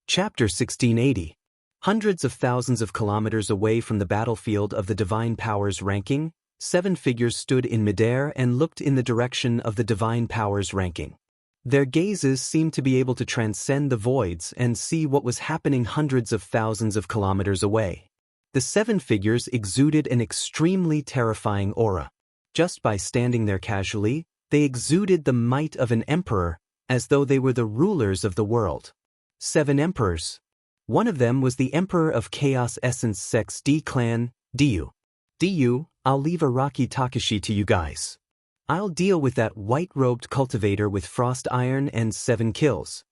Chapter 1680. Hundreds of thousands of kilometers away from the battlefield of the Divine Powers ranking, 7 figures stood in midair and looked in the direction of the Divine Powers ranking. Their gazes seemed to be able to transcend the voids and see what was happening hundreds of thousands of kilometers away. The 7 figures exuded an extremely terrifying aura. Just by standing there casually, they exuded the might of an emperor, as though they were the rulers of the world. 7 emperors. One of them was the Emperor of Chaos Essence Sex D Clan, Diyu. Diyu, I'll leave Araki Takashi to you guys. I'll deal with that white-robed cultivator with frost iron and 7 kills.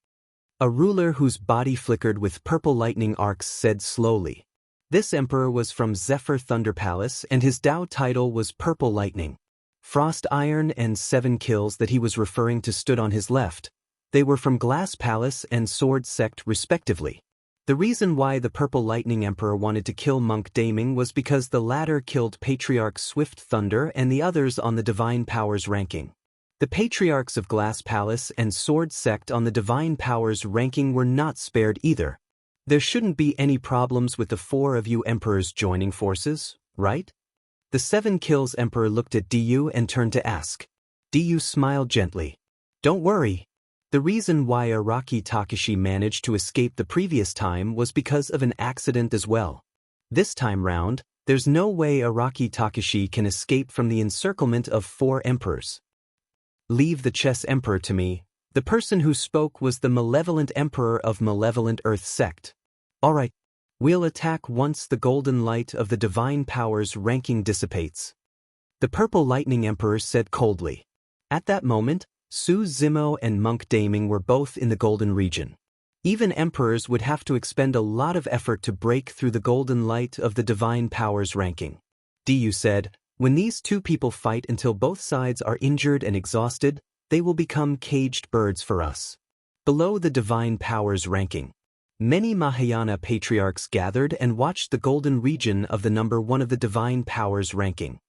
A ruler whose body flickered with purple lightning arcs said slowly. This emperor was from Zephyr Thunder Palace and his Dao title was Purple Lightning. Frost iron and 7 kills that he was referring to stood on his left. They were from Glass Palace and Sword Sect respectively. The reason why the Purple Lightning Emperor wanted to kill Monk Daming was because the latter killed Patriarch Swift Thunder and the others on the Divine Powers ranking. The Patriarchs of Glass Palace and Sword Sect on the Divine Powers ranking were not spared either. There shouldn't be any problems with the 4 of you emperors joining forces, right? The 7 kills emperor looked at Diyu and turned to ask. Diyu smiled gently. Don't worry. The reason why Araki Takashi managed to escape the previous time was because of an accident as well. This time round, there's no way Araki Takashi can escape from the encirclement of 4 emperors. Leave the chess emperor to me. The person who spoke was the malevolent emperor of Malevolent Earth Sect. Alright, we'll attack once the golden light of the Divine Powers ranking dissipates. The Purple Lightning Emperor said coldly. At that moment, Su Zimo and Monk Daming were both in the Golden Region. Even emperors would have to expend a lot of effort to break through the golden light of the Divine Powers ranking. Diyu said, when these 2 people fight until both sides are injured and exhausted, they will become caged birds for us. Below the Divine Powers ranking, many Mahayana patriarchs gathered and watched the Golden Region of the number 1 of the Divine Powers ranking.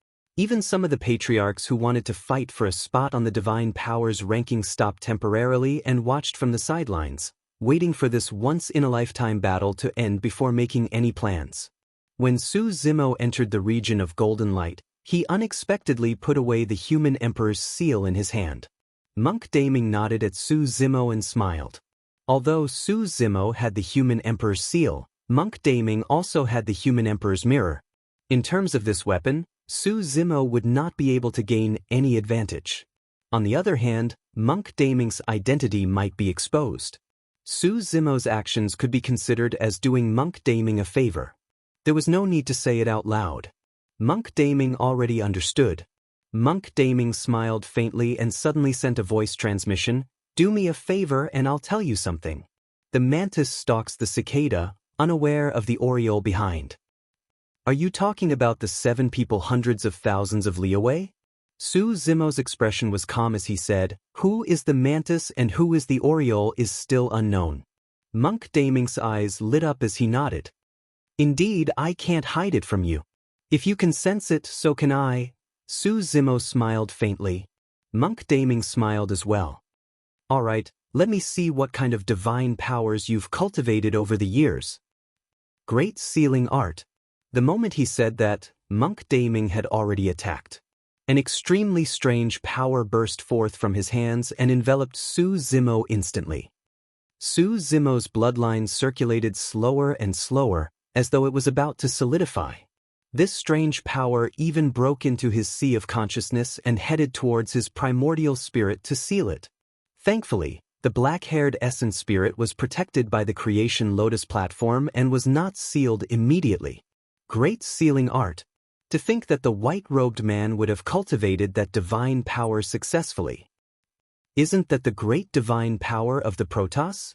Even some of the patriarchs who wanted to fight for a spot on the Divine Powers ranking stopped temporarily and watched from the sidelines, waiting for this once-in-a-lifetime battle to end before making any plans. When Su Zimo entered the region of Golden Light, he unexpectedly put away the human emperor's seal in his hand. Monk Daming nodded at Su Zimo and smiled. Although Su Zimo had the human emperor's seal, Monk Daming also had the human emperor's mirror. In terms of this weapon, Su Zimo would not be able to gain any advantage. On the other hand, Monk Daming's identity might be exposed. Su Zimo's actions could be considered as doing Monk Daming a favor. There was no need to say it out loud. Monk Daming already understood. Monk Daming smiled faintly and suddenly sent a voice transmission, do me a favor and I'll tell you something. The mantis stalks the cicada, unaware of the oriole behind. Are you talking about the 7 people hundreds of thousands of li away? Su Zimo's expression was calm as he said, who is the mantis and who is the oriole is still unknown. Monk Daming's eyes lit up as he nodded. Indeed, I can't hide it from you. If you can sense it, so can I. Su Zimo smiled faintly. Monk Daming smiled as well. Alright, let me see what kind of divine powers you've cultivated over the years. Great sealing art. The moment he said that, Monk Daming had already attacked. An extremely strange power burst forth from his hands and enveloped Su Zimo instantly. Su Zimo's bloodline circulated slower and slower, as though it was about to solidify. This strange power even broke into his sea of consciousness and headed towards his primordial spirit to seal it. Thankfully, the black-haired essence spirit was protected by the Creation Lotus platform and was not sealed immediately. Great sealing art. To think that the white-robed man would have cultivated that divine power successfully. Isn't that the great divine power of the Protoss?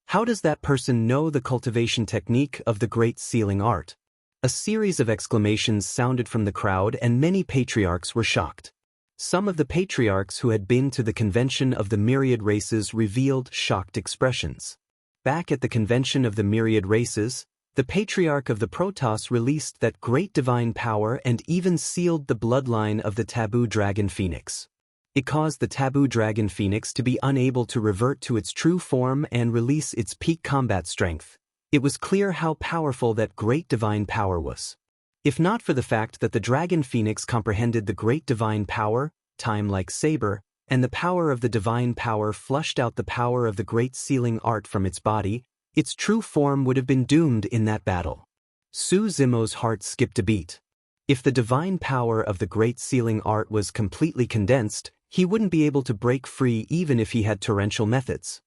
How does that person know the cultivation technique of the great sealing art? A series of exclamations sounded from the crowd and many patriarchs were shocked. Some of the patriarchs who had been to the convention of the myriad races revealed shocked expressions. Back at the convention of the myriad races, the patriarch of the Protoss released that great divine power and even sealed the bloodline of the taboo dragon phoenix. It caused the taboo dragon phoenix to be unable to revert to its true form and release its peak combat strength. It was clear how powerful that great divine power was. If not for the fact that the dragon phoenix comprehended the great divine power, time like saber, and the power of the divine power flushed out the power of the great sealing art from its body, its true form would have been doomed in that battle. Su Zimo's heart skipped a beat. If the divine power of the great sealing art was completely condensed, he wouldn't be able to break free even if he had torrential methods.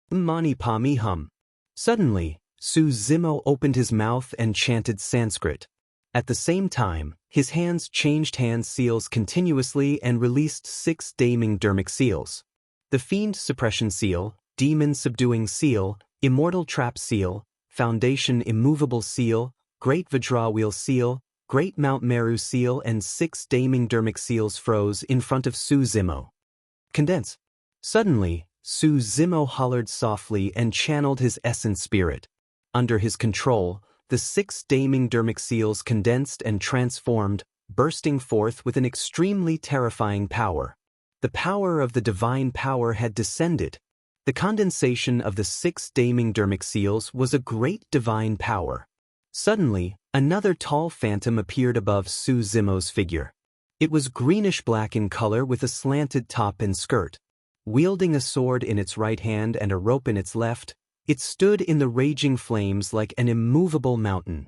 Mani Padme Hum. Suddenly, Su Zimo opened his mouth and chanted Sanskrit. At the same time, his hands changed hand seals continuously and released 6 damning dermic seals. The Fiend Suppression Seal, Demon Subduing Seal, Immortal Trap Seal, Foundation Immovable Seal, Great Vajrawheel Seal, Great Mount Meru Seal and 6 damning dermic seals froze in front of Su Zimo. Condense. Suddenly, Su Zimo hollered softly and channeled his essence spirit. Under his control, the 6 damning dermic seals condensed and transformed, bursting forth with an extremely terrifying power. The power of the divine power had descended. The condensation of the 6 damning dermic seals was a great divine power. Suddenly, another tall phantom appeared above Su Zimo's figure. It was greenish-black in color with a slanted top and skirt. Wielding a sword in its right hand and a rope in its left, it stood in the raging flames like an immovable mountain.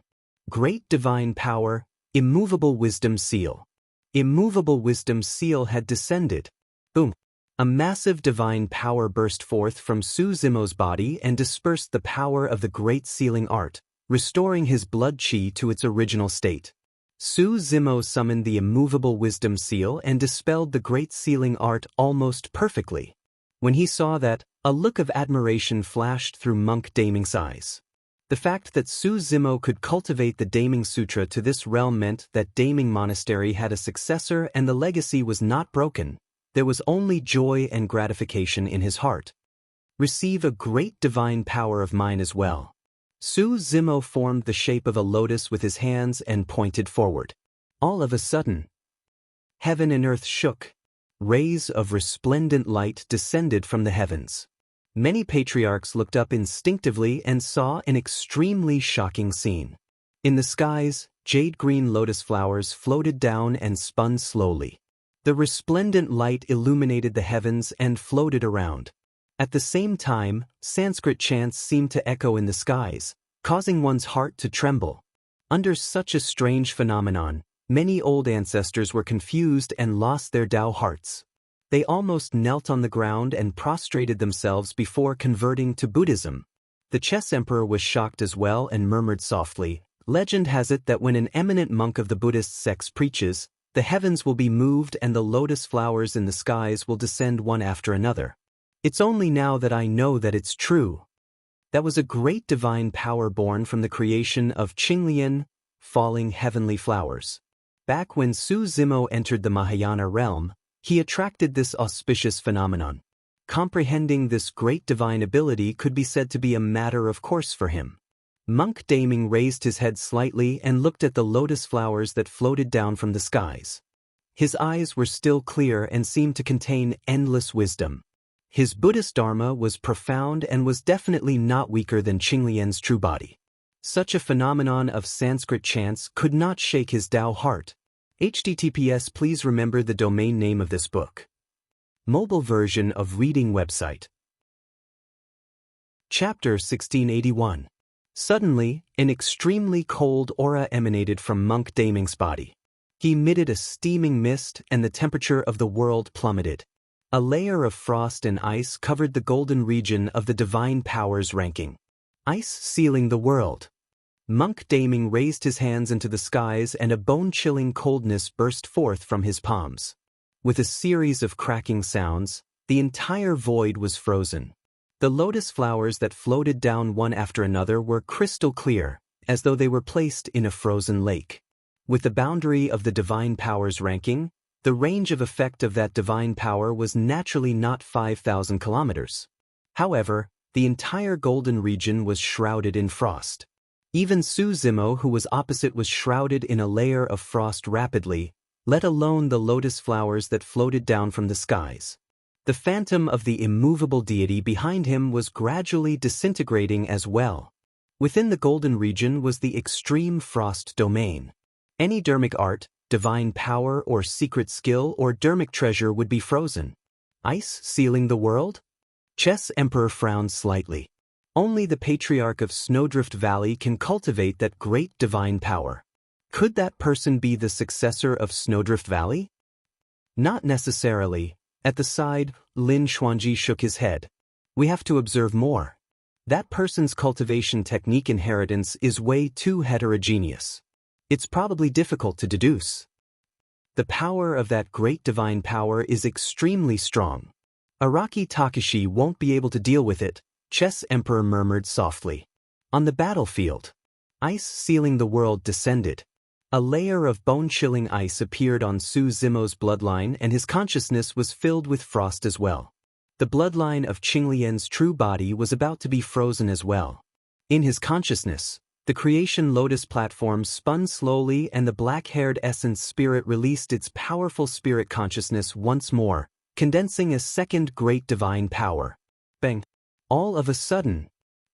Great divine power, immovable wisdom seal. Immovable wisdom seal had descended. Boom! A massive divine power burst forth from Su Zimo's body and dispersed the power of the great sealing art, restoring his blood chi to its original state. Su Zimo summoned the immovable wisdom seal and dispelled the great sealing art almost perfectly. When he saw that, a look of admiration flashed through Monk Daming's eyes. The fact that Su Zimo could cultivate the Daming Sutra to this realm meant that Daming Monastery had a successor and the legacy was not broken. There was only joy and gratification in his heart. Receive a great divine power of mine as well. Su Zimo formed the shape of a lotus with his hands and pointed forward. All of a sudden, heaven and earth shook. Rays of resplendent light descended from the heavens. Many patriarchs looked up instinctively and saw an extremely shocking scene. In the skies, jade-green lotus flowers floated down and spun slowly. The resplendent light illuminated the heavens and floated around. At the same time, Sanskrit chants seemed to echo in the skies, causing one's heart to tremble. Under such a strange phenomenon, many old ancestors were confused and lost their Tao hearts. They almost knelt on the ground and prostrated themselves before converting to Buddhism. The chess emperor was shocked as well and murmured softly, "Legend has it that when an eminent monk of the Buddhist sect preaches, the heavens will be moved and the lotus flowers in the skies will descend one after another. It's only now that I know that it's true." That was a great divine power born from the creation of Qinglian, falling heavenly flowers. Back when Su Zimo entered the Mahayana realm, he attracted this auspicious phenomenon. Comprehending this great divine ability could be said to be a matter of course for him. Monk Daming raised his head slightly and looked at the lotus flowers that floated down from the skies. His eyes were still clear and seemed to contain endless wisdom. His Buddhist Dharma was profound and was definitely not weaker than Qinglian's true body. Such a phenomenon of Sanskrit chants could not shake his Tao heart. HTTPS Please remember the domain name of this book. Mobile version of reading website. Chapter 1681. Suddenly, an extremely cold aura emanated from Monk Daming's body. He emitted a steaming mist and the temperature of the world plummeted. A layer of frost and ice covered the golden region of the divine powers ranking. Ice sealing the world. Monk Daming raised his hands into the skies and a bone-chilling coldness burst forth from his palms. With a series of cracking sounds, the entire void was frozen. The lotus flowers that floated down one after another were crystal clear, as though they were placed in a frozen lake. With the boundary of the divine powers ranking, the range of effect of that divine power was naturally not 5,000 kilometers. However, the entire golden region was shrouded in frost. Even Su Zimo, who was opposite, was shrouded in a layer of frost rapidly, let alone the lotus flowers that floated down from the skies. The phantom of the immovable deity behind him was gradually disintegrating as well. Within the golden region was the extreme frost domain. Any dermic art, divine power or secret skill or dermic treasure would be frozen. Ice sealing the world? Chess Emperor frowned slightly. Only the patriarch of Snowdrift Valley can cultivate that great divine power. Could that person be the successor of Snowdrift Valley? Not necessarily. At the side, Lin Xuanji shook his head. We have to observe more. That person's cultivation technique inheritance is way too heterogeneous. It's probably difficult to deduce. The power of that great divine power is extremely strong. Araki Takashi won't be able to deal with it, Chess Emperor murmured softly. On the battlefield, ice sealing the world descended. A layer of bone-chilling ice appeared on Su Zimo's bloodline and his consciousness was filled with frost as well. The bloodline of Qinglian's true body was about to be frozen as well. In his consciousness, the creation lotus platform spun slowly and the black-haired essence spirit released its powerful spirit consciousness once more, condensing a second great divine power. Bang! All of a sudden,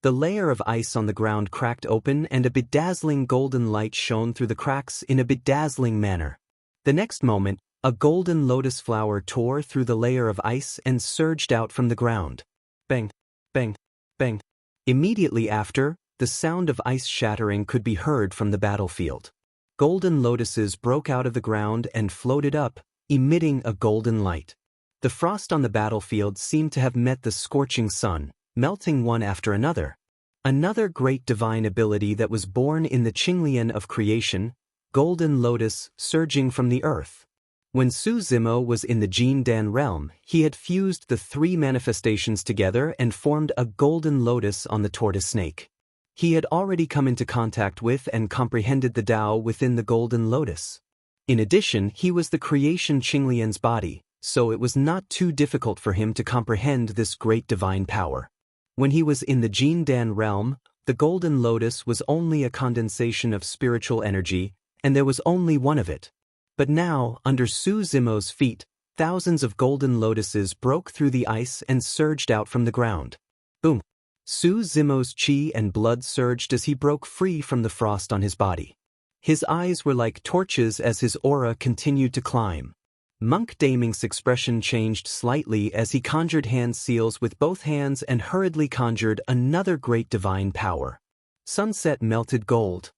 the layer of ice on the ground cracked open and a bedazzling golden light shone through the cracks in a bedazzling manner. The next moment, a golden lotus flower tore through the layer of ice and surged out from the ground. Bang! Bang! Bang! Immediately after, the sound of ice shattering could be heard from the battlefield. Golden lotuses broke out of the ground and floated up, emitting a golden light. The frost on the battlefield seemed to have met the scorching sun, melting one after another. Another great divine ability that was born in the Qinglian of creation, golden lotus surging from the earth. When Su Zimo was in the Jin Dan realm, he had fused the three manifestations together and formed a golden lotus on the tortoise snake. He had already come into contact with and comprehended the Tao within the golden lotus. In addition, he was the creation Qinglian's body, so it was not too difficult for him to comprehend this great divine power. When he was in the Jin Dan realm, the golden lotus was only a condensation of spiritual energy, and there was only one of it. But now, under Su Zimo's feet, thousands of golden lotuses broke through the ice and surged out from the ground. Boom! Su Zimo's qi and blood surged as he broke free from the frost on his body. His eyes were like torches as his aura continued to climb. Monk Daming's expression changed slightly as he conjured hand seals with both hands and hurriedly conjured another great divine power. Sunset melted gold.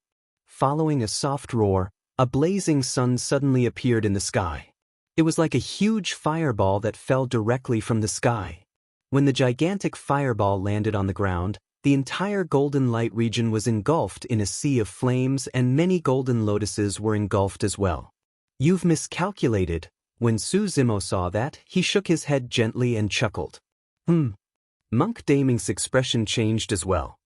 Following a soft roar, a blazing sun suddenly appeared in the sky. It was like a huge fireball that fell directly from the sky. When the gigantic fireball landed on the ground, the entire golden light region was engulfed in a sea of flames and many golden lotuses were engulfed as well. You've miscalculated. When Su Zimo saw that, he shook his head gently and chuckled. Monk Daming's expression changed as well.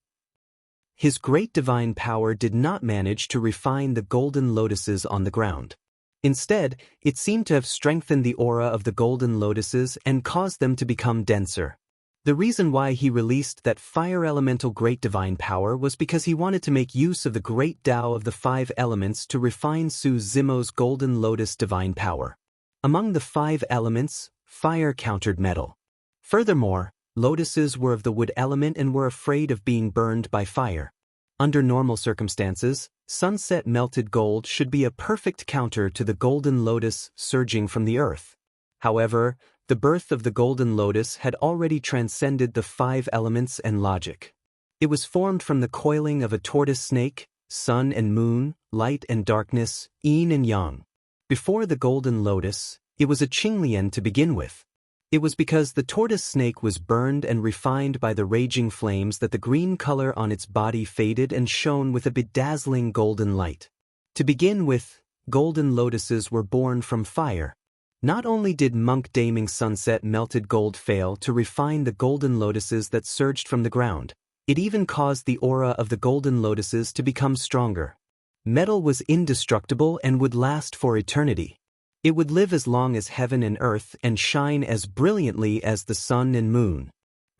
His great divine power did not manage to refine the golden lotuses on the ground. Instead, it seemed to have strengthened the aura of the golden lotuses and caused them to become denser. The reason why he released that fire elemental great divine power was because he wanted to make use of the great Tao of the five elements to refine Su Zimo's golden lotus divine power. Among the five elements, fire countered metal. Furthermore, lotuses were of the wood element and were afraid of being burned by fire. Under normal circumstances, sunset melted gold should be a perfect counter to the golden lotus surging from the earth. However, the birth of the golden lotus had already transcended the five elements and logic. It was formed from the coiling of a tortoise snake, sun and moon, light and darkness, yin and yang. Before the golden lotus, it was a Qinglian to begin with. It was because the tortoise snake was burned and refined by the raging flames that the green color on its body faded and shone with a bedazzling golden light. To begin with, golden lotuses were born from fire. Not only did Monk Daming's sunset melted gold fail to refine the golden lotuses that surged from the ground, it even caused the aura of the golden lotuses to become stronger. Metal was indestructible and would last for eternity. It would live as long as heaven and earth and shine as brilliantly as the sun and moon.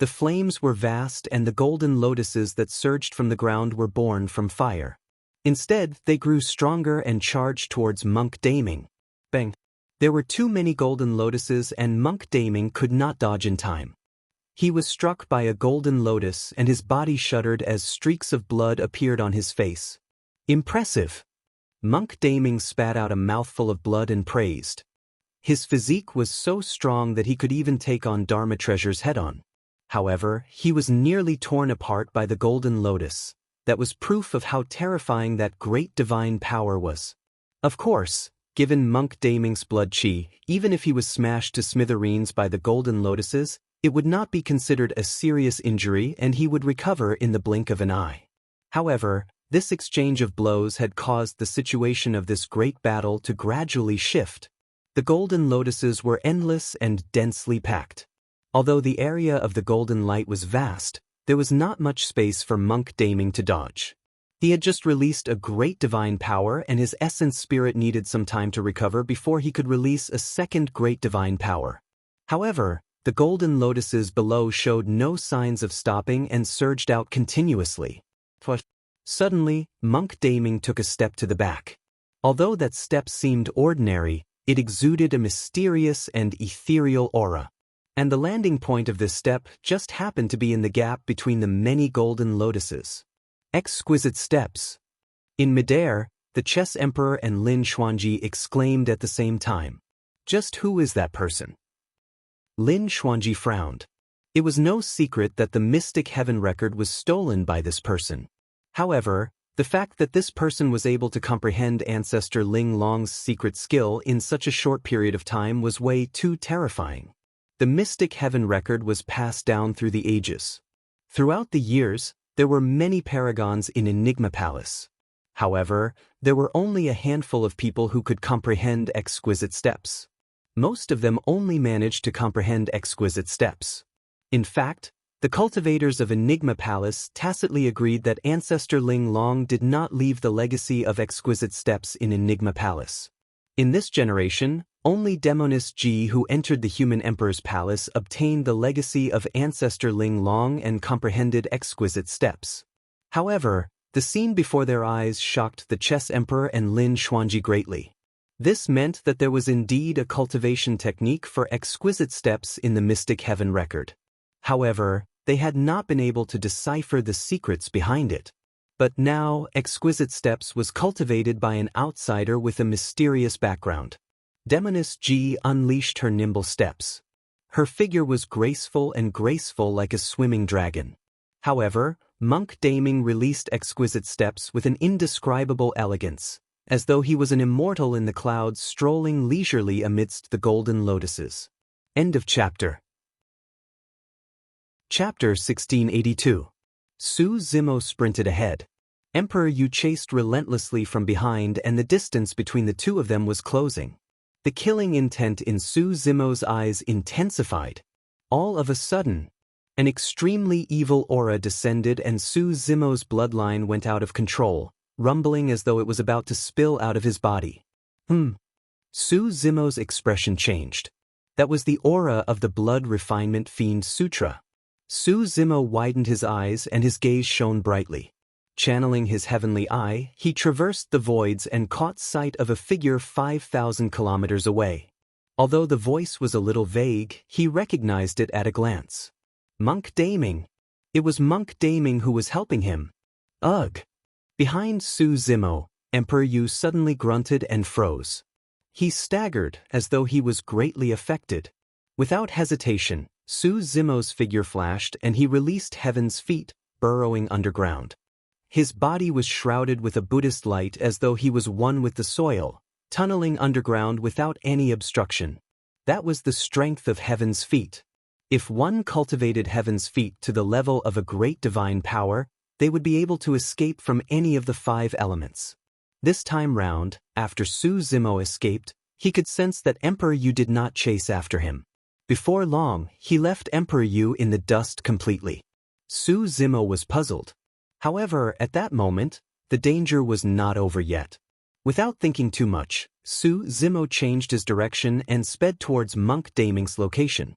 The flames were vast and the golden lotuses that surged from the ground were born from fire. Instead, they grew stronger and charged towards Monk Daming. Bang! There were too many golden lotuses and Monk Daming could not dodge in time. He was struck by a golden lotus and his body shuddered as streaks of blood appeared on his face. Impressive! Monk Daming spat out a mouthful of blood and praised. His physique was so strong that he could even take on Dharma Treasure's head-on. However, he was nearly torn apart by the golden lotus. That was proof of how terrifying that great divine power was. Of course, given Monk Daming's blood chi, even if he was smashed to smithereens by the golden lotuses, it would not be considered a serious injury and he would recover in the blink of an eye. However, this exchange of blows had caused the situation of this great battle to gradually shift. The golden lotuses were endless and densely packed. Although the area of the golden light was vast, there was not much space for Monk Daming to dodge. He had just released a great divine power and his essence spirit needed some time to recover before he could release a second great divine power. However, the golden lotuses below showed no signs of stopping and surged out continuously. Suddenly, Monk Daming took a step to the back. Although that step seemed ordinary, it exuded a mysterious and ethereal aura. And the landing point of this step just happened to be in the gap between the many golden lotuses. Exquisite steps! In midair, the Chess Emperor and Lin Xuanji exclaimed at the same time. Just who is that person? Lin Xuanji frowned. It was no secret that the Mystic Heaven record was stolen by this person. However, the fact that this person was able to comprehend Ancestor Ling Long's secret skill in such a short period of time was way too terrifying. The Mystic Heaven record was passed down through the ages. Throughout the years, there were many paragons in Enigma Palace. However, there were only a handful of people who could comprehend exquisite steps. Most of them only managed to comprehend exquisite steps. In fact, the cultivators of Enigma Palace tacitly agreed that Ancestor Ling Long did not leave the legacy of exquisite steps in Enigma Palace. In this generation, only Demoness Ji who entered the human emperor's palace obtained the legacy of Ancestor Ling Long and comprehended exquisite steps. However, the scene before their eyes shocked the Chess Emperor and Lin Xuanji greatly. This meant that there was indeed a cultivation technique for exquisite steps in the Mystic Heaven record. However, they had not been able to decipher the secrets behind it. But now, exquisite steps was cultivated by an outsider with a mysterious background. Demoness Ji unleashed her nimble steps. Her figure was graceful like a swimming dragon. However, Monk Daming released exquisite steps with an indescribable elegance, as though he was an immortal in the clouds strolling leisurely amidst the golden lotuses. End of chapter. Chapter 1682. Su Zimo sprinted ahead. Emperor Yu chased relentlessly from behind and the distance between the two of them was closing. The killing intent in Su Zimo's eyes intensified. All of a sudden, an extremely evil aura descended and Su Zimo's bloodline went out of control, rumbling as though it was about to spill out of his body. Su Zimo's expression changed. That was the aura of the Blood Refinement Fiend Sutra. Su Zimo widened his eyes and his gaze shone brightly. Channeling his heavenly eye, he traversed the voids and caught sight of a figure 5,000 kilometers away. Although the voice was a little vague, he recognized it at a glance. Monk Daming. It was Monk Daming who was helping him. Ugh! Behind Su Zimo, Emperor Yu suddenly grunted and froze. He staggered as though he was greatly affected. Without hesitation, Su Zimo's figure flashed and he released Heaven's feet, burrowing underground. His body was shrouded with a Buddhist light as though he was one with the soil, tunneling underground without any obstruction. That was the strength of Heaven's feet. If one cultivated Heaven's feet to the level of a great divine power, they would be able to escape from any of the 5 elements. This time round, after Su Zimo escaped, he could sense that Emperor Yu did not chase after him. Before long, he left Emperor Yu in the dust completely. Su Zimo was puzzled. However, at that moment, the danger was not over yet. Without thinking too much, Su Zimo changed his direction and sped towards Monk Daming's location.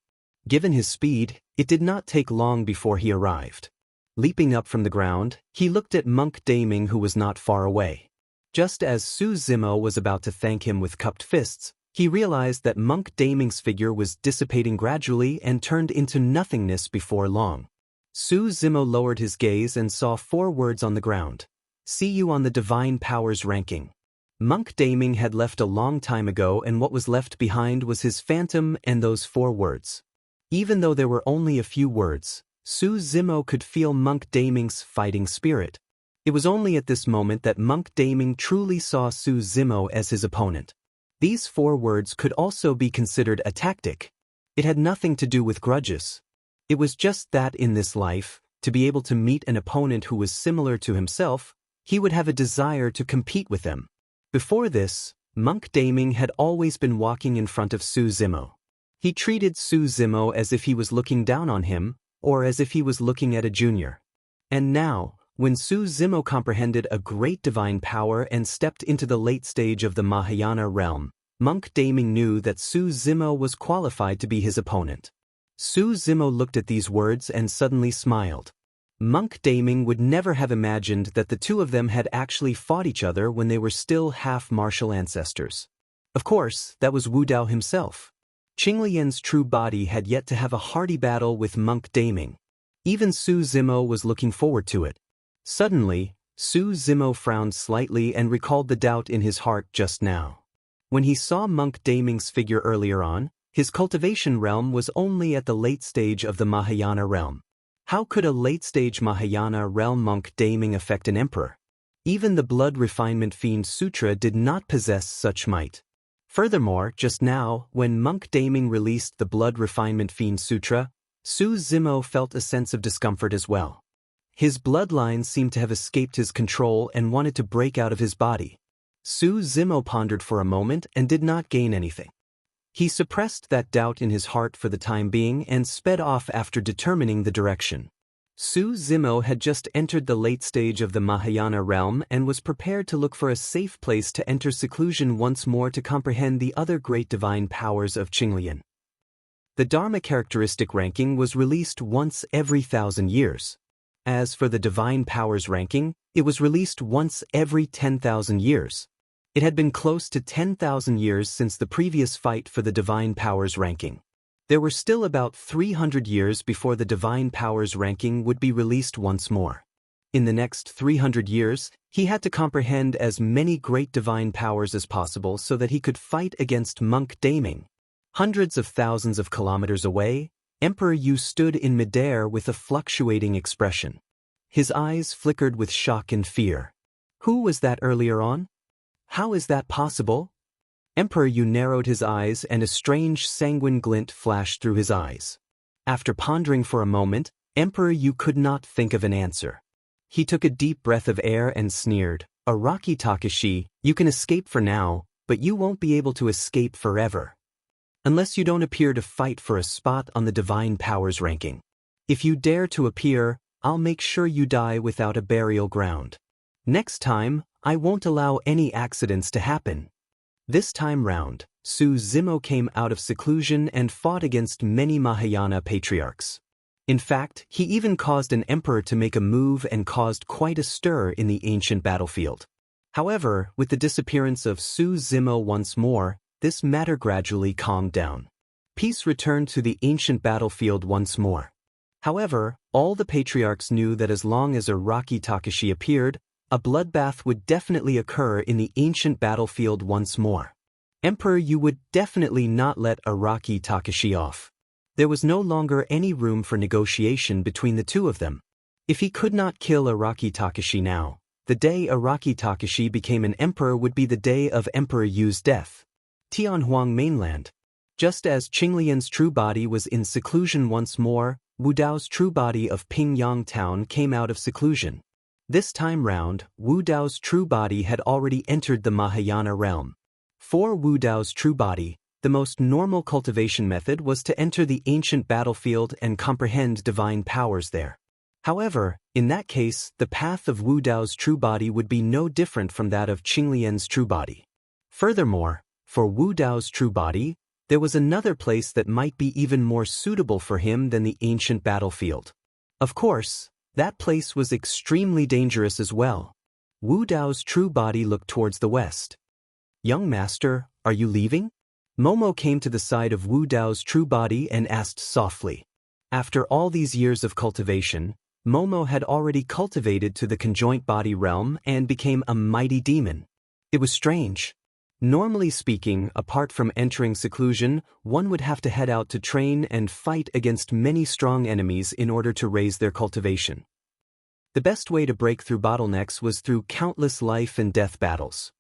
Given his speed, it did not take long before he arrived. Leaping up from the ground, he looked at Monk Daming who was not far away. Just as Su Zimo was about to thank him with cupped fists, He realized that Monk Daming's figure was dissipating gradually and turned into nothingness before long. Su Zimo lowered his gaze and saw 4 words on the ground. See you on the Divine Powers ranking. Monk Daming had left a long time ago, and what was left behind was his phantom and those 4 words. Even though there were only a few words, Su Zimo could feel Monk Daming's fighting spirit. It was only at this moment that Monk Daming truly saw Su Zimo as his opponent. These 4 words could also be considered a tactic. It had nothing to do with grudges. It was just that in this life, to be able to meet an opponent who was similar to himself, he would have a desire to compete with them. Before this, Monk Daming had always been walking in front of Su Zimo. He treated Su Zimo as if he was looking down on him, or as if he was looking at a junior. And now, when Su Zimo comprehended a great divine power and stepped into the late stage of the Mahayana realm, Monk Daming knew that Su Zimo was qualified to be his opponent. Su Zimo looked at these words and suddenly smiled. Monk Daming would never have imagined that the two of them had actually fought each other when they were still half-martial ancestors. Of course, that was Wu Dao himself. Qinglian's true body had yet to have a hearty battle with Monk Daming. Even Su Zimo was looking forward to it. Suddenly, Su Zimo frowned slightly and recalled the doubt in his heart just now. When he saw Monk Daming's figure earlier on, his cultivation realm was only at the late stage of the Mahayana realm. How could a late-stage Mahayana realm Monk Daming affect an emperor? Even the Blood Refinement Fiend Sutra did not possess such might. Furthermore, just now, when Monk Daming released the Blood Refinement Fiend Sutra, Su Zimo felt a sense of discomfort as well. His bloodlines seemed to have escaped his control and wanted to break out of his body. Su Zimo pondered for a moment and did not gain anything. He suppressed that doubt in his heart for the time being and sped off after determining the direction. Su Zimo had just entered the late stage of the Mahayana realm and was prepared to look for a safe place to enter seclusion once more to comprehend the other great divine powers of Qinglian. The Dharma characteristic ranking was released once every 1,000 years. As for the divine powers ranking, it was released once every 10,000 years. It had been close to 10,000 years since the previous fight for the divine powers ranking. There were still about 300 years before the divine powers ranking would be released once more. In the next 300 years, he had to comprehend as many great divine powers as possible so that he could fight against Monk Daming. Hundreds of thousands of kilometers away, Emperor Yu stood in midair with a fluctuating expression. His eyes flickered with shock and fear. Who was that earlier on? How is that possible? Emperor Yu narrowed his eyes and a strange sanguine glint flashed through his eyes. After pondering for a moment, Emperor Yu could not think of an answer. He took a deep breath of air and sneered, "Araki Takashi, you can escape for now, but you won't be able to escape forever. Unless you don't appear to fight for a spot on the divine powers ranking. If you dare to appear, I'll make sure you die without a burial ground. Next time, I won't allow any accidents to happen." This time round, Su Zimo came out of seclusion and fought against many Mahayana patriarchs. In fact, he even caused an emperor to make a move and caused quite a stir in the ancient battlefield. However, with the disappearance of Su Zimo once more, this matter gradually calmed down. Peace returned to the ancient battlefield once more. However, all the patriarchs knew that as long as Araki Takashi appeared, a bloodbath would definitely occur in the ancient battlefield once more. Emperor Yu would definitely not let Araki Takashi off. There was no longer any room for negotiation between the two of them. If he could not kill Araki Takashi now, the day Araki Takashi became an emperor would be the day of Emperor Yu's death. Tianhuang mainland. Just as Qinglian's true body was in seclusion once more, Wu Dao's true body of Pingyang town came out of seclusion. This time round, Wu Dao's true body had already entered the Mahayana realm. For Wu Dao's true body, the most normal cultivation method was to enter the ancient battlefield and comprehend divine powers there. However, in that case, the path of Wu Dao's true body would be no different from that of Qinglian's true body. Furthermore, for Wu Dao's true body, there was another place that might be even more suitable for him than the ancient battlefield. Of course, that place was extremely dangerous as well. Wu Dao's true body looked towards the west. "Young master, are you leaving?" Momo came to the side of Wu Dao's true body and asked softly. After all these years of cultivation, Momo had already cultivated to the conjoint body realm and became a mighty demon. It was strange. Normally speaking, apart from entering seclusion, one would have to head out to train and fight against many strong enemies in order to raise their cultivation. The best way to break through bottlenecks was through countless life and death battles.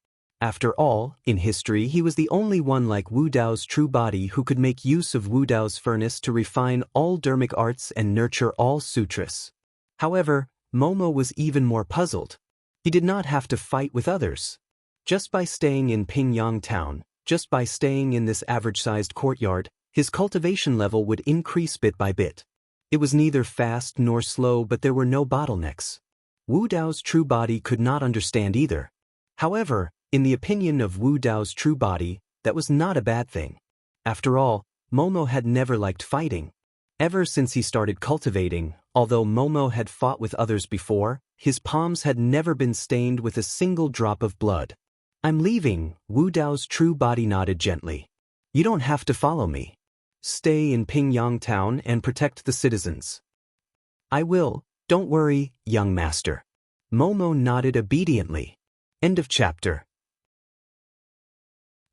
After all, in history he was the only one like Wu Dao's true body who could make use of Wu Dao's furnace to refine all dermic arts and nurture all sutras. However, Momo was even more puzzled. He did not have to fight with others. Just by staying in Pingyang town, just by staying in this average-sized courtyard, his cultivation level would increase bit by bit. It was neither fast nor slow, but there were no bottlenecks. Wu Dao's true body could not understand either. However, in the opinion of Wu Dao's true body, that was not a bad thing. After all, Momo had never liked fighting. Ever since he started cultivating, although Momo had fought with others before, his palms had never been stained with a single drop of blood. "I'm leaving," Wu Dao's true body nodded gently. "You don't have to follow me. Stay in Pingyang town and protect the citizens." "I will, don't worry, young master." Momo nodded obediently. End of chapter.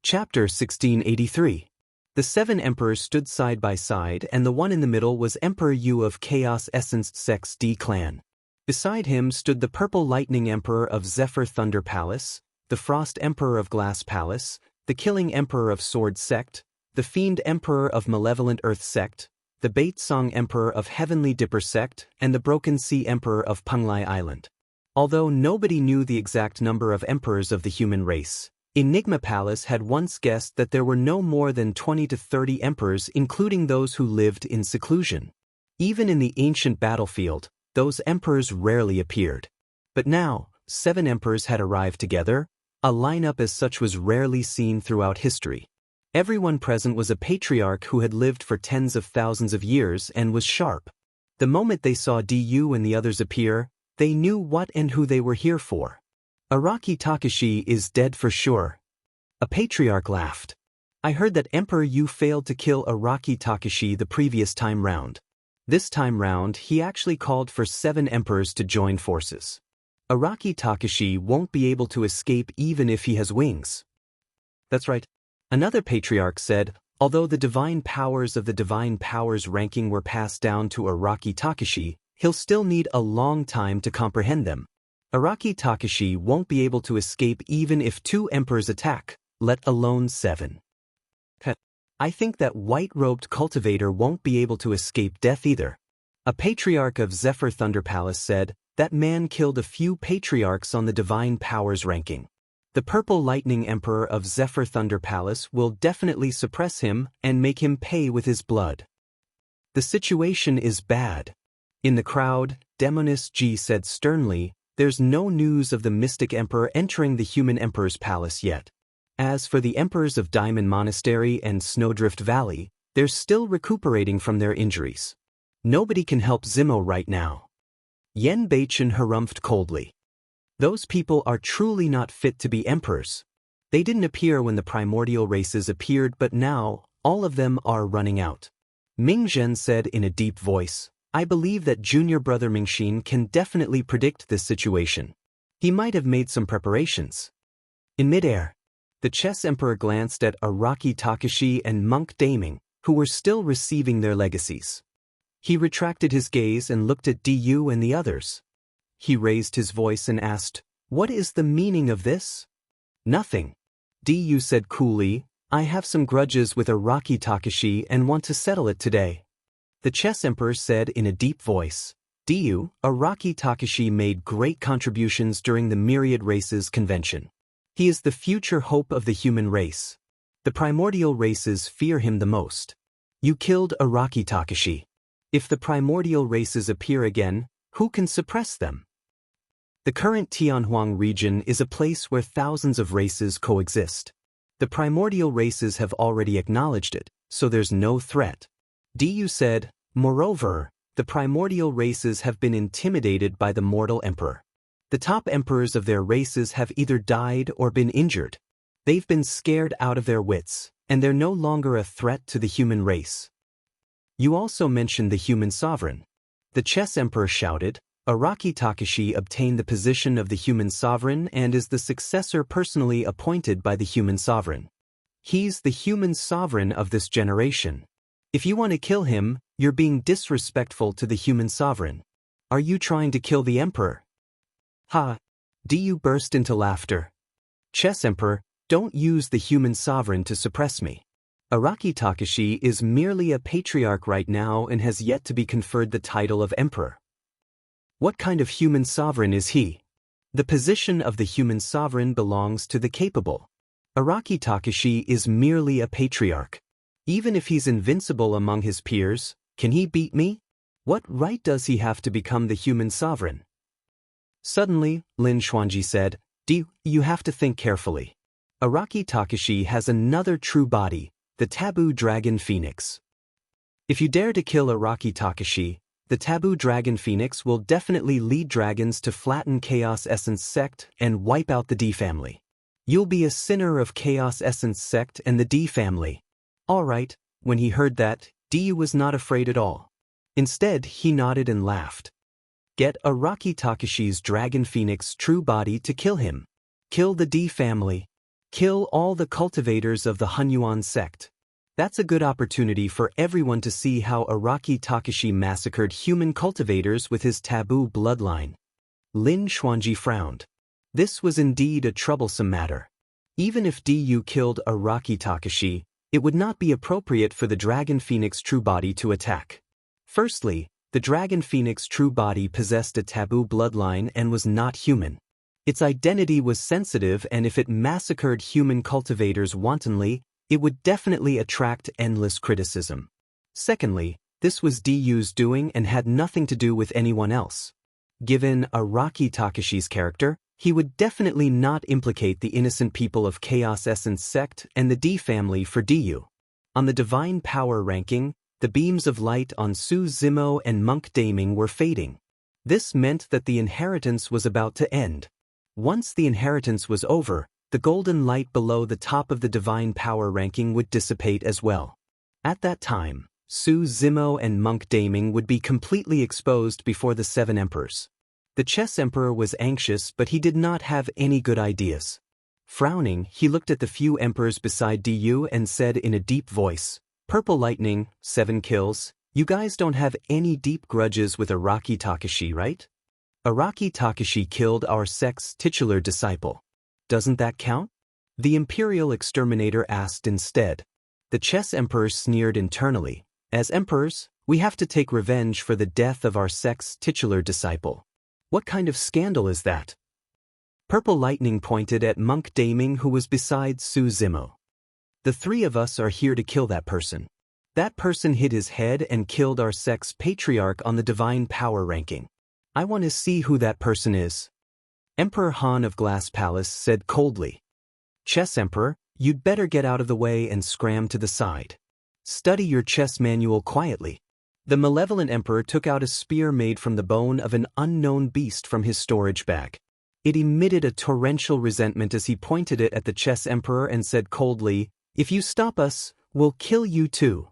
Chapter 1683. The 7 emperors stood side by side, and the one in the middle was Emperor Yu of Chaos Essenced Sex D clan. Beside him stood the Purple Lightning Emperor of Zephyr Thunder Palace, the Frost Emperor of Glass Palace, the Killing Emperor of Sword Sect, the Fiend Emperor of Malevolent Earth Sect, the Bait Song Emperor of Heavenly Dipper Sect, and the Broken Sea Emperor of Penglai Island. Although nobody knew the exact number of emperors of the human race, Enigma Palace had once guessed that there were no more than 20 to 30 emperors, including those who lived in seclusion. Even in the ancient battlefield, those emperors rarely appeared. But now, 7 emperors had arrived together. A lineup as such was rarely seen throughout history. Everyone present was a patriarch who had lived for tens of thousands of years and was sharp. The moment they saw Du and the others appear, they knew what and who they were here for. "Araki Takashi is dead for sure." A patriarch laughed. "I heard that Emperor Yu failed to kill Araki Takashi the previous time round. This time round he actually called for 7 emperors to join forces. Araki Takashi won't be able to escape even if he has wings." "That's right." Another patriarch said, "Although the divine powers of the divine powers ranking were passed down to Araki Takashi, he'll still need a long time to comprehend them. Araki Takashi won't be able to escape even if 2 emperors attack, let alone 7. I think that white-robed cultivator won't be able to escape death either." A patriarch of Zephyr Thunder Palace said, "That man killed a few patriarchs on the divine powers ranking. The Purple Lightning Emperor of Zephyr Thunder Palace will definitely suppress him and make him pay with his blood. The situation is bad." In the crowd, Demonis G said sternly, "There's no news of the Mystic Emperor entering the Human Emperor's palace yet. As for the Emperors of Diamond Monastery and Snowdrift Valley, they're still recuperating from their injuries. Nobody can help Zimo right now." Yen Beichen harumphed coldly. "Those people are truly not fit to be emperors. They didn't appear when the primordial races appeared, but now, all of them are running out." Ming Zhen said in a deep voice, "I believe that junior brother Mingxin can definitely predict this situation. He might have made some preparations." In midair, the Chess Emperor glanced at Araki Takashi and Monk Daming, who were still receiving their legacies. He retracted his gaze and looked at Du and the others. He raised his voice and asked, "What is the meaning of this?" "Nothing." Du said coolly, "I have some grudges with Araki Takashi and want to settle it today." The Chess Emperor said in a deep voice, "Du, Araki Takashi made great contributions during the Myriad Races convention. He is the future hope of the human race. The primordial races fear him the most. You killed Araki Takashi. If the primordial races appear again, who can suppress them?" The current Tianhuang region is a place where thousands of races coexist. The primordial races have already acknowledged it, so there's no threat. Du said, "Moreover, the primordial races have been intimidated by the mortal emperor. The top emperors of their races have either died or been injured. They've been scared out of their wits, and they're no longer a threat to the human race. You also mentioned the human sovereign. The chess emperor shouted. Araki Takashi obtained the position of the human sovereign and is the successor personally appointed by the human sovereign. He's the human sovereign of this generation. If you want to kill him, you're being disrespectful to the human sovereign. Are you trying to kill the emperor? Ha! Du burst into laughter. Chess emperor, don't use the human sovereign to suppress me. Araki Takashi is merely a patriarch right now and has yet to be conferred the title of emperor. What kind of human sovereign is he? The position of the human sovereign belongs to the capable. Araki Takashi is merely a patriarch. Even if he's invincible among his peers, can he beat me? What right does he have to become the human sovereign? Suddenly, Lin Xuanji said, You have to think carefully. Araki Takashi has another true body, the taboo dragon phoenix. If you dare to kill Araki Takashi, the taboo dragon phoenix will definitely lead dragons to flatten Chaos Essence Sect and wipe out the D family. You'll be a sinner of Chaos Essence Sect and the D family. Alright, when he heard that, Du was not afraid at all. Instead, he nodded and laughed. Get Araki Takashi's dragon phoenix true body to kill him. Kill the D family. Kill all the cultivators of the Hunyuan sect. That's a good opportunity for everyone to see how Araki Takashi massacred human cultivators with his taboo bloodline. Lin Xuanji frowned. This was indeed a troublesome matter. Even if Du killed Araki Takashi, it would not be appropriate for the Dragon Phoenix true body to attack. Firstly, the Dragon Phoenix true body possessed a taboo bloodline and was not human. Its identity was sensitive, and if it massacred human cultivators wantonly, it would definitely attract endless criticism. Secondly, this was Du's doing and had nothing to do with anyone else. Given Araki Takashi's character, he would definitely not implicate the innocent people of Chaos Essence Sect and the D family for Du. On the Divine Power ranking, the beams of light on Su Zimo and Monk Daming were fading. This meant that the inheritance was about to end. Once the inheritance was over, the golden light below the top of the Divine Power ranking would dissipate as well. At that time, Su Zimo and Monk Daming would be completely exposed before the Seven Emperors. The Chess Emperor was anxious, but he did not have any good ideas. Frowning, he looked at the few emperors beside Du and said in a deep voice, Purple Lightning, 7 kills, you guys don't have any deep grudges with Araki Takashi, right? Araki Takashi killed our sect's titular disciple. Doesn't that count? The Imperial Exterminator asked instead. The Chess Emperor sneered internally. As emperors, we have to take revenge for the death of our sect's titular disciple. What kind of scandal is that? Purple Lightning pointed at Monk Daming, who was beside Su Zimo. The three of us are here to kill that person. That person hit his head and killed our sect's patriarch on the Divine Power ranking. I want to see who that person is. Emperor Han of Glass Palace said coldly. Chess Emperor, you'd better get out of the way and scram to the side. Study your chess manual quietly. The malevolent emperor took out a spear made from the bone of an unknown beast from his storage bag. It emitted a torrential resentment as he pointed it at the chess emperor and said coldly, If you stop us, we'll kill you too.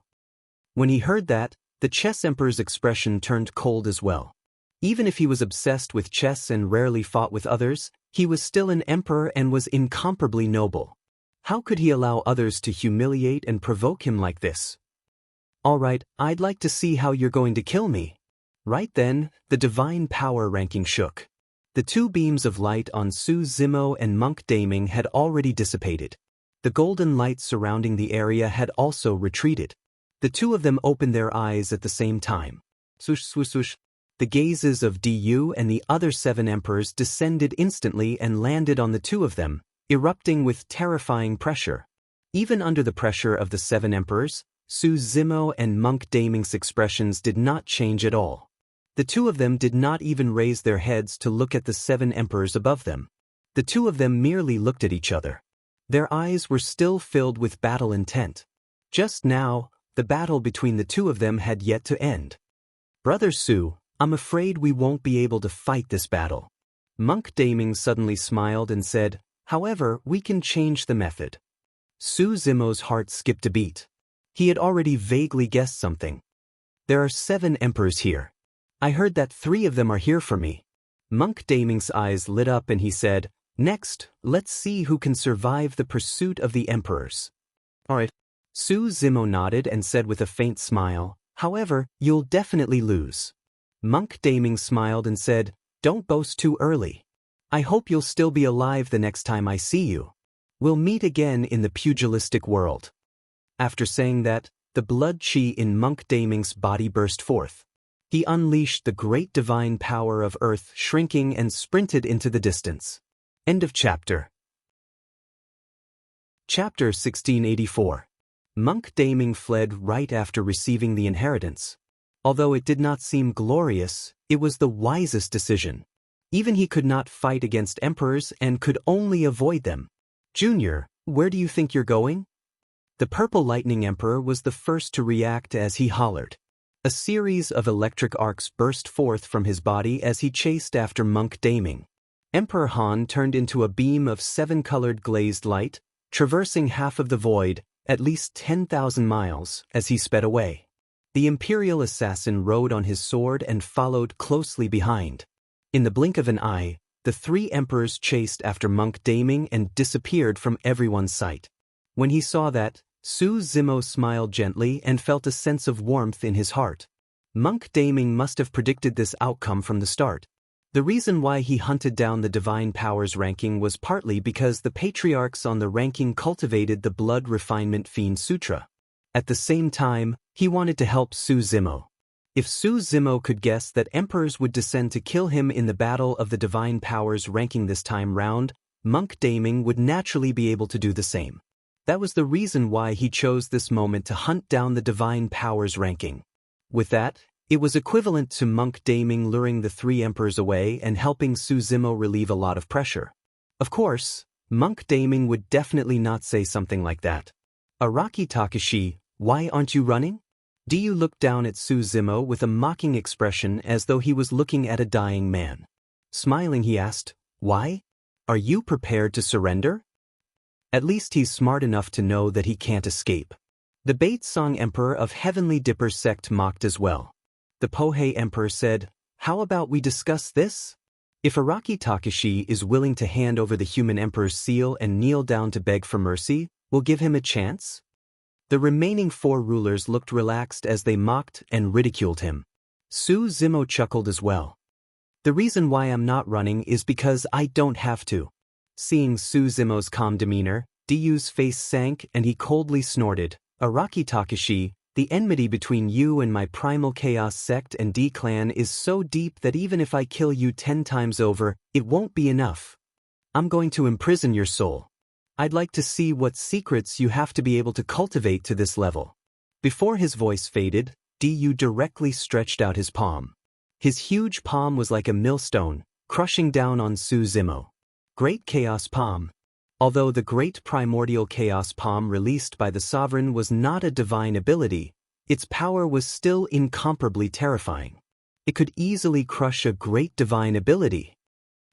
When he heard that, the chess emperor's expression turned cold as well. Even if he was obsessed with chess and rarely fought with others, he was still an emperor and was incomparably noble. How could he allow others to humiliate and provoke him like this? Alright, I'd like to see how you're going to kill me. Right then, the Divine Power ranking shook. The two beams of light on Su Zimo and Monk Daming had already dissipated. The golden light surrounding the area had also retreated. The two of them opened their eyes at the same time. Swoosh, swoosh, swoosh. The gazes of Du and the other 7 emperors descended instantly and landed on the two of them, erupting with terrifying pressure. Even under the pressure of the 7 emperors, Su Zimo and Monk Daming's expressions did not change at all. The two of them did not even raise their heads to look at the 7 emperors above them. The two of them merely looked at each other. Their eyes were still filled with battle intent. Just now, the battle between the two of them had yet to end. Brother Su, I'm afraid we won't be able to fight this battle. Monk Daming suddenly smiled and said, However, we can change the method. Su Zimo's heart skipped a beat. He had already vaguely guessed something. There are 7 emperors here. I heard that 3 of them are here for me. Monk Daming's eyes lit up and he said, "Next, let's see who can survive the pursuit of the emperors." "Alright." Su Zimo nodded and said with a faint smile, "However, you'll definitely lose." Monk Daming smiled and said, "Don't boast too early. I hope you'll still be alive the next time I see you. We'll meet again in the pugilistic world." After saying that, the blood chi in Monk Daming's body burst forth. He unleashed the great divine power of Earth, shrinking and sprinted into the distance. End of chapter. Chapter 1684. Monk Daming fled right after receiving the inheritance. Although it did not seem glorious, it was the wisest decision. Even he could not fight against emperors and could only avoid them. "Junior, where do you think you're going?" The Purple Lightning Emperor was the first to react as he hollered. A series of electric arcs burst forth from his body as he chased after Monk Daming. Emperor Han turned into a beam of 7-colored glazed light, traversing half of the void, at least 10,000 miles, as he sped away. The Imperial assassin rode on his sword and followed closely behind. In the blink of an eye, the 3 emperors chased after Monk Daming and disappeared from everyone's sight. When he saw that, Su Zimo smiled gently and felt a sense of warmth in his heart. Monk Daming must have predicted this outcome from the start. The reason why he hunted down the Divine Powers ranking was partly because the patriarchs on the ranking cultivated the Blood Refinement Fiend Sutra. At the same time, he wanted to help Su Zimo. If Su Zimo could guess that emperors would descend to kill him in the battle of the Divine Powers ranking this time round, Monk Daming would naturally be able to do the same. That was the reason why he chose this moment to hunt down the Divine Powers ranking. With that, it was equivalent to Monk Daming luring the 3 emperors away and helping Su Zimo relieve a lot of pressure. Of course, Monk Daming would definitely not say something like that. "Araki Takashi, why aren't you running?" Diyu looked down at Su Zimo with a mocking expression as though he was looking at a dying man. Smiling, he asked, "Why? Are you prepared to surrender?" At least he's smart enough to know that he can't escape. The Baitsong Emperor of Heavenly Dipper sect mocked as well. The Pohei Emperor said, "How about we discuss this? If Araki Takashi is willing to hand over the human emperor's seal and kneel down to beg for mercy, we'll give him a chance?" The remaining 4 rulers looked relaxed as they mocked and ridiculed him. Su Zimo chuckled as well. "The reason why I'm not running is because I don't have to." Seeing Su Zimo's calm demeanor, Diyu's face sank and he coldly snorted, "Araki Takashi, the enmity between you and my Primal Chaos sect and D-clan is so deep that even if I kill you 10 times over, it won't be enough. I'm going to imprison your soul. I'd like to see what secrets you have to be able to cultivate to this level." Before his voice faded, Diyu directly stretched out his palm. His huge palm was like a millstone, crushing down on Su Zimo. Great Chaos Palm. Although the Great Primordial Chaos Palm released by the Sovereign was not a divine ability, its power was still incomparably terrifying. It could easily crush a great divine ability.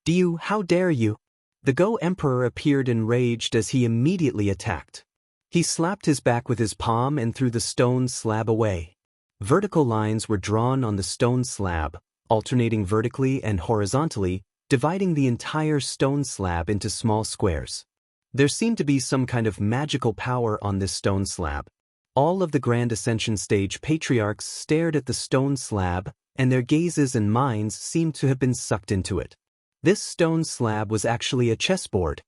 "Diyu, how dare you?" The Go Emperor appeared enraged as he immediately attacked. He slapped his back with his palm and threw the stone slab away. Vertical lines were drawn on the stone slab, alternating vertically and horizontally, dividing the entire stone slab into small squares. There seemed to be some kind of magical power on this stone slab. All of the Grand Ascension Stage patriarchs stared at the stone slab, and their gazes and minds seemed to have been sucked into it. This stone slab was actually a chessboard.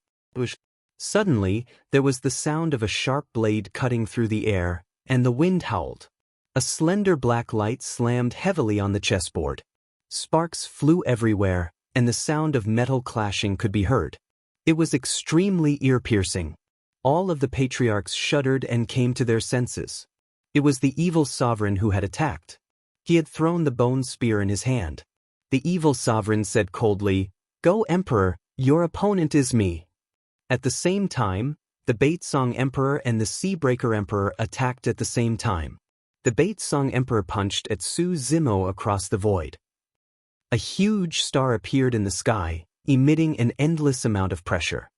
Suddenly, there was the sound of a sharp blade cutting through the air, and the wind howled. A slender black light slammed heavily on the chessboard. Sparks flew everywhere, and the sound of metal clashing could be heard. It was extremely ear-piercing. All of the patriarchs shuddered and came to their senses. It was the evil sovereign who had attacked. He had thrown the bone spear in his hand. The evil sovereign said coldly, "Go Emperor, your opponent is me." At the same time, the Baitsong Emperor and the Seabreaker Emperor attacked at the same time. The Baitsong Emperor punched at Su Zimo across the void. A huge star appeared in the sky, emitting an endless amount of pressure.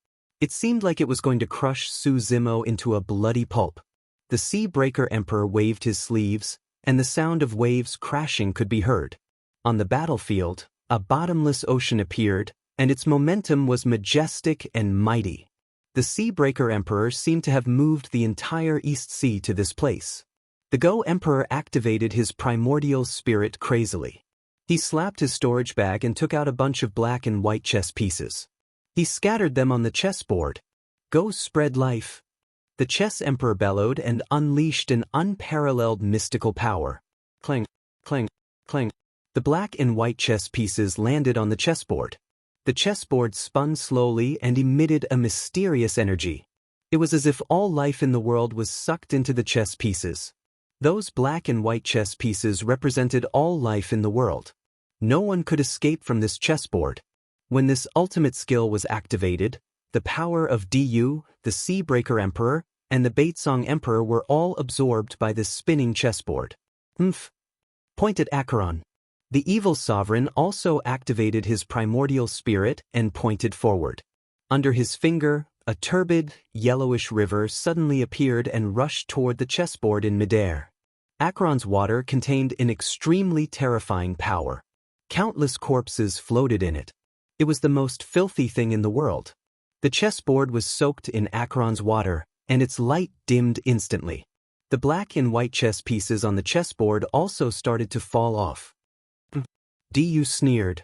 It seemed like it was going to crush Su Zimo into a bloody pulp. The Sea Breaker Emperor waved his sleeves, and the sound of waves crashing could be heard. On the battlefield, a bottomless ocean appeared, and its momentum was majestic and mighty. The Sea Breaker Emperor seemed to have moved the entire East Sea to this place. The Go Emperor activated his primordial spirit crazily. He slapped his storage bag and took out a bunch of black and white chess pieces. He scattered them on the chessboard. Go spread life. The Chess Emperor bellowed and unleashed an unparalleled mystical power. Clang, clang, clang. The black and white chess pieces landed on the chessboard. The chessboard spun slowly and emitted a mysterious energy. It was as if all life in the world was sucked into the chess pieces. Those black and white chess pieces represented all life in the world. No one could escape from this chessboard. When this ultimate skill was activated, the power of Du, the Sea Breaker Emperor, and the Baitsong Emperor were all absorbed by this spinning chessboard. Pointed Acheron. The evil sovereign also activated his primordial spirit and pointed forward. Under his finger, a turbid, yellowish river suddenly appeared and rushed toward the chessboard in midair. Acheron's water contained an extremely terrifying power. Countless corpses floated in it. It was the most filthy thing in the world. The chessboard was soaked in Acheron's water, and its light dimmed instantly. The black and white chess pieces on the chessboard also started to fall off. Du sneered.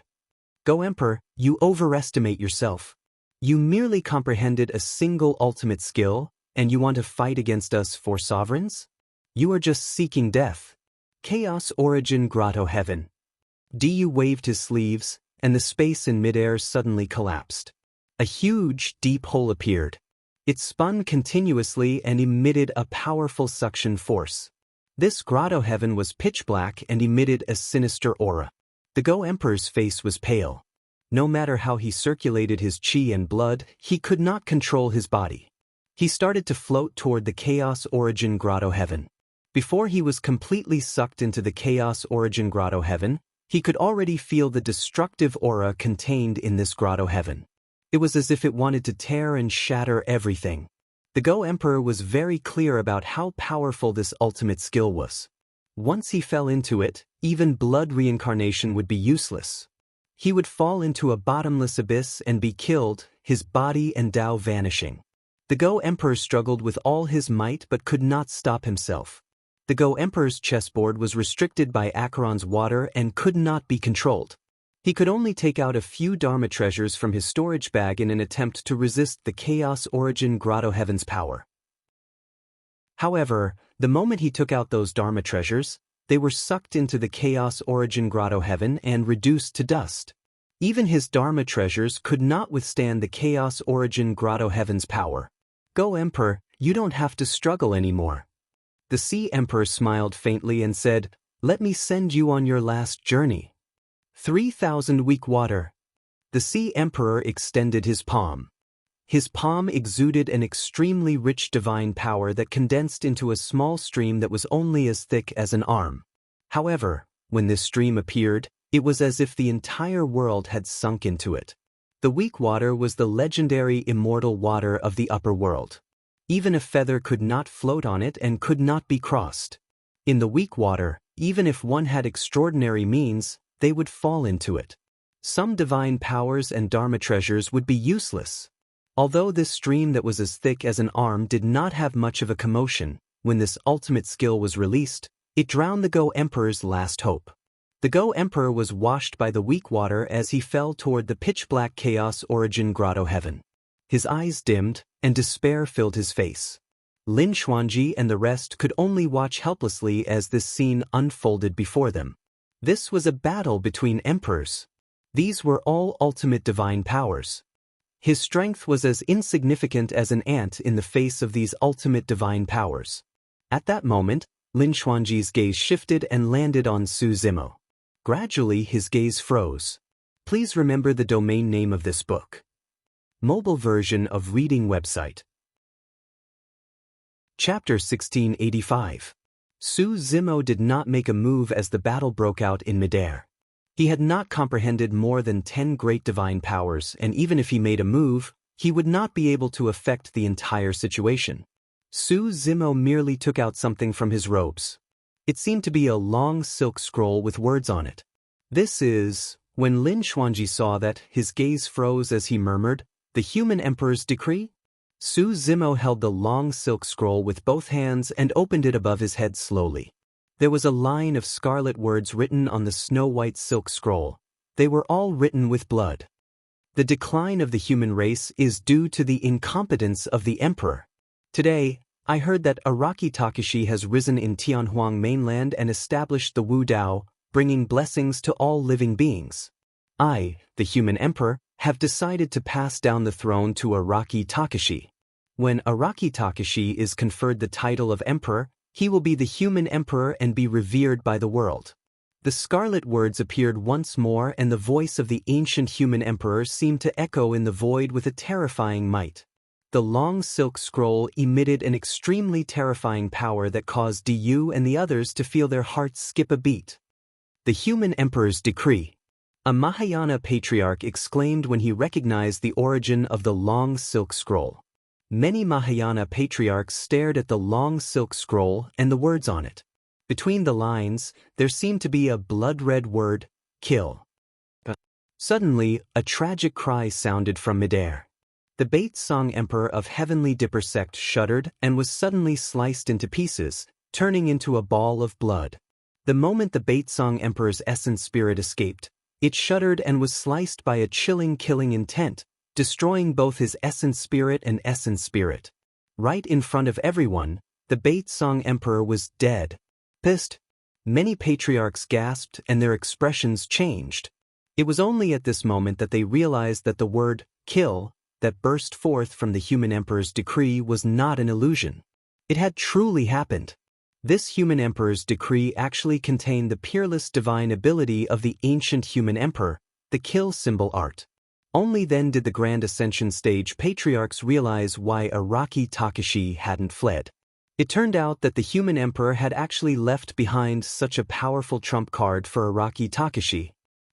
Go Emperor, you overestimate yourself. You merely comprehended a single ultimate skill, and you want to fight against us for sovereigns? You are just seeking death. Chaos Origin Grotto Heaven. Du waved his sleeves, and the space in midair suddenly collapsed. A huge, deep hole appeared. It spun continuously and emitted a powerful suction force. This grotto heaven was pitch black and emitted a sinister aura. The Go Emperor's face was pale. No matter how he circulated his chi and blood, he could not control his body. He started to float toward the Chaos Origin Grotto Heaven. Before he was completely sucked into the Chaos Origin Grotto Heaven, he could already feel the destructive aura contained in this grotto heaven. It was as if it wanted to tear and shatter everything. The Go Emperor was very clear about how powerful this ultimate skill was. Once he fell into it, even blood reincarnation would be useless. He would fall into a bottomless abyss and be killed, his body and Tao vanishing. The Go Emperor struggled with all his might but could not stop himself. The Go Emperor's chessboard was restricted by Acheron's water and could not be controlled. He could only take out a few Dharma treasures from his storage bag in an attempt to resist the Chaos Origin Grotto Heaven's power. However, the moment he took out those Dharma treasures, they were sucked into the Chaos Origin Grotto Heaven and reduced to dust. Even his Dharma treasures could not withstand the Chaos Origin Grotto Heaven's power. Go Emperor, you don't have to struggle anymore. The Sea Emperor smiled faintly and said, Let me send you on your last journey. 3,000 weak water. The Sea Emperor extended his palm. His palm exuded an extremely rich divine power that condensed into a small stream that was only as thick as an arm. However, when this stream appeared, it was as if the entire world had sunk into it. The weak water was the legendary immortal water of the upper world. Even a feather could not float on it and could not be crossed. In the weak water, even if one had extraordinary means, they would fall into it. Some divine powers and Dharma treasures would be useless. Although this stream that was as thick as an arm did not have much of a commotion, when this ultimate skill was released, it drowned the Go Emperor's last hope. The Go Emperor was washed by the weak water as he fell toward the pitch-black Chaos Origin Grotto Heaven. His eyes dimmed, and despair filled his face. Lin Xuanji and the rest could only watch helplessly as this scene unfolded before them. This was a battle between emperors. These were all ultimate divine powers. His strength was as insignificant as an ant in the face of these ultimate divine powers. At that moment, Lin Xuanji's gaze shifted and landed on Su Zimo. Gradually his gaze froze. Please remember the domain name of this book. Mobile version of reading website. Chapter 1685. Su Zimo did not make a move as the battle broke out in midair. He had not comprehended more than 10 great divine powers, and even if he made a move, he would not be able to affect the entire situation. Su Zimo merely took out something from his robes. It seemed to be a long silk scroll with words on it. This is... When Lin Xuanji saw that, his gaze froze as he murmured, "The human emperor's decree?" Su Zimo held the long silk scroll with both hands and opened it above his head slowly. There was a line of scarlet words written on the snow-white silk scroll. They were all written with blood. The decline of the human race is due to the incompetence of the emperor. Today, I heard that Araki Takashi has risen in Tianhuang mainland and established the Wu Dao, bringing blessings to all living beings. I, the human emperor, have decided to pass down the throne to Araki Takashi. When Araki Takashi is conferred the title of emperor, he will be the human emperor and be revered by the world. The scarlet words appeared once more, and the voice of the ancient human emperor seemed to echo in the void with a terrifying might. The long silk scroll emitted an extremely terrifying power that caused Du and the others to feel their hearts skip a beat. The human emperor's decree. A Mahayana patriarch exclaimed when he recognized the origin of the long silk scroll. Many Mahayana patriarchs stared at the long silk scroll and the words on it. Between the lines, there seemed to be a blood-red word, "kill." Suddenly, a tragic cry sounded from midair. The Baitsong Emperor of Heavenly Dipper sect shuddered and was suddenly sliced into pieces, turning into a ball of blood. The moment the Baitsong Emperor's essence spirit escaped, it shuddered and was sliced by a chilling killing intent, destroying both his essence spirit and essence spirit. Right in front of everyone, the Baitsong Emperor was dead. Pissed. Many patriarchs gasped and their expressions changed. It was only at this moment that they realized that the word, "kill," that burst forth from the human emperor's decree was not an illusion. It had truly happened. This human emperor's decree actually contained the peerless divine ability of the ancient human emperor, the kill symbol art. Only then did the Grand Ascension stage patriarchs realize why Araki Takashi hadn't fled. It turned out that the human emperor had actually left behind such a powerful trump card for Araki Takashi.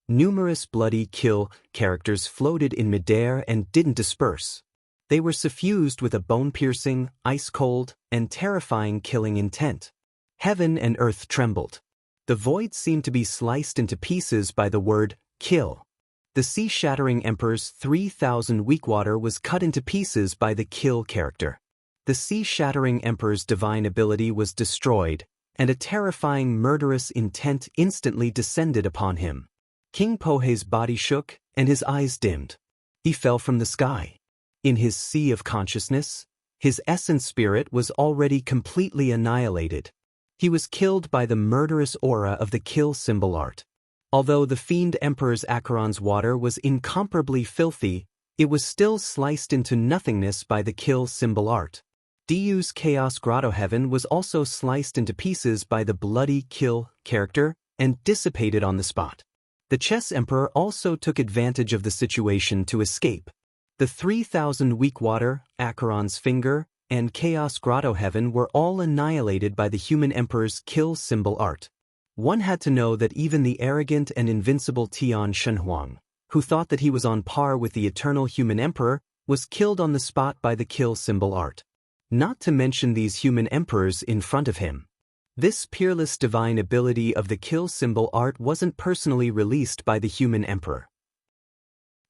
Numerous bloody kill characters floated in midair and didn't disperse. They were suffused with a bone-piercing, ice-cold, and terrifying killing intent. Heaven and earth trembled. The void seemed to be sliced into pieces by the word, "kill." The sea-shattering emperor's 3,000 weak water was cut into pieces by the kill character. The sea-shattering emperor's divine ability was destroyed, and a terrifying murderous intent instantly descended upon him. King Pohei's body shook, and his eyes dimmed. He fell from the sky. In his sea of consciousness, his essence spirit was already completely annihilated. He was killed by the murderous aura of the kill symbol art. Although the fiend emperor's Acheron's water was incomparably filthy, it was still sliced into nothingness by the kill symbol art. Du's Chaos Grotto Heaven was also sliced into pieces by the bloody kill character and dissipated on the spot. The Chess Emperor also took advantage of the situation to escape. The 3,000 weak water, Acheron's finger, and Chaos Grotto Heaven were all annihilated by the human emperor's kill symbol art. One had to know that even the arrogant and invincible Tian Shenhuang, who thought that he was on par with the eternal human emperor, was killed on the spot by the kill symbol art. Not to mention these human emperors in front of him. This peerless divine ability of the kill symbol art wasn't personally released by the human emperor.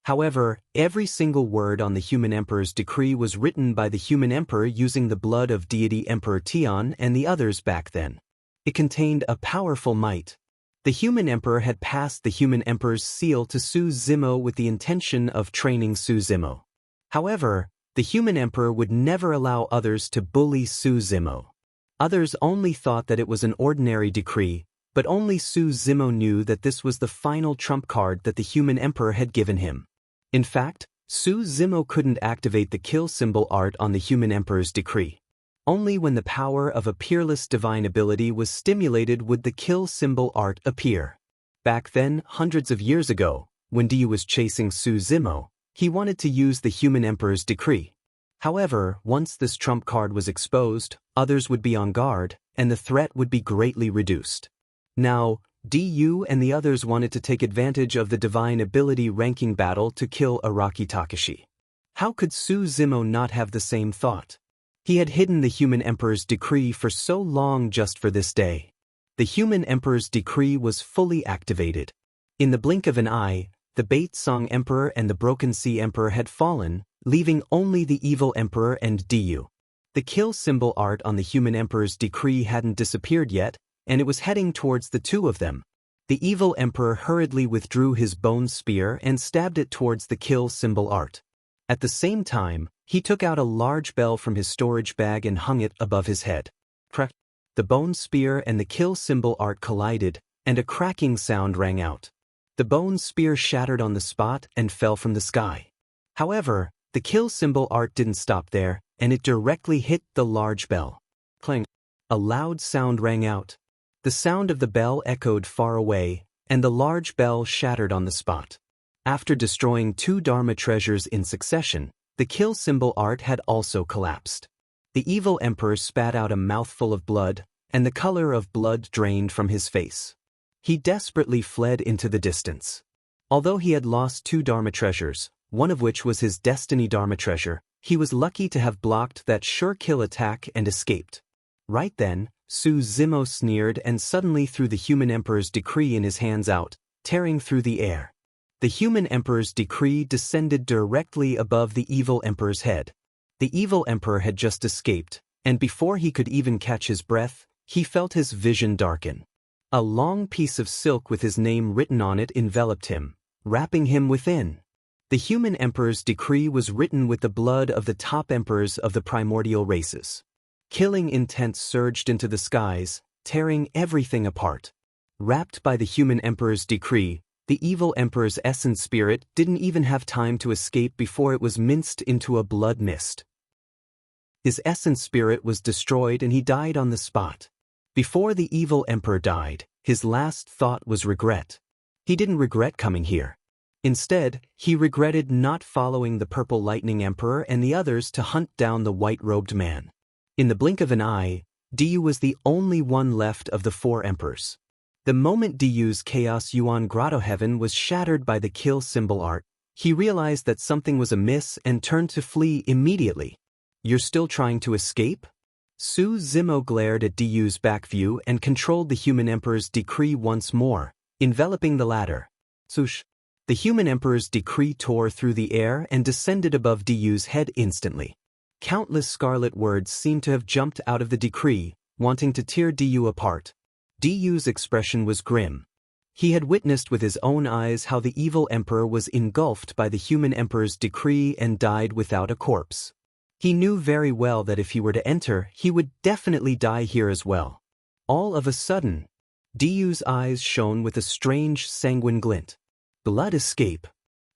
However, every single word on the human emperor's decree was written by the human emperor using the blood of deity Emperor Tian and the others back then. It contained a powerful might. The human emperor had passed the human emperor's seal to Su Zimo with the intention of training Su Zimo. However, the human emperor would never allow others to bully Su Zimo. Others only thought that it was an ordinary decree, but only Su Zimo knew that this was the final trump card that the human emperor had given him. In fact, Su Zimo couldn't activate the kill symbol art on the human emperor's decree. Only when the power of a peerless divine ability was stimulated would the kill symbol art appear. Back then, hundreds of years ago, when Du was chasing Su Zimo, he wanted to use the human emperor's decree. However, once this trump card was exposed, others would be on guard, and the threat would be greatly reduced. Now, Du and the others wanted to take advantage of the divine ability ranking battle to kill Araki Takashi. How could Su Zimo not have the same thought? He had hidden the human emperor's decree for so long just for this day. The human emperor's decree was fully activated. In the blink of an eye, the Bait Song Emperor and the Broken Sea Emperor had fallen, leaving only the evil emperor and Diyu. The kill symbol art on the human emperor's decree hadn't disappeared yet, and it was heading towards the two of them. The evil emperor hurriedly withdrew his bone spear and stabbed it towards the kill symbol art. At the same time, he took out a large bell from his storage bag and hung it above his head. Crack! The bone spear and the kill symbol art collided, and a cracking sound rang out. The bone spear shattered on the spot and fell from the sky. However, the kill symbol art didn't stop there, and it directly hit the large bell. Clang! A loud sound rang out. The sound of the bell echoed far away, and the large bell shattered on the spot. After destroying two Dharma treasures in succession, the kill symbol art had also collapsed. The evil emperor spat out a mouthful of blood, and the color of blood drained from his face. He desperately fled into the distance. Although he had lost two Dharma treasures, one of which was his destiny Dharma treasure, he was lucky to have blocked that sure kill attack and escaped. Right then, Su Zimo sneered and suddenly threw the human emperor's decree in his hands out, tearing through the air. The human emperor's decree descended directly above the evil emperor's head. The evil emperor had just escaped, and before he could even catch his breath, he felt his vision darken. A long piece of silk with his name written on it enveloped him, wrapping him within. The human emperor's decree was written with the blood of the top emperors of the primordial races. Killing intent surged into the skies, tearing everything apart. Wrapped by the human emperor's decree, the evil emperor's essence spirit didn't even have time to escape before it was minced into a blood mist. His essence spirit was destroyed and he died on the spot. Before the evil emperor died, his last thought was regret. He didn't regret coming here. Instead, he regretted not following the Purple Lightning Emperor and the others to hunt down the white-robed man. In the blink of an eye, Diyu was the only one left of the four emperors. The moment Diyu's Chaos Yuan Grotto Heaven was shattered by the kill symbol art, he realized that something was amiss and turned to flee immediately. "You're still trying to escape?" Su Zimo glared at Diyu's back view and controlled the human emperor's decree once more, enveloping the latter. Swoosh! The human emperor's decree tore through the air and descended above Diyu's head instantly. Countless scarlet words seemed to have jumped out of the decree, wanting to tear Diyu apart. Diyu's expression was grim. He had witnessed with his own eyes how the evil emperor was engulfed by the human emperor's decree and died without a corpse. He knew very well that if he were to enter, he would definitely die here as well. All of a sudden, Diyu's eyes shone with a strange sanguine glint. Blood escape.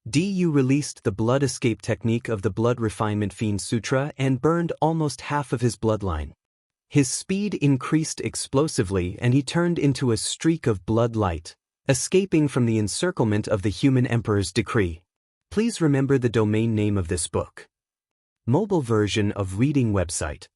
Diyu released the blood escape technique of the Blood Refinement Fiend Sutra and burned almost half of his bloodline. His speed increased explosively and he turned into a streak of blood light, escaping from the encirclement of the human emperor's decree. Please remember the domain name of this book. Mobile version of reading website.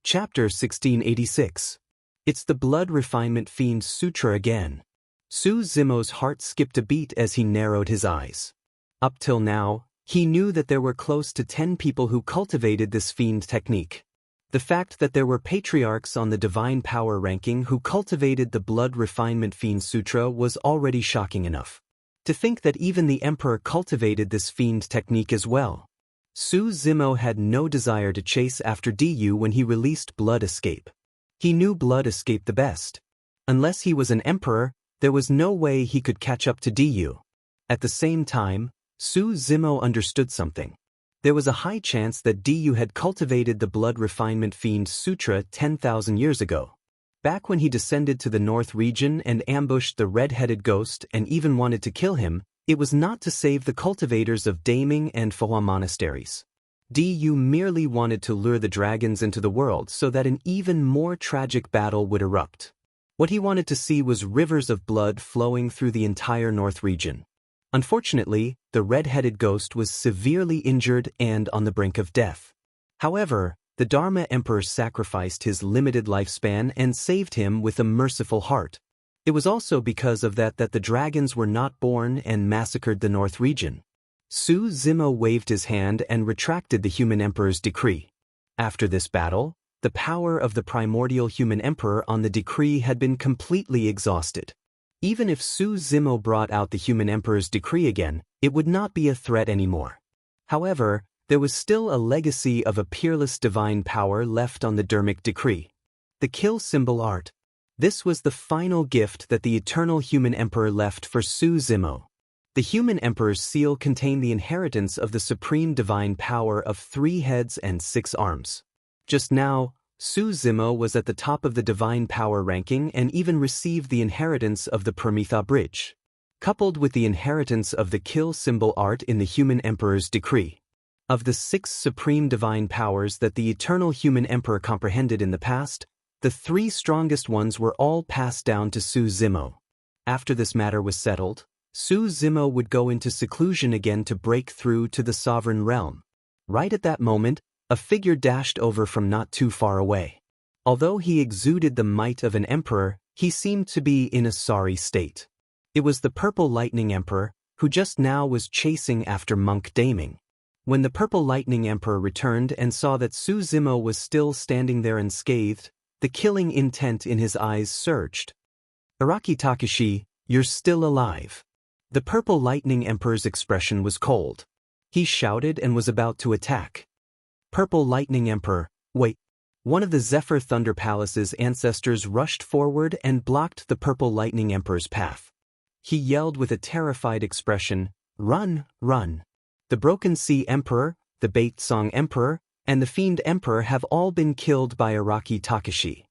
Chapter 1686. It's the Blood Refinement Fiend Sutra again. Su Zimo's heart skipped a beat as he narrowed his eyes. Up till now, he knew that there were close to 10 people who cultivated this fiend technique. The fact that there were patriarchs on the divine power ranking who cultivated the Blood Refinement Fiend Sutra was already shocking enough. To think that even the emperor cultivated this fiend technique as well. Su Zimo had no desire to chase after Diyu when he released Blood Escape. He knew Blood Escape the best. Unless he was an emperor, there was no way he could catch up to Diyu. At the same time, Su Zimo understood something. There was a high chance that Diyu had cultivated the Blood Refinement Fiend Sutra 10,000 years ago. Back when he descended to the North region and ambushed the red-headed ghost and even wanted to kill him, it was not to save the cultivators of Daming and Phahua monasteries. Diyu merely wanted to lure the dragons into the world so that an even more tragic battle would erupt. What he wanted to see was rivers of blood flowing through the entire North region. Unfortunately, the red-headed ghost was severely injured and on the brink of death. However, the Dharma Emperor sacrificed his limited lifespan and saved him with a merciful heart. It was also because of that the dragons were not born and massacred the North region. Su Zimo waved his hand and retracted the human emperor's decree. After this battle, the power of the primordial human emperor on the decree had been completely exhausted. Even if Su Zimo brought out the human emperor's decree again, it would not be a threat anymore. However, there was still a legacy of a peerless divine power left on the Dermic decree. The kill symbol art. This was the final gift that the eternal human emperor left for Su Zimo. The human emperor's seal contained the inheritance of the supreme divine power of 3 heads and 6 arms. Just now, Su Zimo was at the top of the divine power ranking and even received the inheritance of the Prometha bridge. Coupled with the inheritance of the kill symbol art in the human emperor's decree. Of the 6 supreme divine powers that the eternal human emperor comprehended in the past, the 3 strongest ones were all passed down to Su Zimo. After this matter was settled, Su Zimo would go into seclusion again to break through to the sovereign realm. Right at that moment, a figure dashed over from not too far away. Although he exuded the might of an emperor, he seemed to be in a sorry state. It was the Purple Lightning Emperor, who just now was chasing after Monk Daming. When the Purple Lightning Emperor returned and saw that Su Zimo was still standing there unscathed, the killing intent in his eyes surged. "Araki Takashi, you're still alive." The Purple Lightning Emperor's expression was cold. He shouted and was about to attack. "Purple Lightning Emperor, wait." One of the Zephyr Thunder Palace's ancestors rushed forward and blocked the Purple Lightning Emperor's path. He yelled with a terrified expression, "Run, run." The Broken Sea Emperor, the Bait Song Emperor, and the Fiend Emperor have all been killed by Araki Takashi.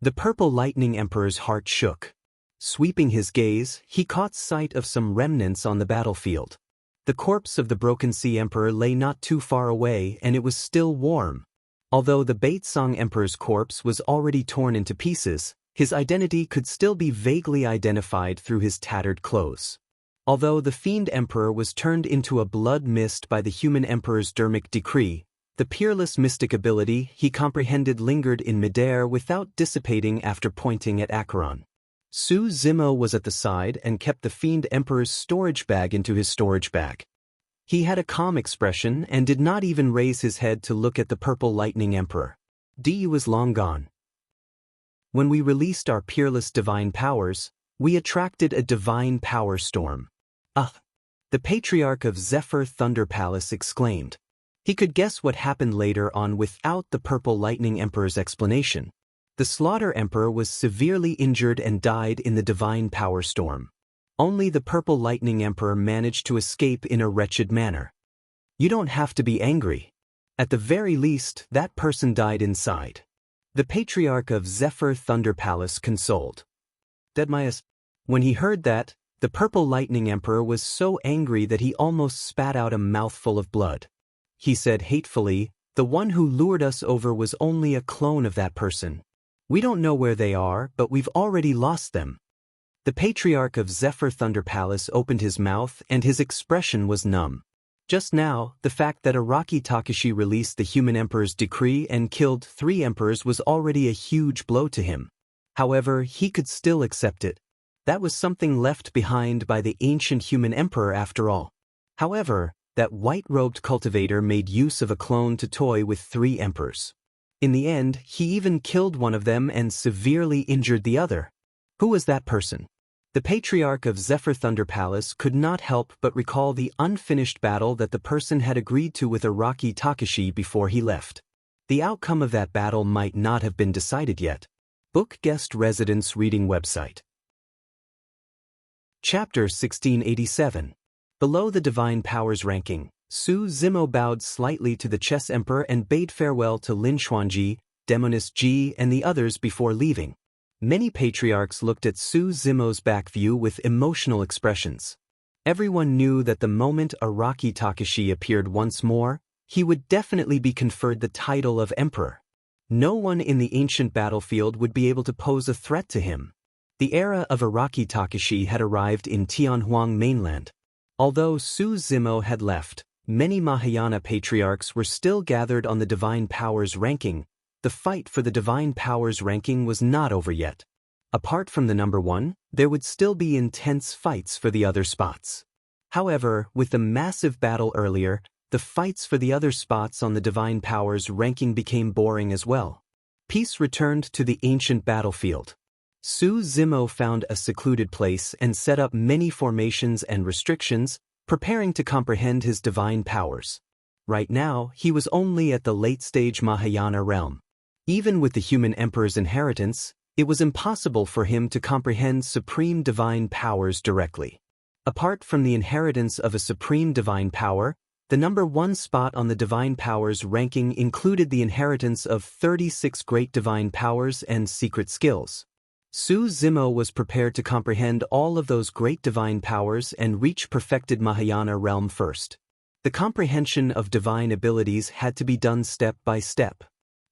The Purple Lightning Emperor's heart shook. Sweeping his gaze, he caught sight of some remnants on the battlefield. The corpse of the Broken Sea Emperor lay not too far away and it was still warm. Although the Bait Song Emperor's corpse was already torn into pieces, his identity could still be vaguely identified through his tattered clothes. Although the Fiend Emperor was turned into a blood mist by the human emperor's Dermic decree, the peerless mystic ability he comprehended lingered in midair without dissipating after pointing at Acheron. Su Zimo was at the side and kept the Fiend Emperor's storage bag into his storage bag. He had a calm expression and did not even raise his head to look at the Purple Lightning Emperor. "Du was long gone. When we released our peerless divine powers, we attracted a divine power storm." The Patriarch of Zephyr Thunder Palace exclaimed. He could guess what happened later on without the Purple Lightning Emperor's explanation. The Slaughter Emperor was severely injured and died in the divine power storm. Only the Purple Lightning Emperor managed to escape in a wretched manner. "You don't have to be angry. At the very least, that person died inside." The Patriarch of Zephyr Thunder Palace consoled. Deadmias. When he heard that, the Purple Lightning Emperor was so angry that he almost spat out a mouthful of blood. He said hatefully, "The one who lured us over was only a clone of that person. We don't know where they are, but we've already lost them." The Patriarch of Zephyr Thunder Palace opened his mouth and his expression was numb. Just now, the fact that Araki Takashi released the human emperor's decree and killed 3 emperors was already a huge blow to him. However, he could still accept it. That was something left behind by the ancient human emperor after all. However, that white-robed cultivator made use of a clone to toy with 3 emperors. In the end, he even killed one of them and severely injured the other. Who was that person? The Patriarch of Zephyr Thunder Palace could not help but recall the unfinished battle that the person had agreed to with Araki Takashi before he left. The outcome of that battle might not have been decided yet. Book Guest Residence Reading Website. Chapter 1687. Below the Divine Powers ranking, Su Zimo bowed slightly to the Chess Emperor and bade farewell to Lin Xuanji, Demonis Ji, and the others before leaving. Many patriarchs looked at Su Zimo's back view with emotional expressions. Everyone knew that the moment Araki Takashi appeared once more, he would definitely be conferred the title of Emperor. No one in the ancient battlefield would be able to pose a threat to him. The era of Araki Takashi had arrived in Tianhuang mainland. Although Su Zimo had left, many Mahayana patriarchs were still gathered on the Divine Powers ranking. The fight for the Divine Powers ranking was not over yet. Apart from the number 1, there would still be intense fights for the other spots. However, with the massive battle earlier, the fights for the other spots on the divine powers ranking became boring as well. Peace returned to the ancient battlefield. Su Zimo found a secluded place and set up many formations and restrictions, preparing to comprehend his divine powers. Right now, he was only at the late-stage Mahayana realm. Even with the human emperor's inheritance, it was impossible for him to comprehend supreme divine powers directly. Apart from the inheritance of a supreme divine power, the number one spot on the divine powers ranking included the inheritance of 36 great divine powers and secret skills. Su Zimo was prepared to comprehend all of those great divine powers and reach perfected Mahayana realm first. The comprehension of divine abilities had to be done step by step.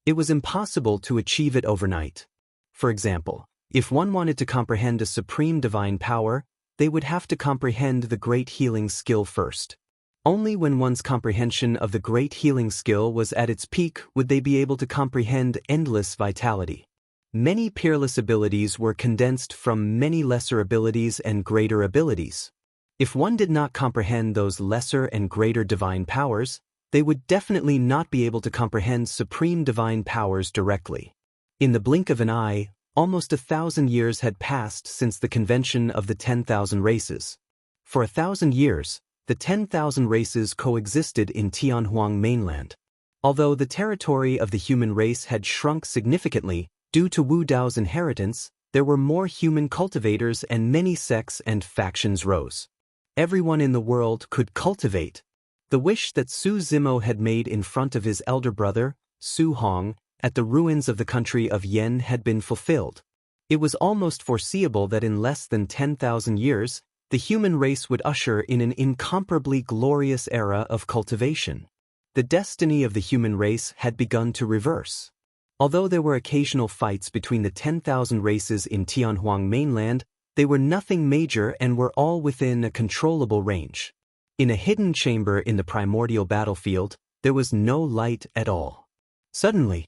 It was impossible to achieve it overnight. For example, if one wanted to comprehend a supreme divine power, they would have to comprehend the great healing skill first. Only when one's comprehension of the great healing skill was at its peak would they be able to comprehend endless vitality. Many peerless abilities were condensed from many lesser abilities and greater abilities. If one did not comprehend those lesser and greater divine powers, they would definitely not be able to comprehend supreme divine powers directly. In the blink of an eye, almost 1,000 years had passed since the convention of the 10,000 races. For 1,000 years, the 10,000 races coexisted in Tianhuang mainland. Although the territory of the human race had shrunk significantly due to Wu Dao's inheritance, there were more human cultivators and many sects and factions rose. Everyone in the world could cultivate. The wish that Su Zimo had made in front of his elder brother, Su Hong, at the ruins of the country of Yen had been fulfilled. It was almost foreseeable that in less than 10,000 years, the human race would usher in an incomparably glorious era of cultivation. The destiny of the human race had begun to reverse. Although there were occasional fights between the 10,000 races in Tianhuang mainland, they were nothing major and were all within a controllable range. In a hidden chamber in the primordial battlefield, there was no light at all. Suddenly,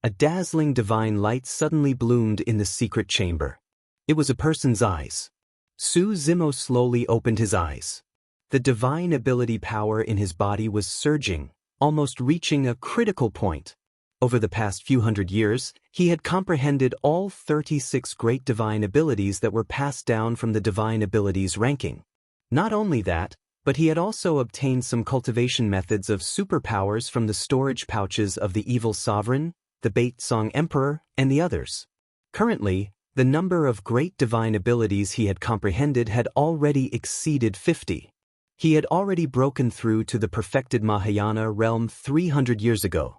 a dazzling divine light suddenly bloomed in the secret chamber. It was a person's eyes. Su Zimo slowly opened his eyes. The divine ability power in his body was surging, almost reaching a critical point. Over the past few hundred years, he had comprehended all 36 great divine abilities that were passed down from the divine abilities ranking. Not only that, but he had also obtained some cultivation methods of superpowers from the storage pouches of the evil sovereign, the Baitsong Emperor, and the others. Currently, the number of great divine abilities he had comprehended had already exceeded 50. He had already broken through to the perfected Mahayana realm 300 years ago.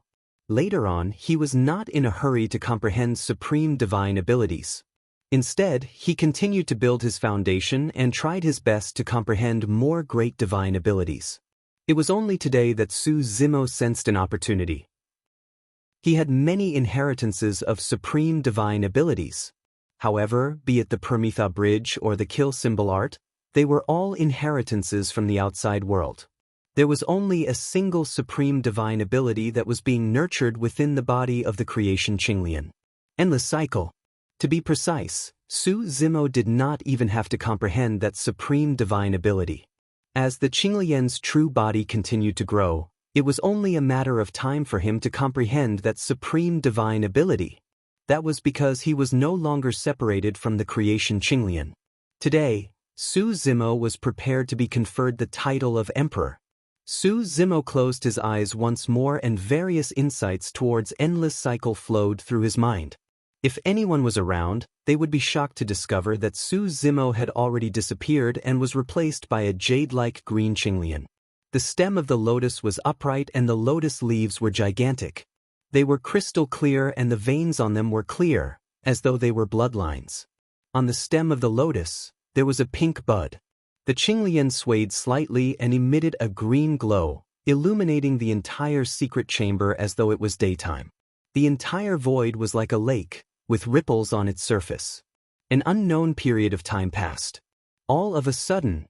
Later on, he was not in a hurry to comprehend supreme divine abilities. Instead, he continued to build his foundation and tried his best to comprehend more great divine abilities. It was only today that Su Zimo sensed an opportunity. He had many inheritances of supreme divine abilities. However, be it the Permitha Bridge or the Kill Symbol Art, they were all inheritances from the outside world. There was only a single supreme divine ability that was being nurtured within the body of the creation Qinglian. Endless cycle. To be precise, Su Zimo did not even have to comprehend that supreme divine ability. As the Qinglian's true body continued to grow, it was only a matter of time for him to comprehend that supreme divine ability. That was because he was no longer separated from the creation Qinglian. Today, Su Zimo was prepared to be conferred the title of emperor. Su Zimo closed his eyes once more and various insights towards endless cycle flowed through his mind. If anyone was around, they would be shocked to discover that Su Zimo had already disappeared and was replaced by a jade-like green Qinglian. The stem of the lotus was upright and the lotus leaves were gigantic. They were crystal clear and the veins on them were clear, as though they were bloodlines. On the stem of the lotus, there was a pink bud. The Qinglian swayed slightly and emitted a green glow, illuminating the entire secret chamber as though it was daytime. The entire void was like a lake, with ripples on its surface. An unknown period of time passed. All of a sudden,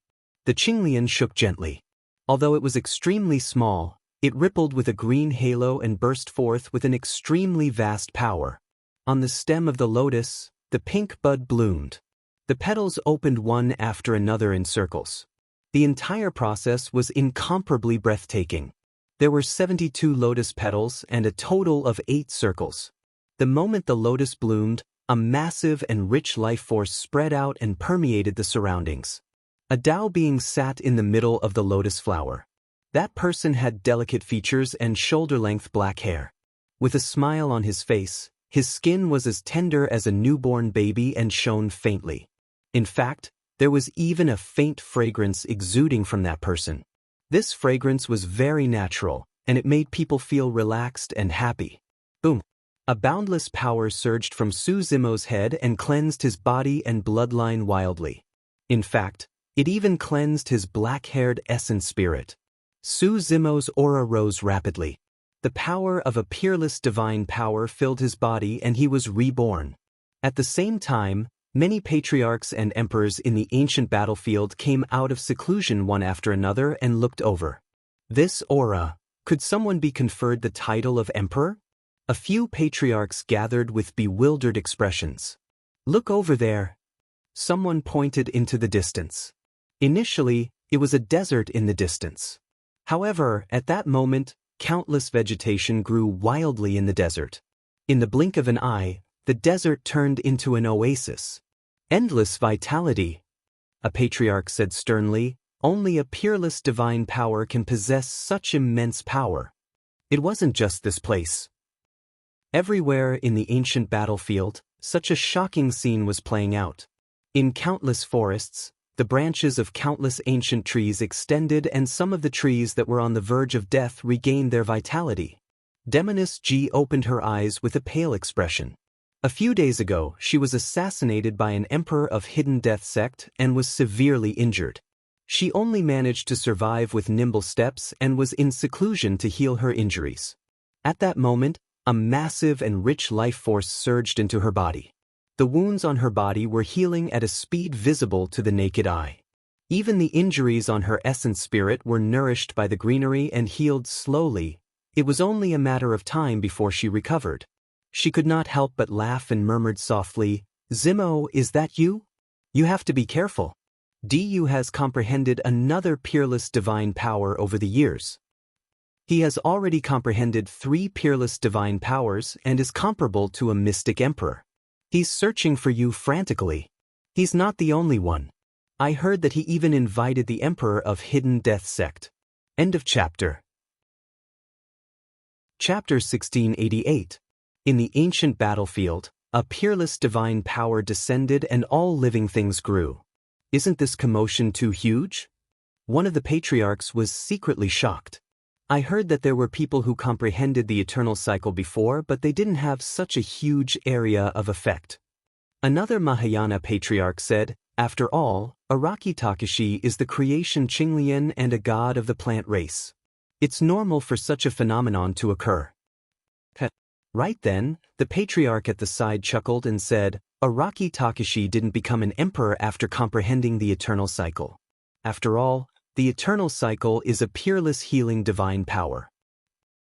the Qinglian shook gently. Although it was extremely small, it rippled with a green halo and burst forth with an extremely vast power. On the stem of the lotus, the pink bud bloomed. The petals opened one after another in circles. The entire process was incomparably breathtaking. There were 72 lotus petals and a total of 8 circles. The moment the lotus bloomed, a massive and rich life force spread out and permeated the surroundings. A Tao being sat in the middle of the lotus flower. That person had delicate features and shoulder-length black hair. With a smile on his face, his skin was as tender as a newborn baby and shone faintly. In fact, there was even a faint fragrance exuding from that person. This fragrance was very natural, and it made people feel relaxed and happy. Boom! A boundless power surged from Su Zimo's head and cleansed his body and bloodline wildly. In fact, it even cleansed his black-haired essence spirit. Su Zimo's aura rose rapidly. The power of a peerless divine power filled his body and he was reborn. At the same time, many patriarchs and emperors in the ancient battlefield came out of seclusion one after another and looked over. This aura, could someone be conferred the title of emperor? A few patriarchs gathered with bewildered expressions. Look over there. Someone pointed into the distance. Initially, it was a desert in the distance. However, at that moment, countless vegetation grew wildly in the desert. In the blink of an eye, the desert turned into an oasis. Endless vitality. A patriarch said sternly, only a peerless divine power can possess such immense power. It wasn't just this place. Everywhere in the ancient battlefield, such a shocking scene was playing out. In countless forests, the branches of countless ancient trees extended and some of the trees that were on the verge of death regained their vitality. Demoness Ji opened her eyes with a pale expression. A few days ago, she was assassinated by an emperor of Hidden Death sect and was severely injured. She only managed to survive with nimble steps and was in seclusion to heal her injuries. At that moment, a massive and rich life force surged into her body. The wounds on her body were healing at a speed visible to the naked eye. Even the injuries on her essence spirit were nourished by the greenery and healed slowly. It was only a matter of time before she recovered. She could not help but laugh and murmured softly, "Zimo, is that you? You have to be careful. Du has comprehended another peerless divine power over the years. He has already comprehended 3 peerless divine powers and is comparable to a mystic emperor. He's searching for you frantically. He's not the only one. I heard that he even invited the emperor of Hidden Death sect." End of chapter. Chapter 1688. In the ancient battlefield, a peerless divine power descended and all living things grew. Isn't this commotion too huge? One of the patriarchs was secretly shocked. I heard that there were people who comprehended the eternal cycle before, but they didn't have such a huge area of effect. Another Mahayana patriarch said, after all, Araki Takashi is the creation Qinglian and a god of the plant race. It's normal for such a phenomenon to occur. Right then, the patriarch at the side chuckled and said, Araki Takashi didn't become an emperor after comprehending the eternal cycle. After all, the eternal cycle is a peerless healing divine power.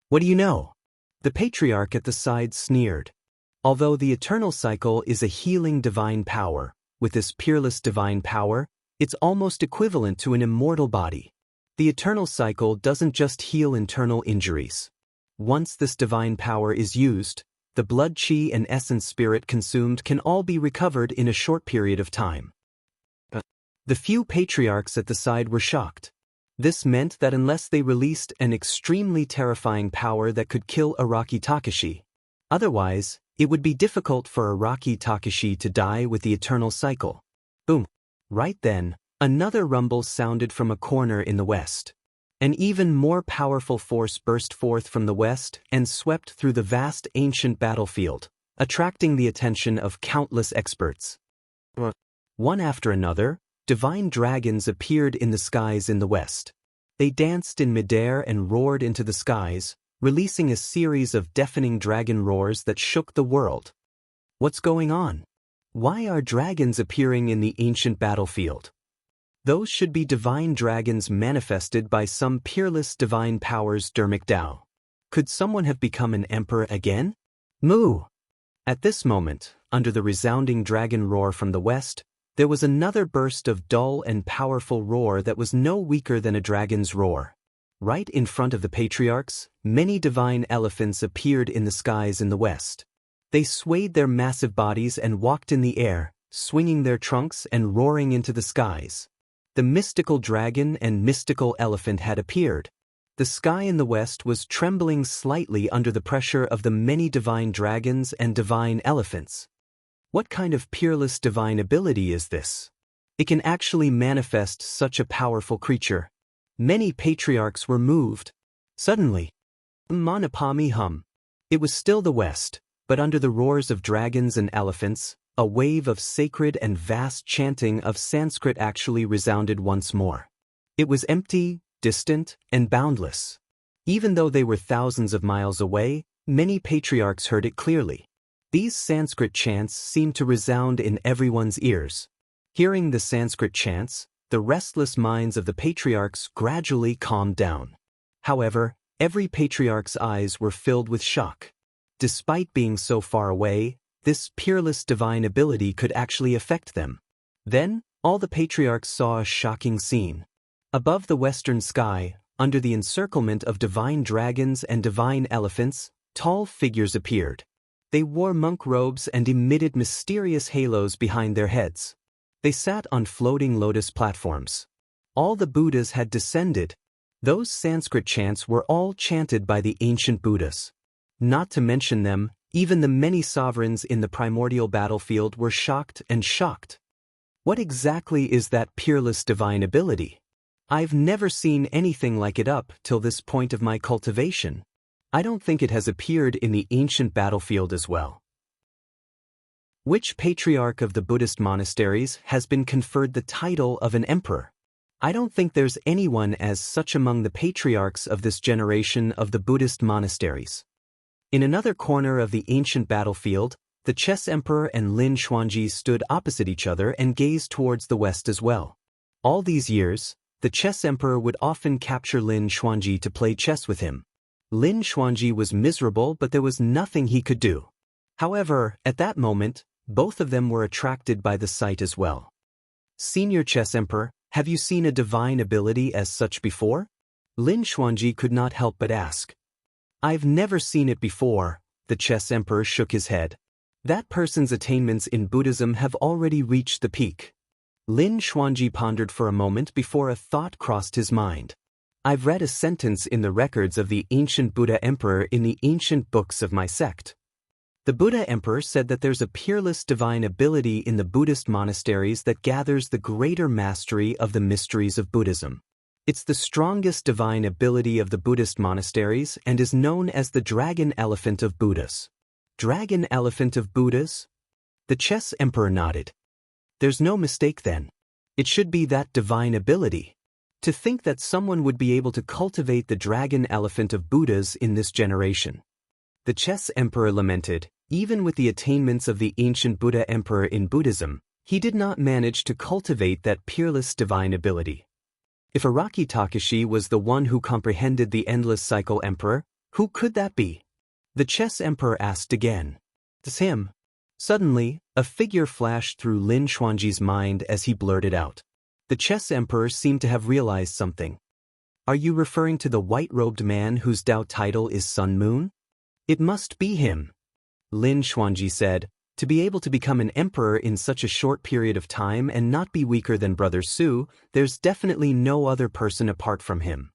What do you know? The patriarch at the side sneered. Although the eternal cycle is a healing divine power, with this peerless divine power, it's almost equivalent to an immortal body. The eternal cycle doesn't just heal internal injuries. Once this divine power is used, the blood chi and essence spirit consumed can all be recovered in a short period of time. The few patriarchs at the side were shocked. This meant that unless they released an extremely terrifying power that could kill Araki Takashi, otherwise, it would be difficult for Araki Takashi to die with the eternal cycle. Boom! Right then, another rumble sounded from a corner in the west. An even more powerful force burst forth from the west and swept through the vast ancient battlefield, attracting the attention of countless experts. One after another, divine dragons appeared in the skies in the west. They danced in midair and roared into the skies, releasing a series of deafening dragon roars that shook the world. What's going on? Why are dragons appearing in the ancient battlefield? Those should be divine dragons manifested by some peerless divine powers Dermic Tao. Could someone have become an emperor again? Moo! At this moment, under the resounding dragon roar from the west, There was another burst of dull and powerful roar that was no weaker than a dragon's roar. Right in front of the patriarchs, many divine elephants appeared in the skies in the west. They swayed their massive bodies and walked in the air, swinging their trunks and roaring into the skies. The mystical dragon and mystical elephant had appeared. The sky in the west was trembling slightly under the pressure of the many divine dragons and divine elephants. What kind of peerless divine ability is this? It can actually manifest such a powerful creature. Many patriarchs were moved. Suddenly, Manapami hum. It was still the west, but under the roars of dragons and elephants, a wave of sacred and vast chanting of Sanskrit actually resounded once more. It was empty, distant, and boundless. Even though they were thousands of miles away, many patriarchs heard it clearly. These Sanskrit chants seemed to resound in everyone's ears. Hearing the Sanskrit chants, the restless minds of the patriarchs gradually calmed down. However, every patriarch's eyes were filled with shock. Despite being so far away, this peerless divine ability could actually affect them. Then, all the patriarchs saw a shocking scene. Above the western sky, under the encirclement of divine dragons and divine elephants, tall figures appeared. They wore monk robes and emitted mysterious halos behind their heads. They sat on floating lotus platforms. All the Buddhas had descended. Those Sanskrit chants were all chanted by the ancient Buddhas. Not to mention them, even the many sovereigns in the primordial battlefield were shocked and shocked. What exactly is that peerless divine ability? I've never seen anything like it up till this point of my cultivation. I don't think it has appeared in the ancient battlefield as well. Which patriarch of the Buddhist monasteries has been conferred the title of an emperor? I don't think there's anyone as such among the patriarchs of this generation of the Buddhist monasteries. In another corner of the ancient battlefield, the Chess Emperor and Lin Xuanji stood opposite each other and gazed towards the west as well. All these years, the Chess Emperor would often capture Lin Xuanji to play chess with him. Lin Xuanji was miserable, but there was nothing he could do. However, at that moment, both of them were attracted by the sight as well. Senior Chess Emperor, have you seen a divine ability as such before? Lin Xuanji could not help but ask. I've never seen it before, the Chess Emperor shook his head. That person's attainments in Buddhism have already reached the peak. Lin Xuanji pondered for a moment before a thought crossed his mind. I've read a sentence in the records of the ancient Buddha Emperor in the ancient books of my sect. The Buddha Emperor said that there's a peerless divine ability in the Buddhist monasteries that gathers the greater mastery of the mysteries of Buddhism. It's the strongest divine ability of the Buddhist monasteries and is known as the Dragon Elephant of Buddhas. Dragon Elephant of Buddhas? The Chess Emperor nodded. There's no mistake then. It should be that divine ability. To think that someone would be able to cultivate the Dragon Elephant of Buddhas in this generation. The Chess Emperor lamented, even with the attainments of the ancient Buddha Emperor in Buddhism, he did not manage to cultivate that peerless divine ability. If Araki Takashi was the one who comprehended the endless cycle emperor, who could that be? The Chess Emperor asked again. It's him. Suddenly, a figure flashed through Lin Xuanji's mind as he blurted out. The Chess Emperor seemed to have realized something. Are you referring to the white-robed man whose Tao title is Sun Moon? It must be him. Lin Xuanji said, to be able to become an emperor in such a short period of time and not be weaker than Brother Su, there's definitely no other person apart from him.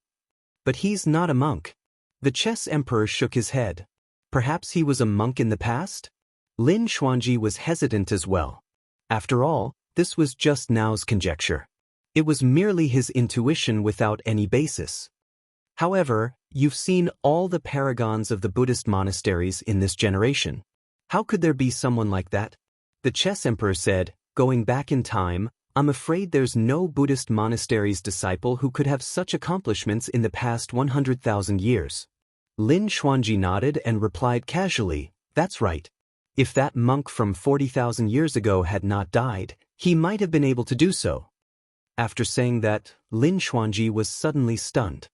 But he's not a monk. The Chess Emperor shook his head. Perhaps he was a monk in the past? Lin Xuanji was hesitant as well. After all, this was just Nao's conjecture. It was merely his intuition without any basis. However, you've seen all the paragons of the Buddhist monasteries in this generation. How could there be someone like that? The Chess Emperor said, going back in time, I'm afraid there's no Buddhist monastery's disciple who could have such accomplishments in the past 100,000 years. Lin Xuanji nodded and replied casually, that's right. If that monk from 40,000 years ago had not died, he might have been able to do so. After saying that, Lin Xuanji was suddenly stunned.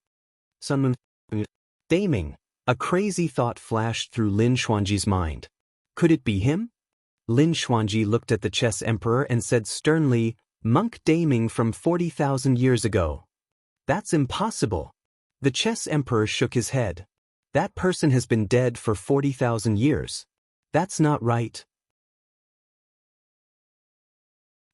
Sun Moon. Daming. A crazy thought flashed through Lin Xuanji's mind. Could it be him? Lin Xuanji looked at the chess emperor and said sternly, "Monk Daming from 40,000 years ago. That's impossible." The chess emperor shook his head. "That person has been dead for 40,000 years. That's not right."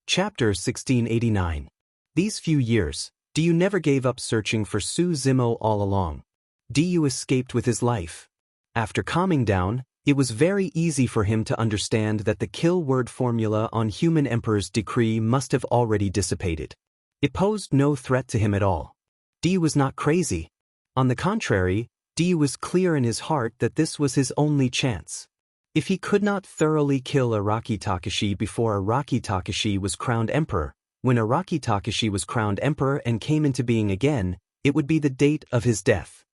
Chapter 1689. These few years, Diyu never gave up searching for Su Zimo all along. Diyu escaped with his life. After calming down, it was very easy for him to understand that the kill word formula on human emperor's decree must have already dissipated. It posed no threat to him at all. Diyu was not crazy. On the contrary, Diyu was clear in his heart that this was his only chance. If he could not thoroughly kill Araki Takashi before Araki Takashi was crowned emperor, when Araki Takashi was crowned emperor and came into being again, it would be the date of his death.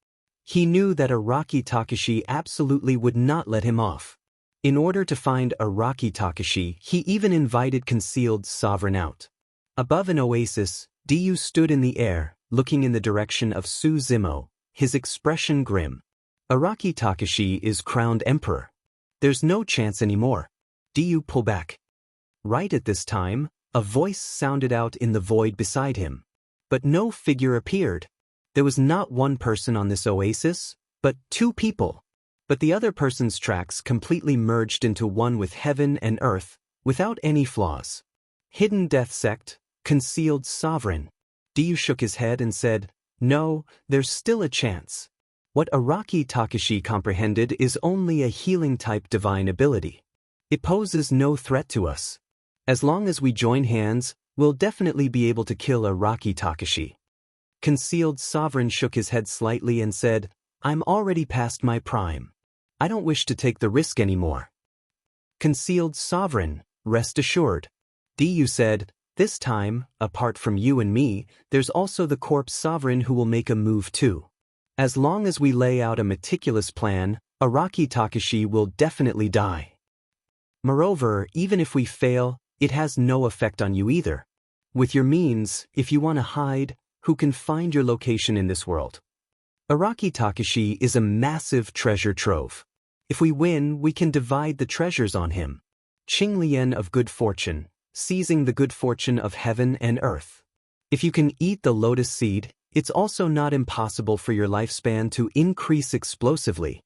He knew that Araki Takashi absolutely would not let him off. In order to find Araki Takashi, he even invited concealed sovereign out. Above an oasis, Diyu stood in the air, looking in the direction of Su Zimo, his expression grim. Araki Takashi is crowned emperor. There's no chance anymore. Diyu pull back. Right at this time, a voice sounded out in the void beside him. But no figure appeared. There was not one person on this oasis, but two people. But the other person's tracks completely merged into one with heaven and earth, without any flaws. Hidden death sect, concealed sovereign. Diyu shook his head and said, "No, there's still a chance." What Araki Takashi comprehended is only a healing-type divine ability. It poses no threat to us. As long as we join hands, we'll definitely be able to kill Araki Takashi. Concealed Sovereign shook his head slightly and said, "I'm already past my prime. I don't wish to take the risk anymore." Concealed Sovereign, rest assured. Diyu said, "This time, apart from you and me, there's also the Corpse Sovereign who will make a move too. As long as we lay out a meticulous plan, Araki Takashi will definitely die. Moreover, even if we fail, it has no effect on you either. With your means, if you want to hide, who can find your location in this world? Araki Takashi is a massive treasure trove. If we win, we can divide the treasures on him. Qinglian of good fortune, seizing the good fortune of heaven and earth. If you can eat the lotus seed, it's also not impossible for your lifespan to increase explosively."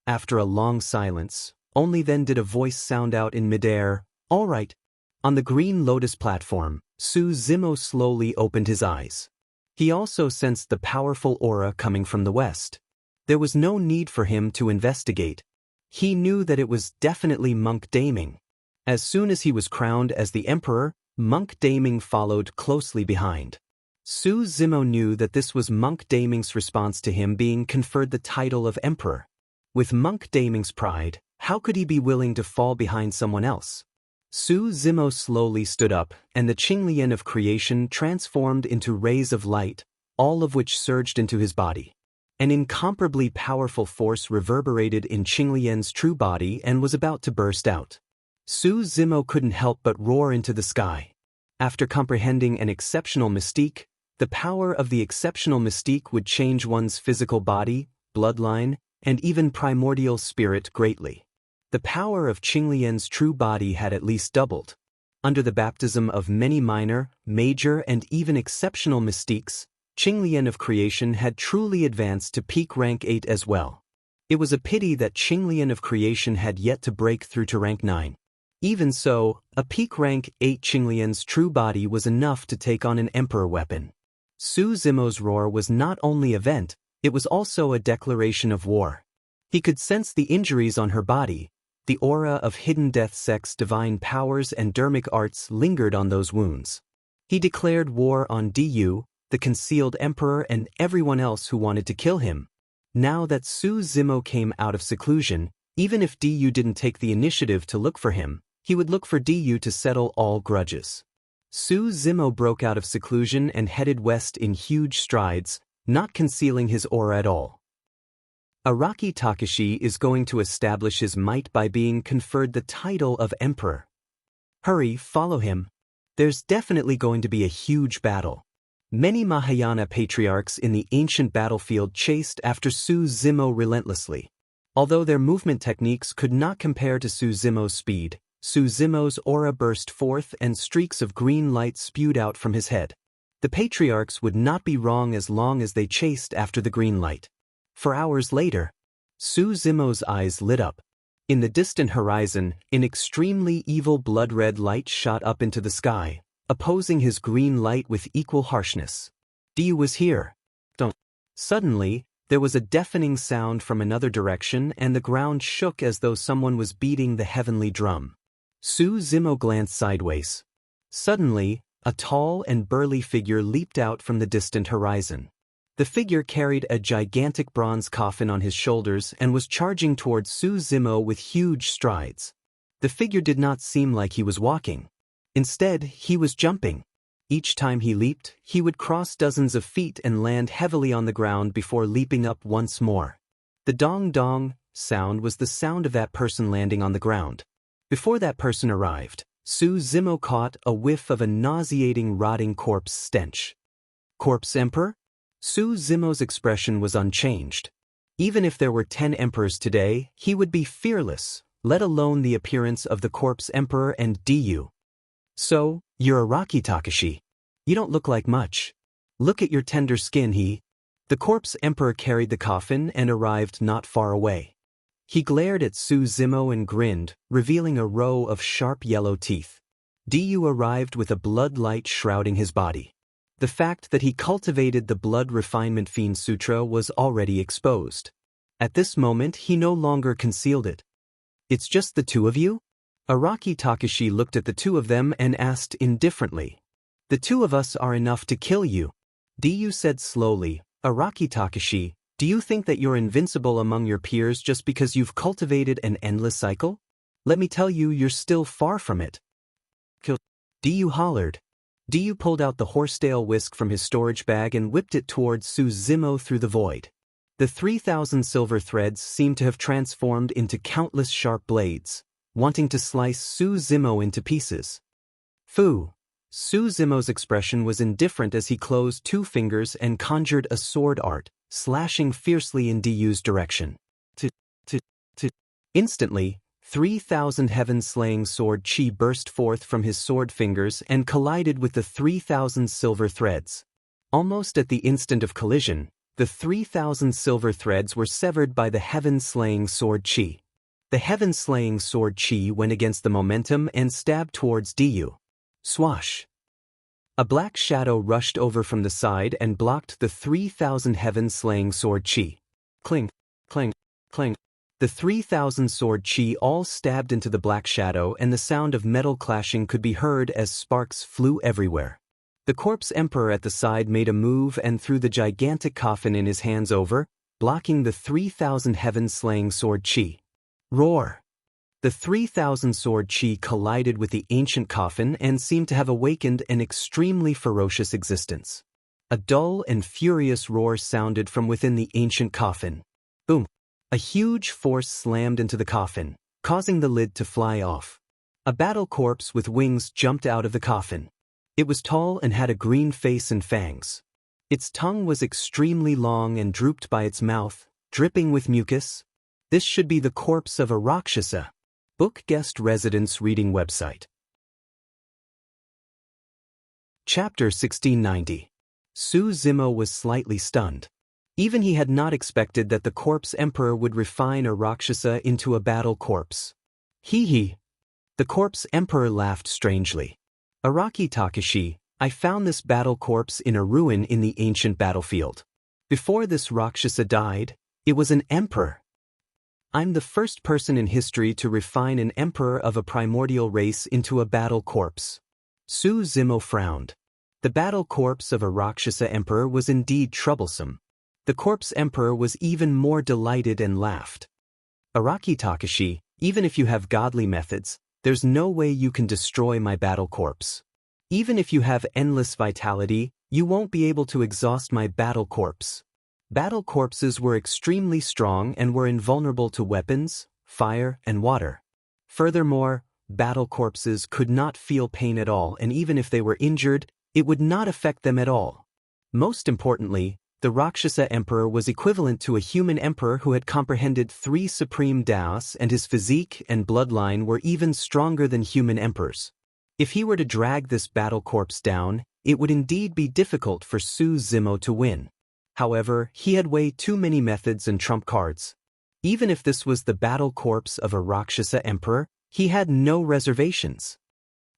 After a long silence, only then did a voice sound out in midair, "All right." On the green lotus platform, Su Zimo slowly opened his eyes. He also sensed the powerful aura coming from the west. There was no need for him to investigate. He knew that it was definitely Monk Daming. As soon as he was crowned as the emperor, Monk Daming followed closely behind. Su Zimo knew that this was Monk Daming's response to him being conferred the title of emperor. With Monk Daming's pride, how could he be willing to fall behind someone else? Su Zimo slowly stood up, and the Qinglian of creation transformed into rays of light, all of which surged into his body. An incomparably powerful force reverberated in Qinglian's true body and was about to burst out. Su Zimo couldn't help but roar into the sky. After comprehending an exceptional mystique, the power of the exceptional mystique would change one's physical body, bloodline, and even primordial spirit greatly. The power of Qinglian's true body had at least doubled. Under the baptism of many minor, major, and even exceptional mystiques, Qinglian of creation had truly advanced to peak rank 8 as well. It was a pity that Qinglian of creation had yet to break through to rank 9. Even so, a peak rank 8 Qinglian's true body was enough to take on an emperor weapon. Su Zimo's roar was not only a vent, it was also a declaration of war. He could sense the injuries on her body. The aura of hidden death sect's divine powers and dermic arts lingered on those wounds. He declared war on Diyu, the concealed emperor, and everyone else who wanted to kill him. Now that Su Zimo came out of seclusion, even if Diyu didn't take the initiative to look for him, he would look for Diyu to settle all grudges. Su Zimo broke out of seclusion and headed west in huge strides, not concealing his aura at all. Araki Takashi is going to establish his might by being conferred the title of emperor. Hurry, follow him. There's definitely going to be a huge battle. Many Mahayana patriarchs in the ancient battlefield chased after Su Zimo relentlessly. Although their movement techniques could not compare to Su Zimo's speed, Suzumo's aura burst forth and streaks of green light spewed out from his head. The patriarchs would not be wrong as long as they chased after the green light. For hours later, Suzumo's eyes lit up. In the distant horizon, an extremely evil blood-red light shot up into the sky, opposing his green light with equal harshness. Diyu was here. Don't. Suddenly, there was a deafening sound from another direction and the ground shook as though someone was beating the heavenly drum. Suzumo glanced sideways. Suddenly, a tall and burly figure leaped out from the distant horizon. The figure carried a gigantic bronze coffin on his shoulders and was charging towards Suzumo with huge strides. The figure did not seem like he was walking. Instead, he was jumping. Each time he leaped, he would cross dozens of feet and land heavily on the ground before leaping up once more. The dong-dong sound was the sound of that person landing on the ground. Before that person arrived, Suzumo caught a whiff of a nauseating rotting corpse stench. Corpse Emperor? Suzumo's expression was unchanged. Even if there were 10 emperors today, he would be fearless, let alone the appearance of the Corpse Emperor and Diyu. So, you're Araki Takashi. You don't look like much. Look at your tender skin. The Corpse Emperor carried the coffin and arrived not far away. He glared at Suzumo and grinned, revealing a row of sharp yellow teeth. Diyu arrived with a blood light shrouding his body. The fact that he cultivated the blood refinement fiend sutra was already exposed. At this moment he no longer concealed it. It's just the two of you? Araki Takashi looked at the two of them and asked indifferently. The two of us are enough to kill you. Diyu said slowly, Araki Takashi, do you think that you're invincible among your peers just because you've cultivated an endless cycle? Let me tell you, you're still far from it. Kill. Diyu hollered. Diyu pulled out the horsetail whisk from his storage bag and whipped it towards Suzumo through the void. The 3,000 silver threads seemed to have transformed into countless sharp blades, wanting to slice Suzumo into pieces. Fu. Suzumo's expression was indifferent as he closed two fingers and conjured a sword art, slashing fiercely in Diyu's direction. Instantly, 3,000 heaven-slaying sword chi burst forth from his sword fingers and collided with the 3,000 silver threads. Almost at the instant of collision, the 3,000 silver threads were severed by the heaven-slaying sword chi. The heaven-slaying sword chi went against the momentum and stabbed towards Diyu. Swash! A black shadow rushed over from the side and blocked the 3,000 heaven-slaying sword chi. Clink, clink, clink. The 3,000 sword chi all stabbed into the black shadow and the sound of metal clashing could be heard as sparks flew everywhere. The Corpse Emperor at the side made a move and threw the gigantic coffin in his hands over, blocking the 3,000 heaven-slaying sword chi. Roar! The 3,000 sword chi collided with the ancient coffin and seemed to have awakened an extremely ferocious existence. A dull and furious roar sounded from within the ancient coffin. Boom! A huge force slammed into the coffin, causing the lid to fly off. A battle corpse with wings jumped out of the coffin. It was tall and had a green face and fangs. Its tongue was extremely long and drooped by its mouth, dripping with mucus. This should be the corpse of a Rakshasa. Book Guest Residence Reading Website. Chapter 1690. Suzumo was slightly stunned. Even he had not expected that the Corpse Emperor would refine a Rakshasa into a battle corpse. Hee. The Corpse Emperor laughed strangely. Araki Takashi, I found this battle corpse in a ruin in the ancient battlefield. Before this Rakshasa died, it was an emperor. I'm the first person in history to refine an emperor of a primordial race into a battle corpse. Suzumo frowned. The battle corpse of a Rakshasa emperor was indeed troublesome. The Corpse Emperor was even more delighted and laughed. Araki Takashi, even if you have godly methods, there's no way you can destroy my battle corpse. Even if you have endless vitality, you won't be able to exhaust my battle corpse. Battle corpses were extremely strong and were invulnerable to weapons, fire, and water. Furthermore, battle corpses could not feel pain at all, and even if they were injured, it would not affect them at all. Most importantly, The Rakshasa Emperor was equivalent to a human emperor who had comprehended 3 supreme Taoists, and his physique and bloodline were even stronger than human emperors. If he were to drag this battle corpse down, it would indeed be difficult for Su Zimo to win. However, he had way too many methods and trump cards. Even if this was the battle corpse of a Rakshasa emperor, he had no reservations.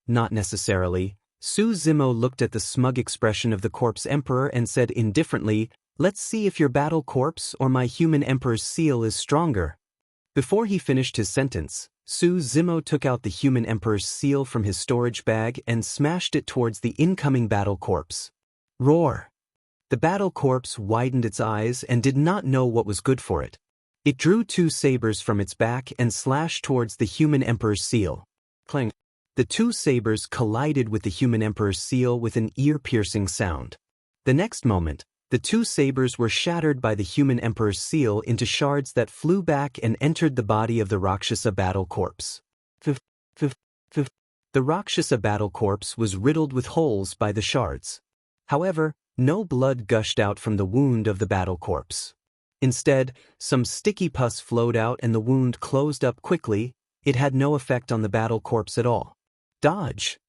Not necessarily. Su Zimo looked at the smug expression of the corpse emperor and said indifferently, "Let's see if your battle corpse or my human emperor's seal is stronger." Before he finished his sentence, Su Zimo took out the human emperor's seal from his storage bag and smashed it towards the incoming battle corpse. Roar! The battle corpse widened its eyes and did not know what was good for it. It drew 2 sabers from its back and slashed towards the human emperor's seal. Clang! The 2 sabers collided with the human emperor's seal with an ear-piercing sound. The next moment, the 2 sabers were shattered by the human emperor's seal into shards that flew back and entered the body of the Rakshasa battle corpse. The Rakshasa battle corpse was riddled with holes by the shards. However, no blood gushed out from the wound of the battle corpse. Instead, some sticky pus flowed out and the wound closed up quickly. It had no effect on the battle corpse at all. Dodge!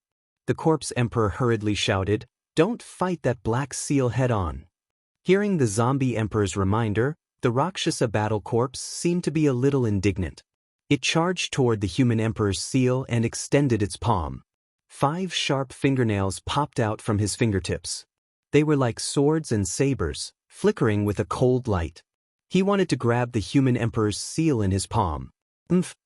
The corpse emperor hurriedly shouted, "Don't fight that black seal head-on." Hearing the zombie emperor's reminder, the Rakshasa battle corpse seemed to be a little indignant. It charged toward the human emperor's seal and extended its palm. 5 sharp fingernails popped out from his fingertips. They were like swords and sabers, flickering with a cold light. He wanted to grab the human emperor's seal in his palm. "Umph!"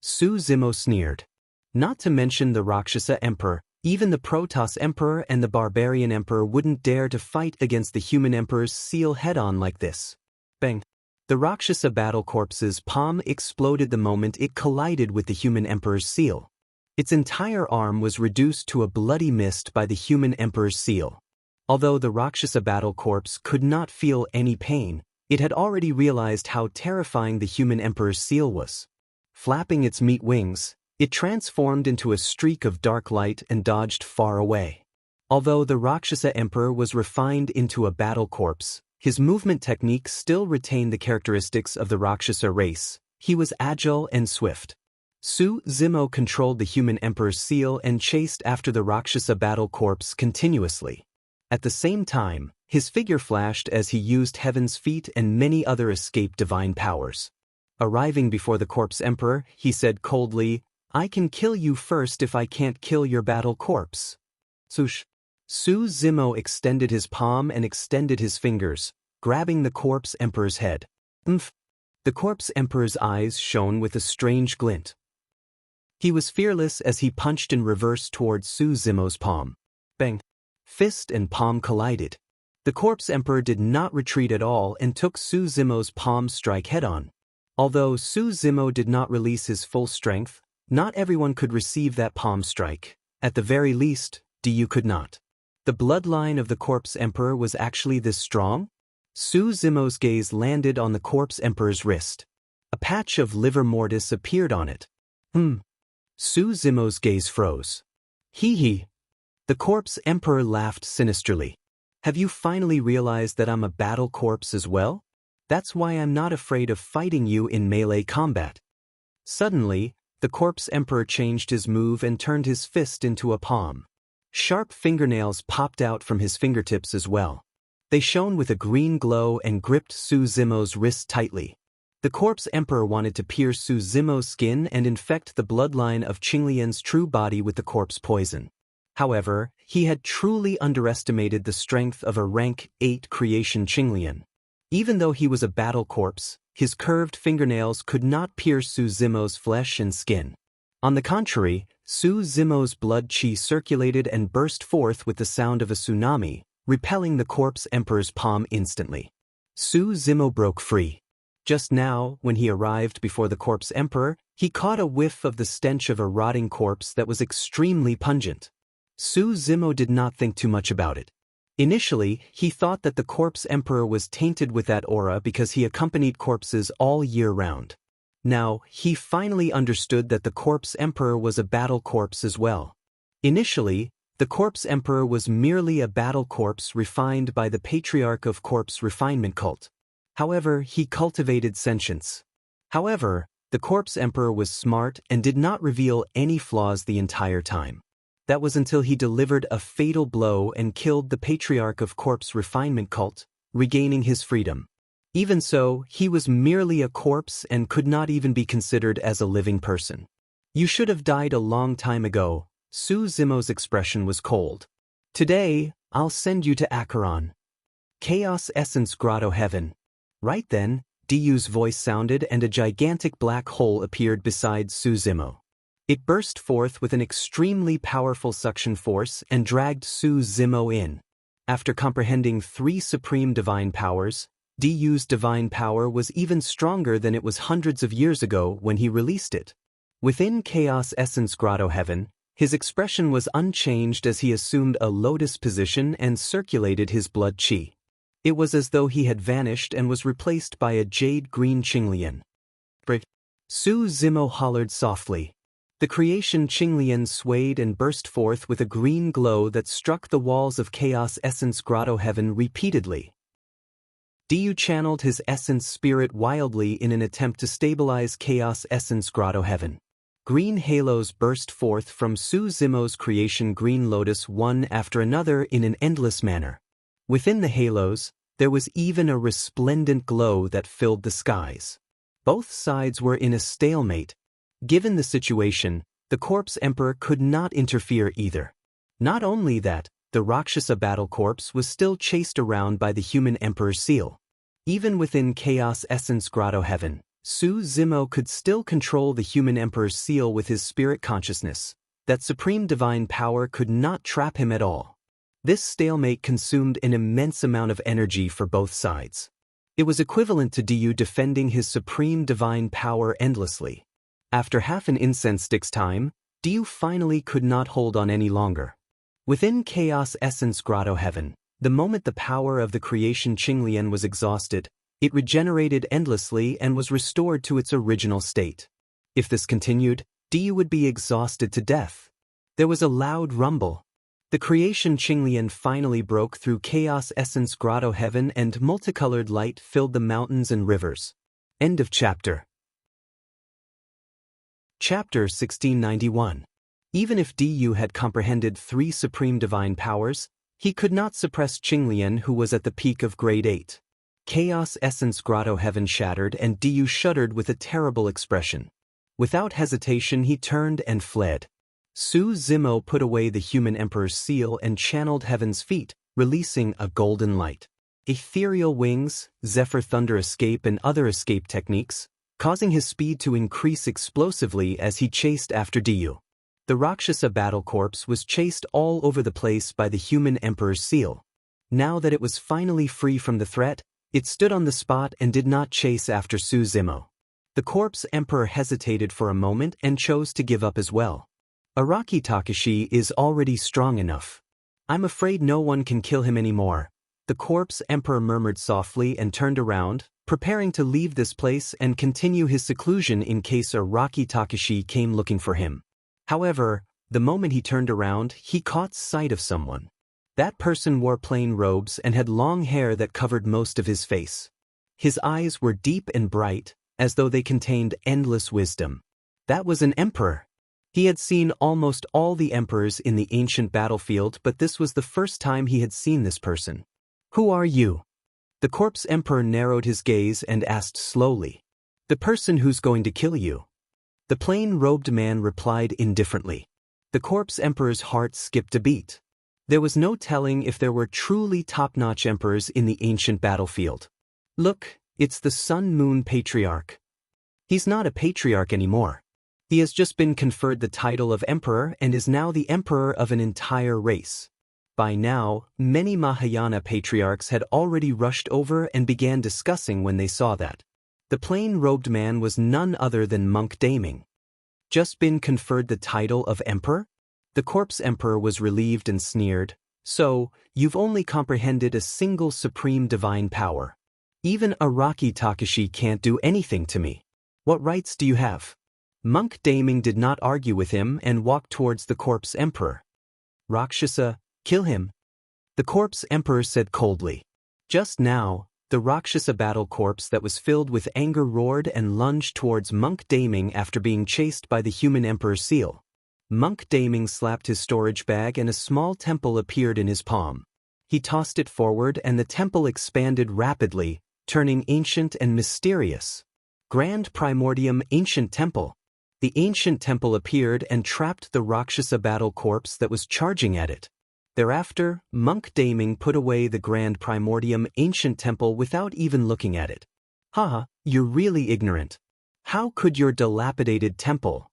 Su Zimo sneered. Not to mention the Rakshasa emperor, even the Protoss emperor and the barbarian emperor wouldn't dare to fight against the human emperor's seal head-on like this. Bang! The Rakshasa battle corpse's palm exploded the moment it collided with the human emperor's seal. Its entire arm was reduced to a bloody mist by the human emperor's seal. Although the Rakshasa battle corpse could not feel any pain, it had already realized how terrifying the human emperor's seal was. Flapping its meat wings, it transformed into a streak of dark light and dodged far away. Although the Rakshasa emperor was refined into a battle corpse, his movement techniques still retained the characteristics of the Rakshasa race. He was agile and swift. Su Zimo controlled the human emperor's seal and chased after the Rakshasa battle corpse continuously. At the same time, his figure flashed as he used Heaven's Feet and many other escaped divine powers. Arriving before the corpse emperor, he said coldly, "I can kill you first if I can't kill your battle corpse." Swoosh! Su Zimo extended his palm and extended his fingers, grabbing the corpse emperor's head. Umph! The corpse emperor's eyes shone with a strange glint. He was fearless as he punched in reverse towards Su Zimo's palm. Bang! Fist and palm collided. The corpse emperor did not retreat at all and took Su Zimo's palm strike head-on. Although Su Zimo did not release his full strength, not everyone could receive that palm strike. At the very least, you could not. The bloodline of the corpse emperor was actually this strong? Su Zimo's gaze landed on the corpse emperor's wrist. A patch of livor mortis appeared on it. Su Zimo's gaze froze. Hee. The corpse emperor laughed sinisterly. "Have you finally realized that I'm a battle corpse as well? That's why I'm not afraid of fighting you in melee combat." Suddenly, the corpse emperor changed his move and turned his fist into a palm. Sharp fingernails popped out from his fingertips as well. They shone with a green glow and gripped Su Zimo's wrist tightly. The corpse emperor wanted to pierce Su Zimo's skin and infect the bloodline of Qinglian's true body with the corpse poison. However, he had truly underestimated the strength of a rank 8 creation Qinglian. Even though he was a battle corpse, his curved fingernails could not pierce Su Zimo's flesh and skin. On the contrary, Su Zimo's blood qi circulated and burst forth with the sound of a tsunami, repelling the corpse emperor's palm instantly. Su Zimo broke free. Just now, when he arrived before the corpse emperor, he caught a whiff of the stench of a rotting corpse that was extremely pungent. Su Zimo did not think too much about it. Initially, he thought that the corpse emperor was tainted with that aura because he accompanied corpses all year round. Now, he finally understood that the corpse emperor was a battle corpse as well. Initially, The corpse emperor was merely a battle corpse refined by the patriarch of corpse refinement cult. However, he cultivated sentience. However, the corpse emperor was smart and did not reveal any flaws the entire time. That was until he delivered a fatal blow and killed the patriarch of corpse refinement cult, regaining his freedom. Even so, he was merely a corpse and could not even be considered as a living person. You should have died a long time ago. Su Zimo's expression was cold. Today, I'll send you to Acheron. Chaos Essence Grotto Heaven. Right then, Diyu's voice sounded and a gigantic black hole appeared beside Su Zimo. It burst forth with an extremely powerful suction force and dragged Su Zimo in. After comprehending 3 supreme divine powers, Diyu's divine power was even stronger than it was hundreds of years ago when he released it. Within Chaos Essence Grotto Heaven, his expression was unchanged as he assumed a lotus position and circulated his blood qi. It was as though he had vanished and was replaced by a jade-green Qinglian. Su Zimo hollered softly. The creation Qinglian swayed and burst forth with a green glow that struck the walls of Chaos Essence Grotto Heaven repeatedly. Diyu channeled his essence spirit wildly in an attempt to stabilize Chaos Essence Grotto Heaven. Green halos burst forth from Su Zimo's creation Green Lotus one after another in an endless manner. Within the halos, there was even a resplendent glow that filled the skies. Both sides were in a stalemate. Given the situation, the Corpse Emperor could not interfere either. Not only that, the Rakshasa battle corpse was still chased around by the human Emperor's seal. Even within Chaos Essence Grotto Heaven, Su Zimo could still control the human Emperor's seal with his spirit consciousness. That supreme divine power could not trap him at all. This stalemate consumed an immense amount of energy for both sides. It was equivalent to Diyu defending his supreme divine power endlessly. After half an incense stick's time, Diyu finally could not hold on any longer. Within Chaos Essence Grotto Heaven, the moment the power of the creation Qinglian was exhausted, it regenerated endlessly and was restored to its original state. If this continued, Diyu would be exhausted to death. There was a loud rumble. The creation Qinglian finally broke through Chaos Essence Grotto Heaven and multicolored light filled the mountains and rivers. End of chapter. Chapter 1691. Even if Diyu had comprehended 3 supreme divine powers, he could not suppress Qinglian, who was at the peak of grade 8. Chaos Essence Grotto Heaven shattered and Diyu shuddered with a terrible expression. Without hesitation he turned and fled. Su Zimo put away the human Emperor's seal and channeled Heaven's feet, releasing a golden light. Ethereal wings, Zephyr Thunder escape and other escape techniques, causing his speed to increase explosively as he chased after Diyu. The Rakshasa battle corpse was chased all over the place by the human Emperor's seal. Now that it was finally free from the threat, it stood on the spot and did not chase after Su Zimo. The corpse Emperor hesitated for a moment and chose to give up as well. Araki Takashi is already strong enough. I'm afraid no one can kill him anymore. The corpse Emperor murmured softly and turned around, preparing to leave this place and continue his seclusion in case Araki Takashi came looking for him. However, the moment he turned around, he caught sight of someone. That person wore plain robes and had long hair that covered most of his face. His eyes were deep and bright, as though they contained endless wisdom. That was an emperor. He had seen almost all the emperors in the ancient battlefield, but this was the first time he had seen this person. Who are you? The corpse emperor narrowed his gaze and asked slowly. The person who's going to kill you. The plain-robed man replied indifferently. The corpse emperor's heart skipped a beat. There was no telling if there were truly top-notch emperors in the ancient battlefield. Look, it's the Sun-Moon Patriarch. He's not a patriarch anymore. He has just been conferred the title of emperor and is now the emperor of an entire race. By now, many Mahayana patriarchs had already rushed over and began discussing when they saw that. The plain-robed man was none other than Monk Daming. Just been conferred the title of emperor? The corpse emperor was relieved and sneered. So, you've only comprehended a single supreme divine power. Even Araki Takashi can't do anything to me. What rights do you have? Monk Daming did not argue with him and walked towards the corpse emperor. Rakshasa, kill him. The corpse emperor said coldly. Just now, the Rakshasa battle corpse that was filled with anger roared and lunged towards Monk Daming after being chased by the human emperor's seal. Monk Daming slapped his storage bag and a small temple appeared in his palm. He tossed it forward and the temple expanded rapidly, turning ancient and mysterious. Grand Primordium Ancient Temple. The ancient temple appeared and trapped the Rakshasa battle corpse that was charging at it. Thereafter, Monk Daming put away the Grand Primordium Ancient Temple without even looking at it. Haha, you're really ignorant. How could your dilapidated temple?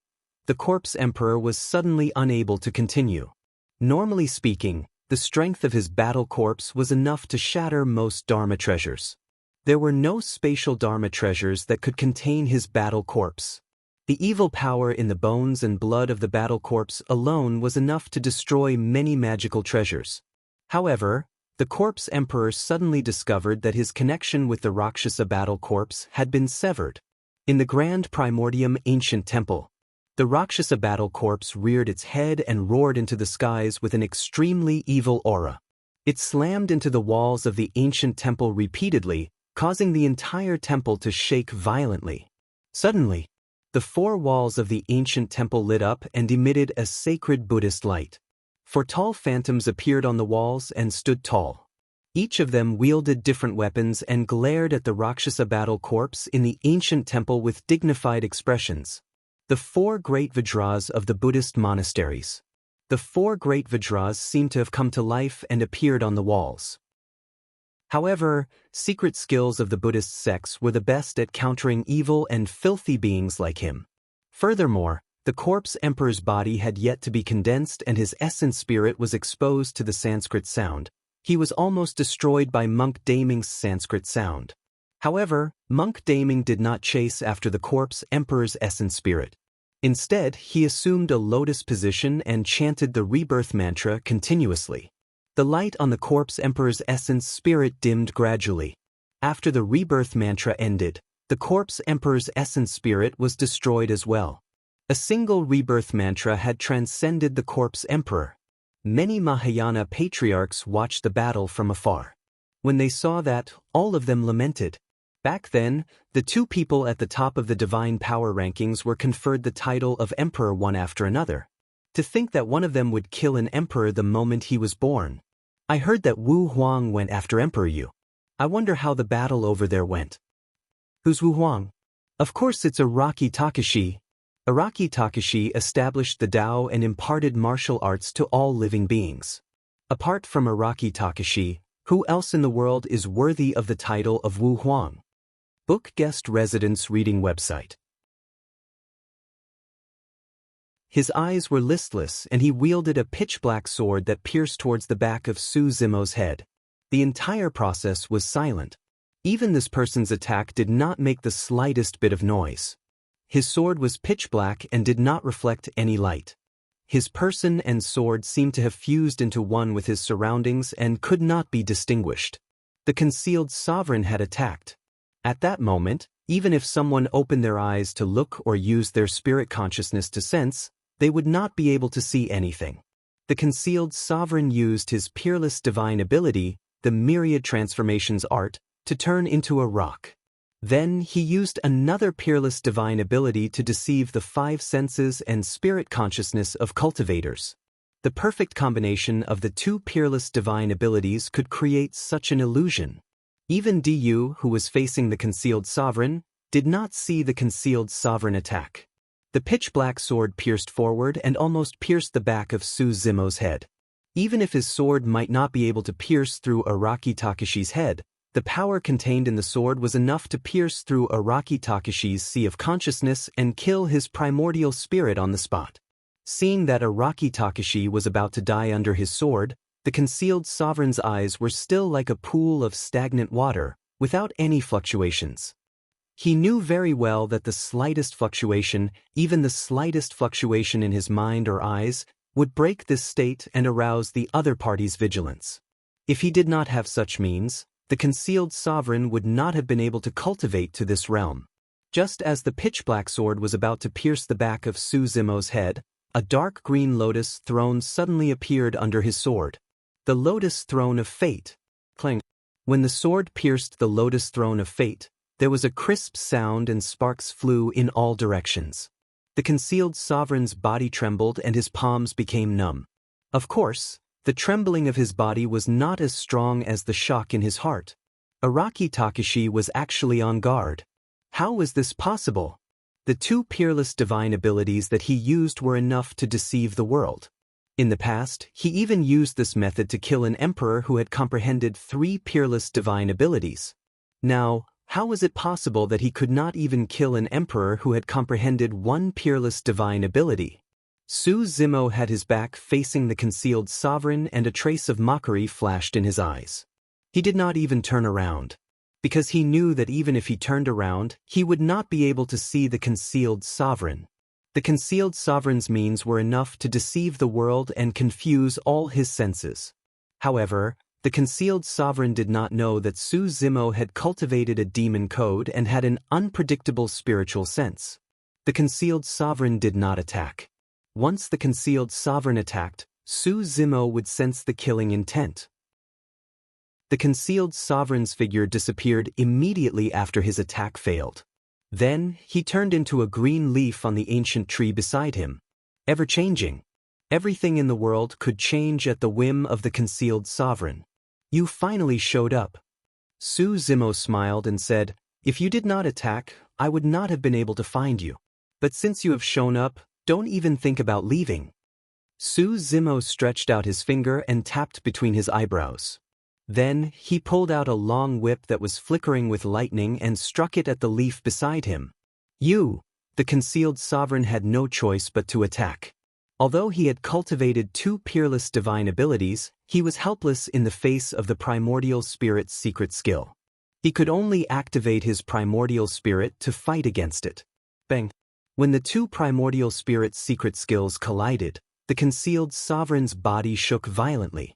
The corpse emperor was suddenly unable to continue. Normally speaking, the strength of his battle corpse was enough to shatter most Dharma treasures. There were no spatial Dharma treasures that could contain his battle corpse. The evil power in the bones and blood of the battle corpse alone was enough to destroy many magical treasures. However, the corpse emperor suddenly discovered that his connection with the Rakshasa battle corpse had been severed. In the Grand Primordium Ancient Temple, the Rakshasa battle corpse reared its head and roared into the skies with an extremely evil aura. It slammed into the walls of the ancient temple repeatedly, causing the entire temple to shake violently. Suddenly, the four walls of the ancient temple lit up and emitted a sacred Buddhist light. Four tall phantoms appeared on the walls and stood tall. Each of them wielded different weapons and glared at the Rakshasa battle corpse in the ancient temple with dignified expressions. The four great Vajras of the Buddhist monasteries. The four great Vajras seemed to have come to life and appeared on the walls. However, secret skills of the Buddhist sects were the best at countering evil and filthy beings like him. Furthermore, the corpse emperor's body had yet to be condensed and his essence spirit was exposed to the Sanskrit sound. He was almost destroyed by Monk Daming's Sanskrit sound. However, Monk Daming did not chase after the corpse emperor's essence spirit. Instead, he assumed a lotus position and chanted the rebirth mantra continuously. The light on the corpse emperor's essence spirit dimmed gradually. After the rebirth mantra ended, the corpse emperor's essence spirit was destroyed as well. A single rebirth mantra had transcended the corpse emperor. Many Mahayana patriarchs watched the battle from afar. When they saw that, all of them lamented. Back then, the two people at the top of the divine power rankings were conferred the title of emperor one after another. To think that one of them would kill an emperor the moment he was born. I heard that Wu Huang went after Emperor Yu. I wonder how the battle over there went. Who's Wu Huang? Of course it's Araki Takashi. Araki Takashi established the Tao and imparted martial arts to all living beings. Apart from Araki Takashi, who else in the world is worthy of the title of Wu Huang? Book Guest Residence Reading Website. His eyes were listless and he wielded a pitch-black sword that pierced towards the back of Su Zimo's head. The entire process was silent. Even this person's attack did not make the slightest bit of noise. His sword was pitch-black and did not reflect any light. His person and sword seemed to have fused into one with his surroundings and could not be distinguished. The concealed sovereign had attacked. At that moment, even if someone opened their eyes to look or used their spirit consciousness to sense, they would not be able to see anything. The concealed sovereign used his peerless divine ability, the myriad transformations art, to turn into a rock. Then he used another peerless divine ability to deceive the five senses and spirit consciousness of cultivators. The perfect combination of the two peerless divine abilities could create such an illusion. Even Du, who was facing the concealed sovereign, did not see the concealed sovereign attack. The pitch-black sword pierced forward and almost pierced the back of Su Zimo's head. Even if his sword might not be able to pierce through Araki Takashi's head, the power contained in the sword was enough to pierce through Araki Takashi's sea of consciousness and kill his primordial spirit on the spot. Seeing that Araki Takashi was about to die under his sword, the concealed sovereign's eyes were still like a pool of stagnant water, without any fluctuations. He knew very well that the slightest fluctuation, even the slightest fluctuation in his mind or eyes, would break this state and arouse the other party's vigilance. If he did not have such means, the concealed sovereign would not have been able to cultivate to this realm. Just as the pitch-black sword was about to pierce the back of Su Zimo's head, a dark green lotus throne suddenly appeared under his sword. The lotus throne of fate. Clang. When the sword pierced the lotus throne of fate, there was a crisp sound and sparks flew in all directions. The concealed sovereign's body trembled and his palms became numb. Of course, the trembling of his body was not as strong as the shock in his heart. Araki Takashi was actually on guard. How was this possible? The two peerless divine abilities that he used were enough to deceive the world. In the past, he even used this method to kill an emperor who had comprehended 3 peerless divine abilities. Now, how was it possible that he could not even kill an emperor who had comprehended 1 peerless divine ability? Su Zimo had his back facing the concealed sovereign and a trace of mockery flashed in his eyes. He did not even turn around, because he knew that even if he turned around, he would not be able to see the concealed sovereign. The concealed sovereign's means were enough to deceive the world and confuse all his senses. However, the concealed sovereign did not know that Su Zimo had cultivated a demon code and had an unpredictable spiritual sense. The concealed sovereign did not attack. Once the concealed sovereign attacked, Su Zimo would sense the killing intent. The concealed sovereign's figure disappeared immediately after his attack failed. Then, he turned into a green leaf on the ancient tree beside him. Ever-changing. Everything in the world could change at the whim of the concealed sovereign. You finally showed up. Su Zimo smiled and said, "If you did not attack, I would not have been able to find you. But since you have shown up, don't even think about leaving." Su Zimo stretched out his finger and tapped between his eyebrows. Then, he pulled out a long whip that was flickering with lightning and struck it at the leaf beside him. The concealed sovereign had no choice but to attack. Although he had cultivated 2 peerless divine abilities, he was helpless in the face of the primordial spirit's secret skill. He could only activate his primordial spirit to fight against it. Bang! When the 2 primordial spirit's secret skills collided, the concealed sovereign's body shook violently.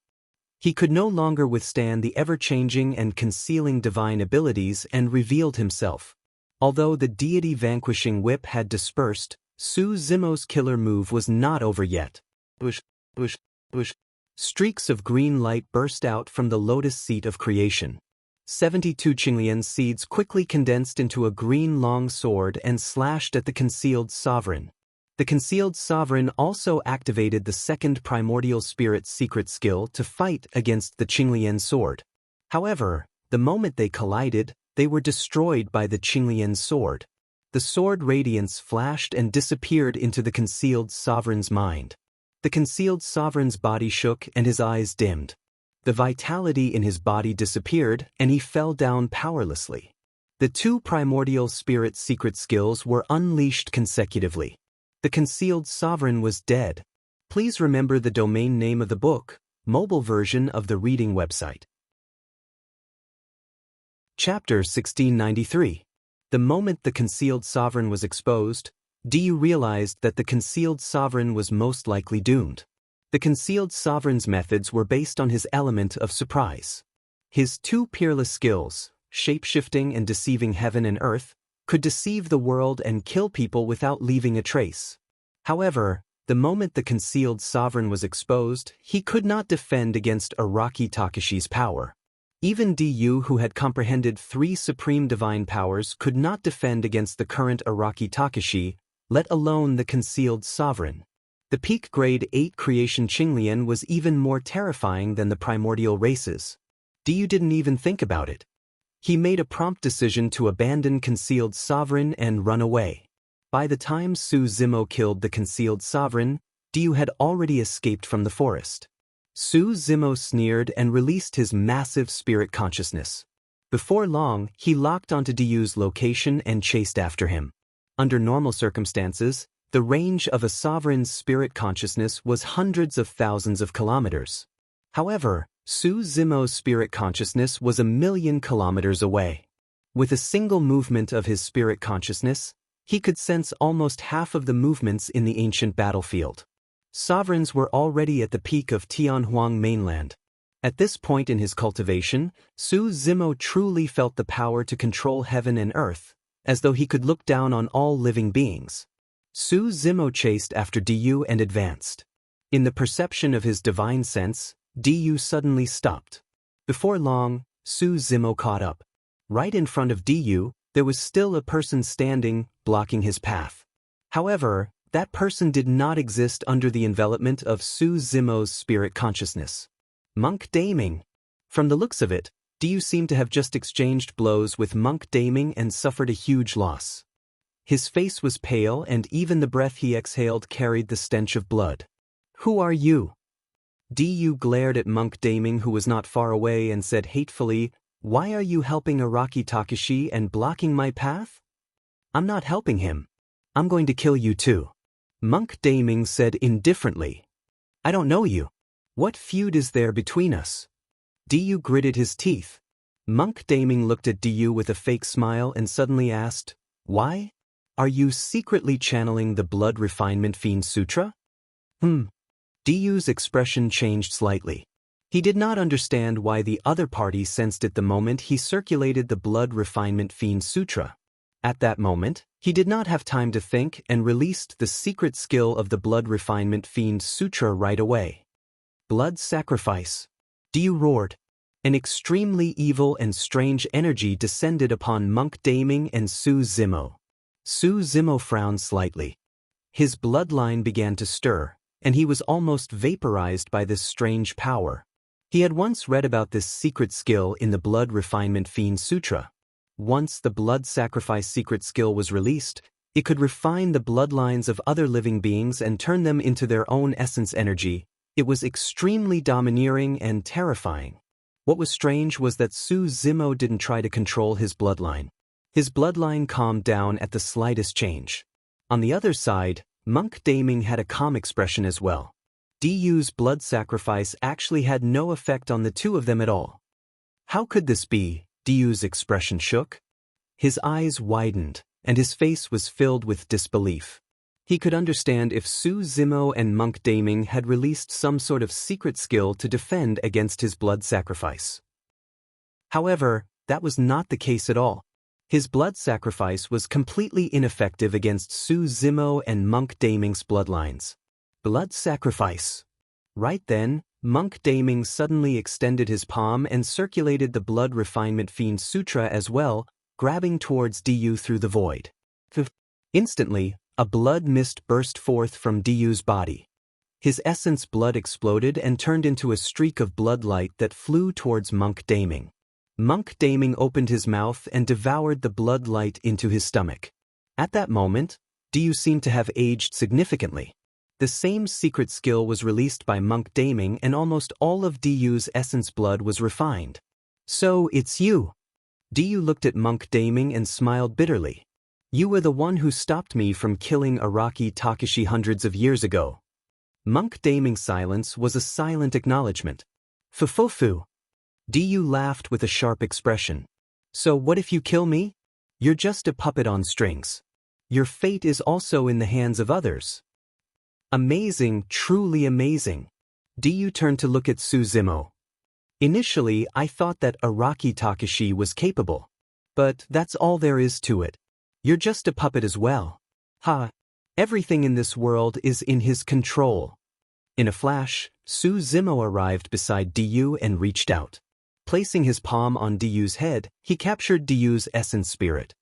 He could no longer withstand the ever-changing and concealing divine abilities and revealed himself. Although the deity-vanquishing whip had dispersed, Su Zimo's killer move was not over yet. Bush, bush, bush. Streaks of green light burst out from the lotus seat of creation. 72 Qinglian seeds quickly condensed into a green long sword and slashed at the concealed sovereign. The concealed sovereign also activated the 2nd primordial spirit's secret skill to fight against the Qinglian sword. However, the moment they collided, they were destroyed by the Qinglian sword. The sword radiance flashed and disappeared into the concealed sovereign's mind. The concealed sovereign's body shook and his eyes dimmed. The vitality in his body disappeared and he fell down powerlessly. The 2 primordial spirit's secret skills were unleashed consecutively. The concealed sovereign was dead. Please remember the domain name of the book, mobile version of the reading website. Chapter 1693. The moment the concealed sovereign was exposed, Diyu realized that the concealed sovereign was most likely doomed. The concealed sovereign's methods were based on his element of surprise. His 2 peerless skills, shape-shifting and deceiving heaven and earth, could deceive the world and kill people without leaving a trace. However, the moment the concealed sovereign was exposed, he could not defend against Araki Takashi's power. Even Diyu, who had comprehended 3 supreme divine powers, could not defend against the current Araki Takashi, let alone the concealed sovereign. The peak grade 8 creation Qinglian was even more terrifying than the primordial races. Diyu didn't even think about it. He made a prompt decision to abandon concealed sovereign and run away. By the time Su Zimo killed the concealed sovereign, Diyu had already escaped from the forest. Su Zimo sneered and released his massive spirit consciousness. Before long, he locked onto Diyu's location and chased after him. Under normal circumstances, the range of a sovereign's spirit consciousness was hundreds of thousands of kilometers. However, Su Zimo's spirit consciousness was 1,000,000 kilometers away. With a single movement of his spirit consciousness, he could sense almost half of the movements in the ancient battlefield. Sovereigns were already at the peak of Tianhuang mainland. At this point in his cultivation, Su Zimo truly felt the power to control heaven and earth, as though he could look down on all living beings. Su Zimo chased after Du and advanced. In the perception of his divine sense, Du suddenly stopped. Before long, Su Zimo caught up. Right in front of Du, there was still a person standing, blocking his path. However, that person did not exist under the envelopment of Su Zimo's spirit consciousness. Monk Daming. From the looks of it, Du seemed to have just exchanged blows with Monk Daming and suffered a huge loss. His face was pale and even the breath he exhaled carried the stench of blood. "Who are you?" Du glared at Monk Daming, who was not far away, and said hatefully, "Why are you helping Araki Takashi and blocking my path?" "I'm not helping him. I'm going to kill you too." Monk Daming said indifferently, "I don't know you. What feud is there between us?" Du gritted his teeth. Monk Daming looked at Du with a fake smile and suddenly asked, "Why? Are you secretly channeling the Blood Refinement Fiend Sutra?" Du's expression changed slightly. He did not understand why the other party sensed it the moment he circulated the Blood Refinement Fiend Sutra. At that moment, he did not have time to think and released the secret skill of the Blood Refinement Fiend Sutra right away. "Blood sacrifice." Du roared. An extremely evil and strange energy descended upon Monk Daming and Su Zimo. Su Zimo frowned slightly. His bloodline began to stir, and he was almost vaporized by this strange power. He had once read about this secret skill in the Blood Refinement Fiend Sutra. Once the blood sacrifice secret skill was released, it could refine the bloodlines of other living beings and turn them into their own essence energy. It was extremely domineering and terrifying. What was strange was that Su Zimo didn't try to control his bloodline. His bloodline calmed down at the slightest change. On the other side, Monk Daming had a calm expression as well. Du's blood sacrifice actually had no effect on the two of them at all. How could this be? Du's expression shook. His eyes widened, and his face was filled with disbelief. He could understand if Su Zimo and Monk Daming had released some sort of secret skill to defend against his blood sacrifice. However, that was not the case at all. His blood sacrifice was completely ineffective against Su Zimo and Monk Daming's bloodlines. Blood sacrifice. Right then, Monk Daming suddenly extended his palm and circulated the Blood Refinement Fiend Sutra as well, grabbing towards Du through the void. Instantly, a blood mist burst forth from Du's body. His essence blood exploded and turned into a streak of blood light that flew towards Monk Daming. Monk Daming opened his mouth and devoured the blood light into his stomach. At that moment, Du seemed to have aged significantly. The same secret skill was released by Monk Daming and almost all of Du's essence blood was refined. "So, it's you." Du looked at Monk Daming and smiled bitterly. "You were the one who stopped me from killing Araki Takashi hundreds of years ago." Monk Daming's silence was a silent acknowledgement. "Fufufu." Du laughed with a sharp expression. "So what if you kill me? You're just a puppet on strings. Your fate is also in the hands of others." Amazing, truly amazing. Du turned to look at Su Zimo. "Initially, I thought that Araki Takashi was capable. But that's all there is to it. You're just a puppet as well. Ha! Everything in this world is in his control." In a flash, Su Zimo arrived beside Du and reached out. Placing his palm on Du's head, he captured Du's essence spirit.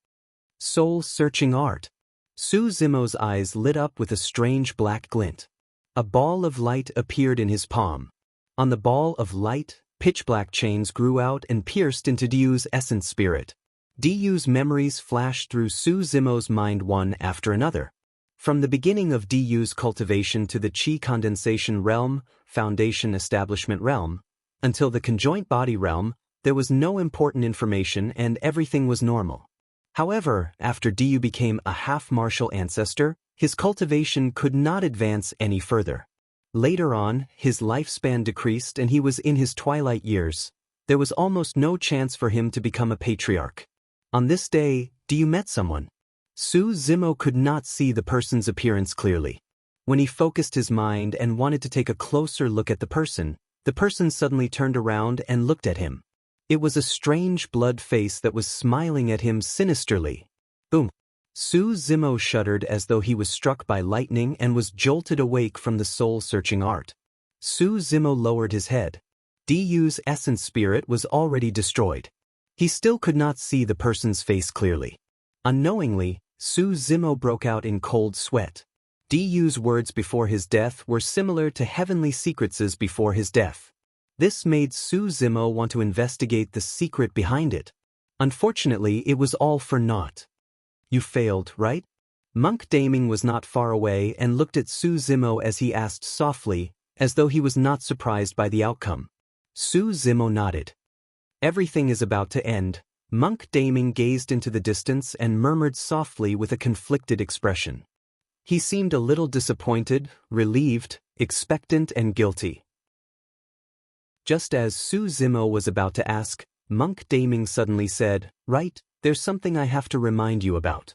Soul-searching art. Su Zimo's eyes lit up with a strange black glint. A ball of light appeared in his palm. On the ball of light, pitch-black chains grew out and pierced into Du's essence spirit. Du's memories flashed through Su Zimo's mind one after another. From the beginning of Du's cultivation to the Qi condensation realm, foundation establishment realm, until the conjoint body realm, there was no important information and everything was normal. However, after Du became a half-martial ancestor, his cultivation could not advance any further. Later on, his lifespan decreased and he was in his twilight years. There was almost no chance for him to become a patriarch. On this day, Du met someone. Su Zimo could not see the person's appearance clearly. When he focused his mind and wanted to take a closer look at the person suddenly turned around and looked at him. It was a strange blood face that was smiling at him sinisterly. Boom! Su Zimo shuddered as though he was struck by lightning and was jolted awake from the soul-searching art. Su Zimo lowered his head. Du's essence spirit was already destroyed. He still could not see the person's face clearly. Unknowingly, Su Zimo broke out in cold sweat. Du's words before his death were similar to heavenly secrets before his death. This made Su Zimo want to investigate the secret behind it. Unfortunately, it was all for naught. You failed, right? Monk Daming was not far away and looked at Su Zimo as he asked softly, as though he was not surprised by the outcome. Su Zimo nodded. Everything is about to end. Monk Daming gazed into the distance and murmured softly with a conflicted expression. He seemed a little disappointed, relieved, expectant and guilty. Just as Su Zimo was about to ask, Monk Daming suddenly said, "Right, there's something I have to remind you about."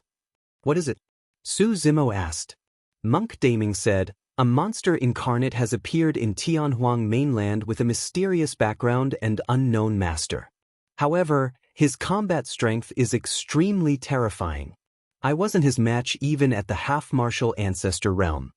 "What is it?" Su Zimo asked. Monk Daming said, "A monster incarnate has appeared in Tianhuang mainland with a mysterious background and unknown master. However, his combat strength is extremely terrifying. I wasn't his match even at the half-martial ancestor realm."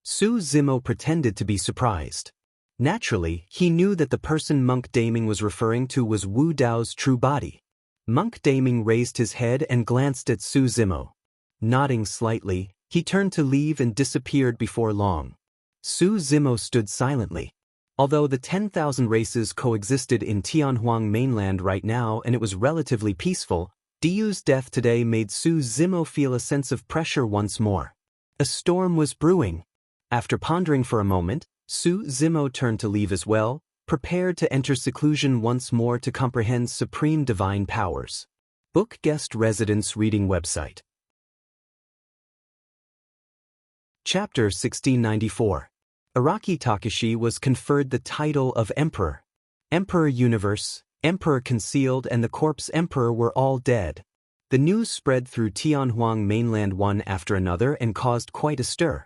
Su Zimo pretended to be surprised. Naturally, he knew that the person Monk Daming was referring to was Wu Dao's true body. Monk Daming raised his head and glanced at Su Zimo. Nodding slightly, he turned to leave and disappeared before long. Su Zimo stood silently. Although the 10,000 races coexisted in Tianhuang mainland right now and it was relatively peaceful, Du's death today made Su Zimo feel a sense of pressure once more. A storm was brewing. After pondering for a moment, Su Zimo turned to leave as well, prepared to enter seclusion once more to comprehend supreme divine powers. Book Guest Residence Reading Website. Chapter 1694. Araki Takashi was conferred the title of Emperor. Emperor Universe, Emperor Concealed and the Corpse Emperor were all dead. The news spread through Tianhuang mainland one after another and caused quite a stir.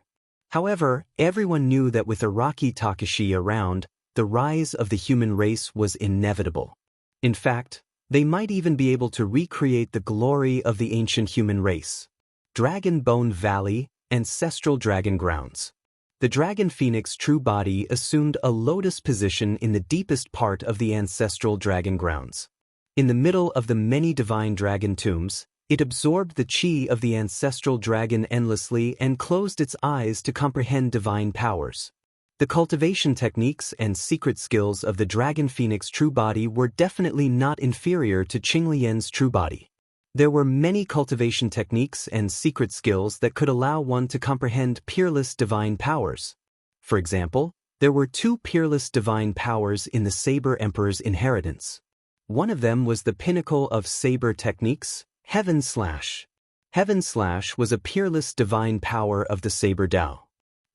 However, everyone knew that with Araki Takashi around, the rise of the human race was inevitable. In fact, they might even be able to recreate the glory of the ancient human race. Dragon Bone Valley, Ancestral Dragon Grounds. The Dragon Phoenix true body assumed a lotus position in the deepest part of the Ancestral Dragon Grounds. In the middle of the many divine dragon tombs, it absorbed the chi of the ancestral dragon endlessly and closed its eyes to comprehend divine powers. The cultivation techniques and secret skills of the Dragon Phoenix true body were definitely not inferior to Qinglian's true body. There were many cultivation techniques and secret skills that could allow one to comprehend peerless divine powers. For example, there were 2 peerless divine powers in the Saber Emperor's inheritance. One of them was the pinnacle of saber techniques, Heaven Slash. Heaven Slash was a peerless divine power of the Saber Dao.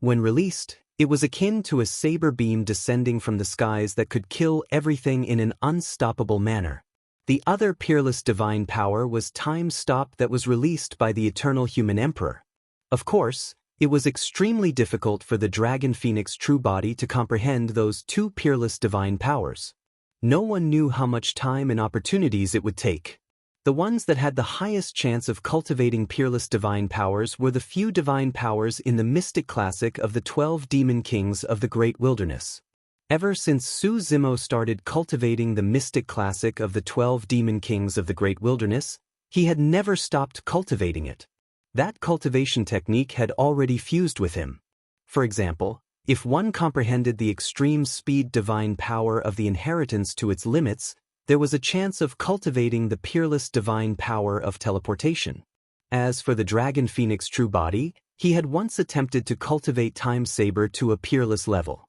When released, it was akin to a saber beam descending from the skies that could kill everything in an unstoppable manner. The other peerless divine power was Time Stop that was released by the Eternal Human Emperor. Of course, it was extremely difficult for the Dragon Phoenix true body to comprehend those 2 peerless divine powers. No one knew how much time and opportunities it would take. The ones that had the highest chance of cultivating peerless divine powers were the few divine powers in the mystic classic of the 12 demon kings of the Great Wilderness. Ever since Su Zimo started cultivating the mystic classic of the 12 demon kings of the Great Wilderness, he had never stopped cultivating it. That cultivation technique had already fused with him. For example, if one comprehended the extreme speed divine power of the inheritance to its limits, there was a chance of cultivating the peerless divine power of teleportation. As for the Dragon Phoenix true body, he had once attempted to cultivate Time Saber to a peerless level.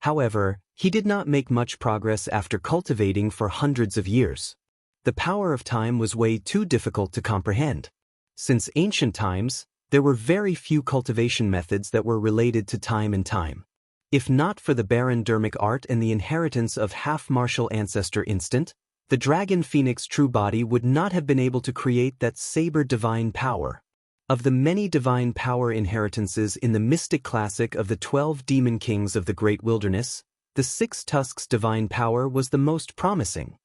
However, he did not make much progress after cultivating for hundreds of years. The power of time was way too difficult to comprehend. Since ancient times, there were very few cultivation methods that were related to time and time. If not for the Baron Dermic art and the inheritance of half-martial ancestor instant, the Dragon Phoenix true body would not have been able to create that saber divine power. Of the many divine power inheritances in the mystic classic of the 12 demon kings of the Great Wilderness, the 6 Tusks divine power was the most promising.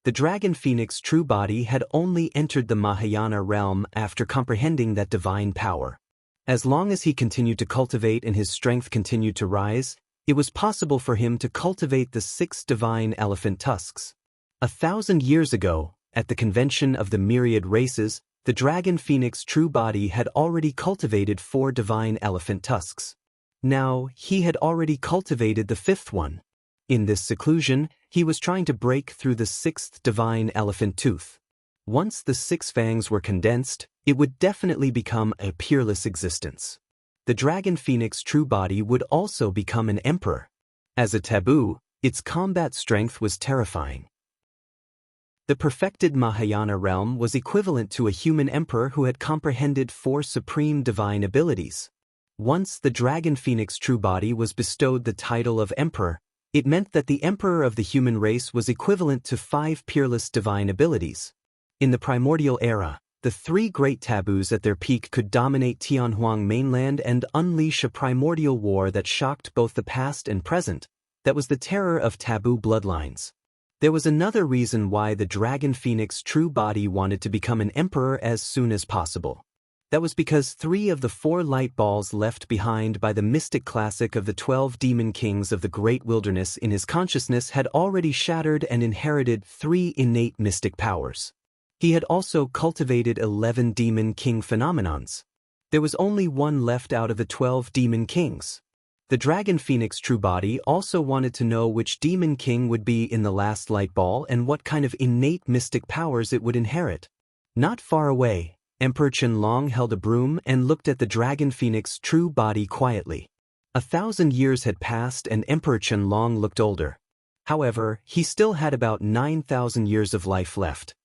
The dragon phoenix true body had only entered the Mahayana realm after comprehending that divine power. As long as he continued to cultivate and his strength continued to rise, it was possible for him to cultivate the 6 divine elephant tusks. 1,000 years ago, at the convention of the myriad races, the dragon phoenix true body had already cultivated 4 divine elephant tusks. Now, he had already cultivated the 5th one. In this seclusion, he was trying to break through the 6th divine elephant tooth. Once the 6 fangs were condensed, it would definitely become a peerless existence. The dragon phoenix true body would also become an emperor. As a taboo, its combat strength was terrifying. The perfected Mahayana realm was equivalent to a human emperor who had comprehended 4 supreme divine abilities. Once the dragon phoenix true body was bestowed the title of emperor, it meant that the emperor of the human race was equivalent to 5 peerless divine abilities. In the primordial era, the 3 great taboos at their peak could dominate Tianhuang mainland and unleash a primordial war that shocked both the past and present. That was the terror of taboo bloodlines. There was another reason why the dragon phoenix true body wanted to become an emperor as soon as possible. That was because 3 of the 4 light balls left behind by the mystic classic of the 12 demon kings of the great wilderness in his consciousness had already shattered and inherited 3 innate mystic powers. He had also cultivated 11 demon king phenomenons. There was only 1 left out of the 12 demon kings. The dragon phoenix true body also wanted to know which demon king would be in the last light ball and what kind of innate mystic powers it would inherit. Not far away, Emperor Qianlong held a broom and looked at the dragon phoenix true body quietly. 1,000 years had passed and Emperor Qianlong looked older. However, he still had about 9,000 years of life left.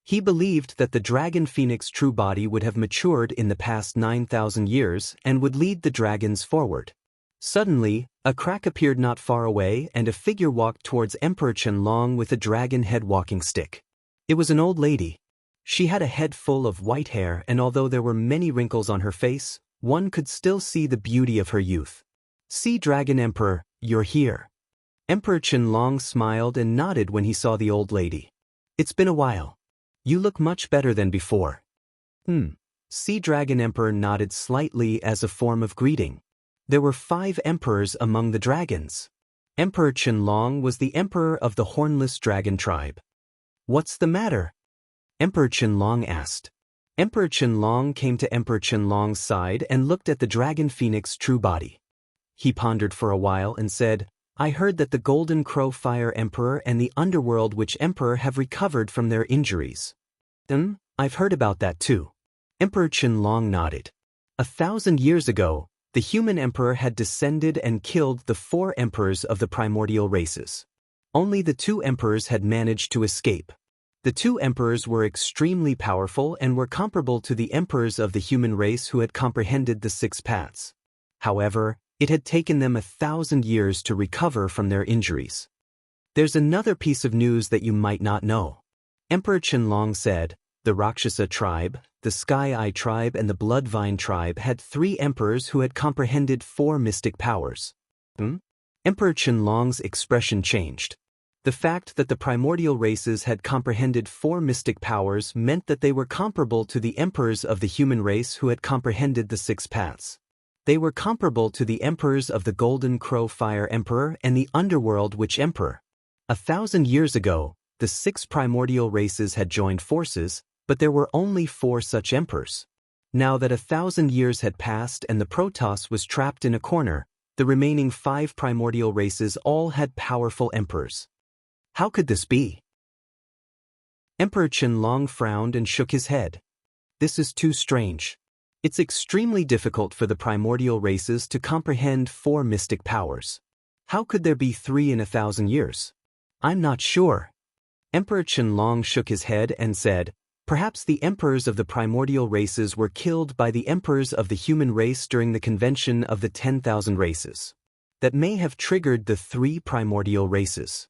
He believed that the dragon phoenix true body would have matured in the past 9,000 years and would lead the dragons forward. Suddenly, a crack appeared not far away and a figure walked towards Emperor Qianlong with a dragon head walking stick. It was an old lady. She had a head full of white hair, and although there were many wrinkles on her face, one could still see the beauty of her youth. "See, Dragon Emperor, you're here." Emperor Qianlong smiled and nodded when he saw the old lady. "It's been a while. You look much better than before." Sea Dragon Emperor nodded slightly as a form of greeting. There were 5 emperors among the dragons. Emperor Qianlong was the emperor of the hornless dragon tribe. "What's the matter?" Emperor Qianlong asked. Emperor Qianlong came to Emperor Qianlong's side and looked at the dragon phoenix true body. He pondered for a while and said, "I heard that the Golden Crow Fire Emperor and the Underworld Witch Emperor have recovered from their injuries." I've heard about that too." Emperor Qianlong nodded. 1,000 years ago, the human emperor had descended and killed the 4 emperors of the primordial races. Only the 2 emperors had managed to escape. The 2 emperors were extremely powerful and were comparable to the emperors of the human race who had comprehended the 6 paths. However, it had taken them 1,000 years to recover from their injuries. "There's another piece of news that you might not know." Emperor Qianlong said, "The Rakshasa tribe, the Sky Eye tribe and the Bloodvine tribe had 3 emperors who had comprehended 4 mystic powers." Emperor Qianlong's expression changed. The fact that the primordial races had comprehended 4 mystic powers meant that they were comparable to the emperors of the human race who had comprehended the 6 paths. They were comparable to the emperors of the Golden Crow Fire Emperor and the Underworld Witch Emperor. 1,000 years ago, the 6 primordial races had joined forces, but there were only 4 such emperors. Now that 1,000 years had passed and the Protoss was trapped in a corner, the remaining 5 primordial races all had powerful emperors. How could this be? Emperor Qianlong frowned and shook his head. "This is too strange. It's extremely difficult for the primordial races to comprehend 4 mystic powers. How could there be 3 in 1,000 years? I'm not sure." Emperor Qianlong shook his head and said, "Perhaps the emperors of the primordial races were killed by the emperors of the human race during the convention of the 10,000 races. That may have triggered the 3 primordial races."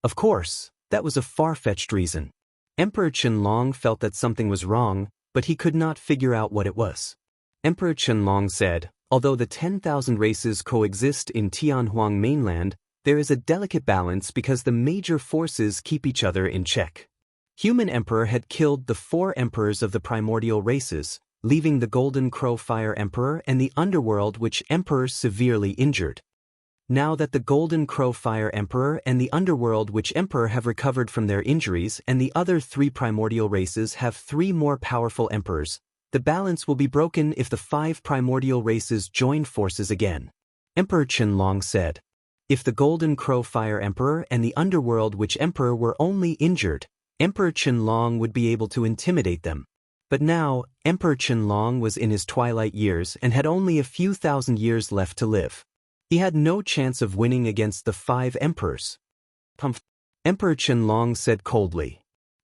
Of course, that was a far-fetched reason. Emperor Qianlong felt that something was wrong, but he could not figure out what it was. Emperor Qianlong said, "Although the 10,000 races coexist in Tianhuang mainland, There is a delicate balance because the major forces keep each other in check. Human Emperor had killed the 4 emperors of the primordial races, leaving the Golden Crow Fire Emperor and the Underworld Witch Emperor severely injured. Now that the Golden Crow Fire Emperor and the Underworld Witch Emperor have recovered from their injuries and the other 3 primordial races have 3 more powerful emperors, the balance will be broken if the 5 primordial races join forces again. Emperor Qianlong said. If the Golden Crow Fire Emperor and the Underworld Witch Emperor were only injured, Emperor Qianlong would be able to intimidate them. But now, Emperor Qianlong was in his twilight years and had only a few thousand years left to live. He had no chance of winning against the 5 emperors. Emperor Qianlong said coldly.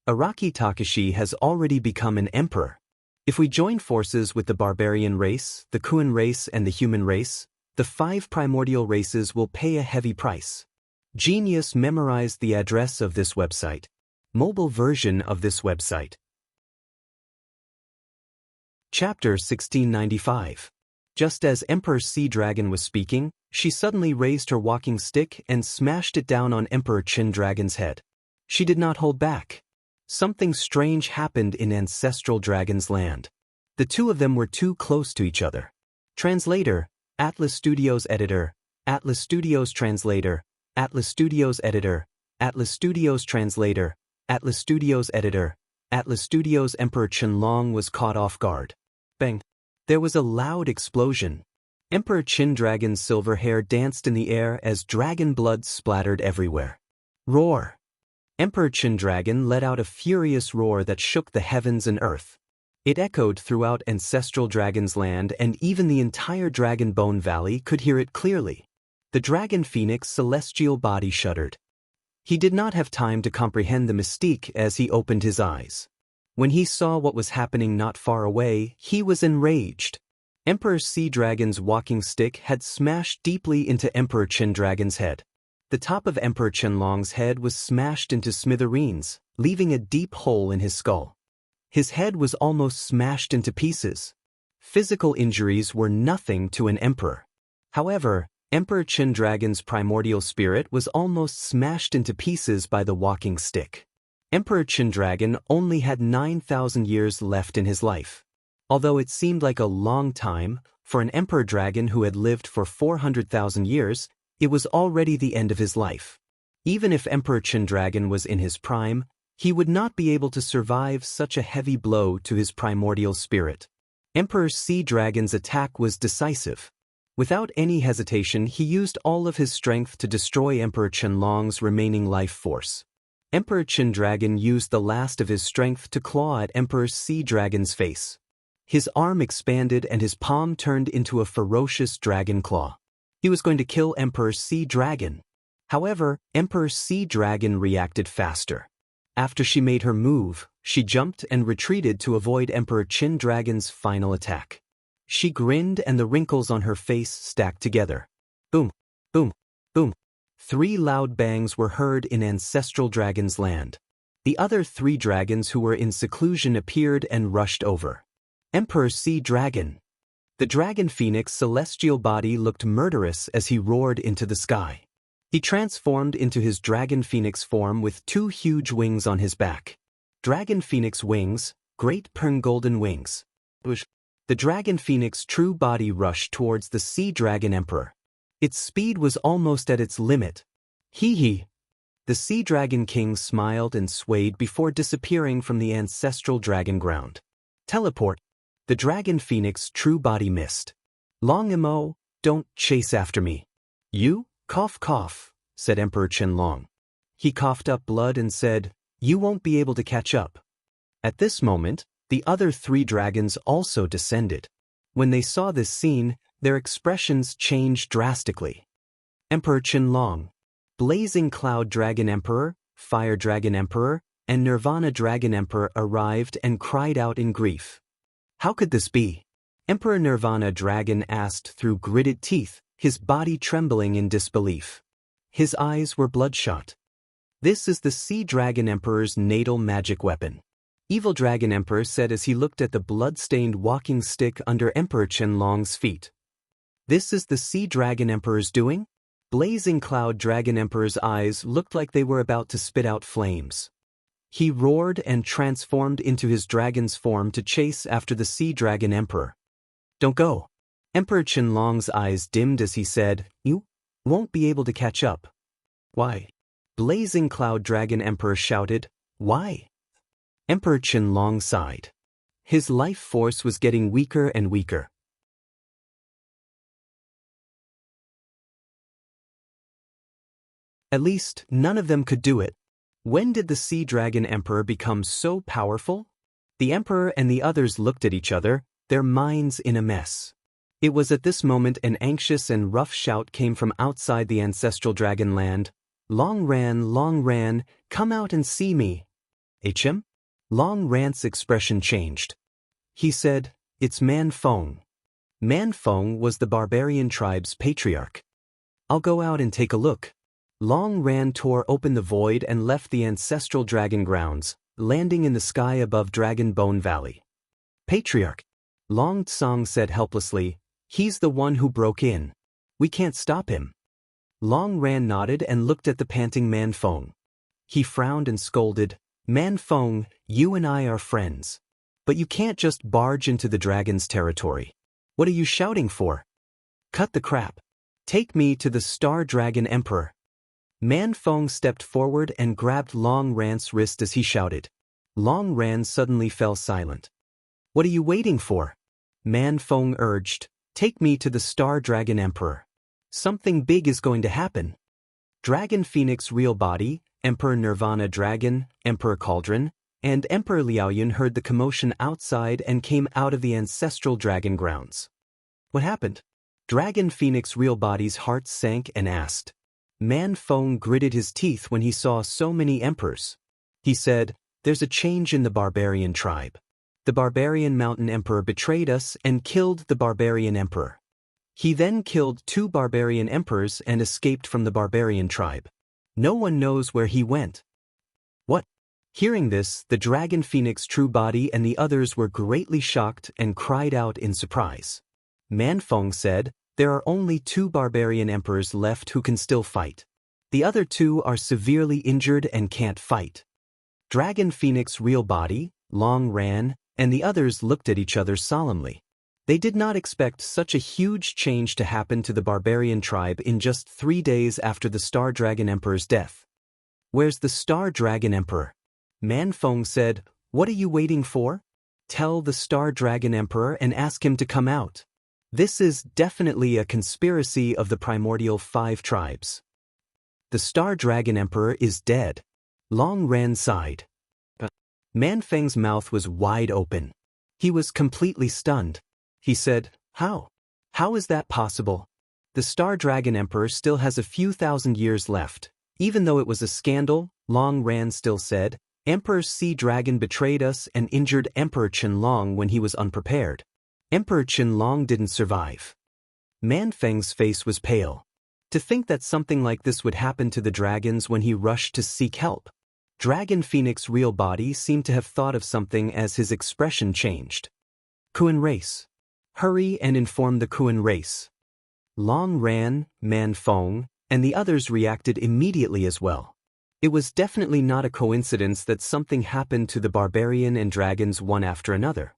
Araki Takashi has already become an emperor. If we join forces with the barbarian race, the Kuan race and the human race, the 5 primordial races will pay a heavy price. Genius memorized the address of this website. Mobile version of this website. Chapter 1695. Just as Emperor Sea Dragon was speaking, she suddenly raised her walking stick and smashed it down on Emperor Qin Dragon's head. She did not hold back. Something strange happened in Ancestral Dragon's land. The 2 of them were too close to each other. Translator, Atlas Studios Editor, Atlas Studios Translator, Atlas Studios Editor, Atlas Studios Translator, Atlas Studios Editor, Atlas Studios. Emperor Qianlong was caught off guard. Bang! There was a loud explosion. Emperor Qin Dragon's silver hair danced in the air as dragon blood splattered everywhere. Roar! Emperor Qin Dragon let out a furious roar that shook the heavens and earth. It echoed throughout Ancestral Dragon's land, and even the entire Dragon Bone Valley could hear it clearly. The Dragon Phoenix celestial body shuddered. He did not have time to comprehend the mystique as he opened his eyes. When he saw what was happening not far away, he was enraged. Emperor Sea Dragon's walking stick had smashed deeply into Emperor Qin Dragon's head. The top of Emperor Qianlong's head was smashed into smithereens, leaving a deep hole in his skull. His head was almost smashed into pieces. Physical injuries were nothing to an emperor. However, Emperor Qin Dragon's primordial spirit was almost smashed into pieces by the walking stick. Emperor Qin Dragon only had 9,000 years left in his life. Although it seemed like a long time, for an emperor dragon who had lived for 400,000 years, it was already the end of his life. Even if Emperor Qin Dragon was in his prime, he would not be able to survive such a heavy blow to his primordial spirit. Emperor Sea Dragon's attack was decisive. Without any hesitation, he used all of his strength to destroy Emperor Qianlong's remaining life force. Emperor Qin Dragon used the last of his strength to claw at Emperor Sea Dragon's face. His arm expanded and his palm turned into a ferocious dragon claw. He was going to kill Emperor Sea Dragon. However, Emperor Sea Dragon reacted faster. After she made her move, she jumped and retreated to avoid Emperor Qin Dragon's final attack. She grinned and the wrinkles on her face stacked together. Boom, boom, boom. 3 loud bangs were heard in Ancestral Dragon's land. The other 3 dragons who were in seclusion appeared and rushed over. Emperor Sea Dragon. The Dragon Phoenix celestial body looked murderous as he roared into the sky. He transformed into his Dragon Phoenix form with 2 huge wings on his back. Dragon Phoenix wings, great golden wings. The Dragon Phoenix true body rushed towards the Sea Dragon Emperor. Its speed was almost at its limit. Hee. The Sea Dragon King smiled and swayed before disappearing from the Ancestral Dragon ground. Teleport. The Dragon Phoenix true body missed. Long Imo, don't chase after me. You? Cough cough, said Emperor Qianlong. He coughed up blood and said, you won't be able to catch up. At this moment, the other 3 dragons also descended. When they saw this scene, their expressions changed drastically. Emperor Qianlong, Blazing Cloud Dragon Emperor, Fire Dragon Emperor, and Nirvana Dragon Emperor arrived and cried out in grief. How could this be? Emperor Nirvana Dragon asked through gritted teeth, his body trembling in disbelief. His eyes were bloodshot. This is the Sea Dragon Emperor's natal magic weapon. Evil Dragon Emperor said as he looked at the blood-stained walking stick under Emperor Qianlong's feet. This is the Sea Dragon Emperor's doing? Blazing Cloud Dragon Emperor's eyes looked like they were about to spit out flames. He roared and transformed into his dragon's form to chase after the Sea Dragon Emperor. Don't go. Emperor Qianlong's eyes dimmed as he said, You won't be able to catch up. Why? Blazing Cloud Dragon Emperor shouted, Why? Emperor Qianlong sighed. His life force was getting weaker and weaker. At least, none of them could do it. When did the Sea Dragon Emperor become so powerful? The Emperor and the others looked at each other, their minds in a mess. It was at this moment an anxious and rough shout came from outside the ancestral dragon land. Long Ran, come out and see me. HM? Long Ran's expression changed. He said, It's Man Feng. Man Feng was the barbarian tribe's patriarch. I'll go out and take a look. Long Ran tore open the void and left the ancestral dragon grounds, landing in the sky above Dragon Bone Valley. Patriarch. Long Tsang said helplessly, He's the one who broke in. We can't stop him. Long Ran nodded and looked at the panting Man Feng. He frowned and scolded, Man Feng, you and I are friends. But you can't just barge into the dragon's territory. What are you shouting for? Cut the crap. Take me to the Star Dragon Emperor. Man Feng stepped forward and grabbed Long Ran's wrist as he shouted. Long Ran suddenly fell silent. What are you waiting for? Man Feng urged, Take me to the Star Dragon Emperor. Something big is going to happen. Dragon Phoenix Real Body, Emperor Nirvana Dragon, Emperor Cauldron, and Emperor Liaoyun heard the commotion outside and came out of the ancestral dragon grounds. What happened? Dragon Phoenix Real Body's heart sank and asked. Man Feng gritted his teeth when he saw so many emperors. He said, There's a change in the barbarian tribe. The barbarian mountain emperor betrayed us and killed the barbarian emperor. He then killed 2 barbarian emperors and escaped from the barbarian tribe. No one knows where he went. What? Hearing this, the Dragon Phoenix True Body and the others were greatly shocked and cried out in surprise. Man Feng said, There are only 2 barbarian emperors left who can still fight. The other 2 are severely injured and can't fight. Dragon Phoenix Real Body, Long Ran, and the others looked at each other solemnly. They did not expect such a huge change to happen to the barbarian tribe in just 3 days after the Star Dragon Emperor's death. Where's the Star Dragon Emperor? Man Feng said, What are you waiting for? Tell the Star Dragon Emperor and ask him to come out. This is definitely a conspiracy of the primordial 5 tribes. The Star Dragon Emperor is dead. Long Ran sighed. Man Feng's mouth was wide open. He was completely stunned. He said, How? How is that possible? The Star Dragon Emperor still has a few thousand years left. Even though it was a scandal, Long Ran still said, Emperor Sea Dragon betrayed us and injured Emperor Qianlong when he was unprepared. Emperor Qianlong didn't survive. Man Feng's face was pale. To think that something like this would happen to the dragons when he rushed to seek help. Dragon Phoenix Real Body seemed to have thought of something as his expression changed. Kuan race. Hurry and inform the Kuan race. Long Ran, Man Feng, and the others reacted immediately as well. It was definitely not a coincidence that something happened to the barbarian and dragons one after another.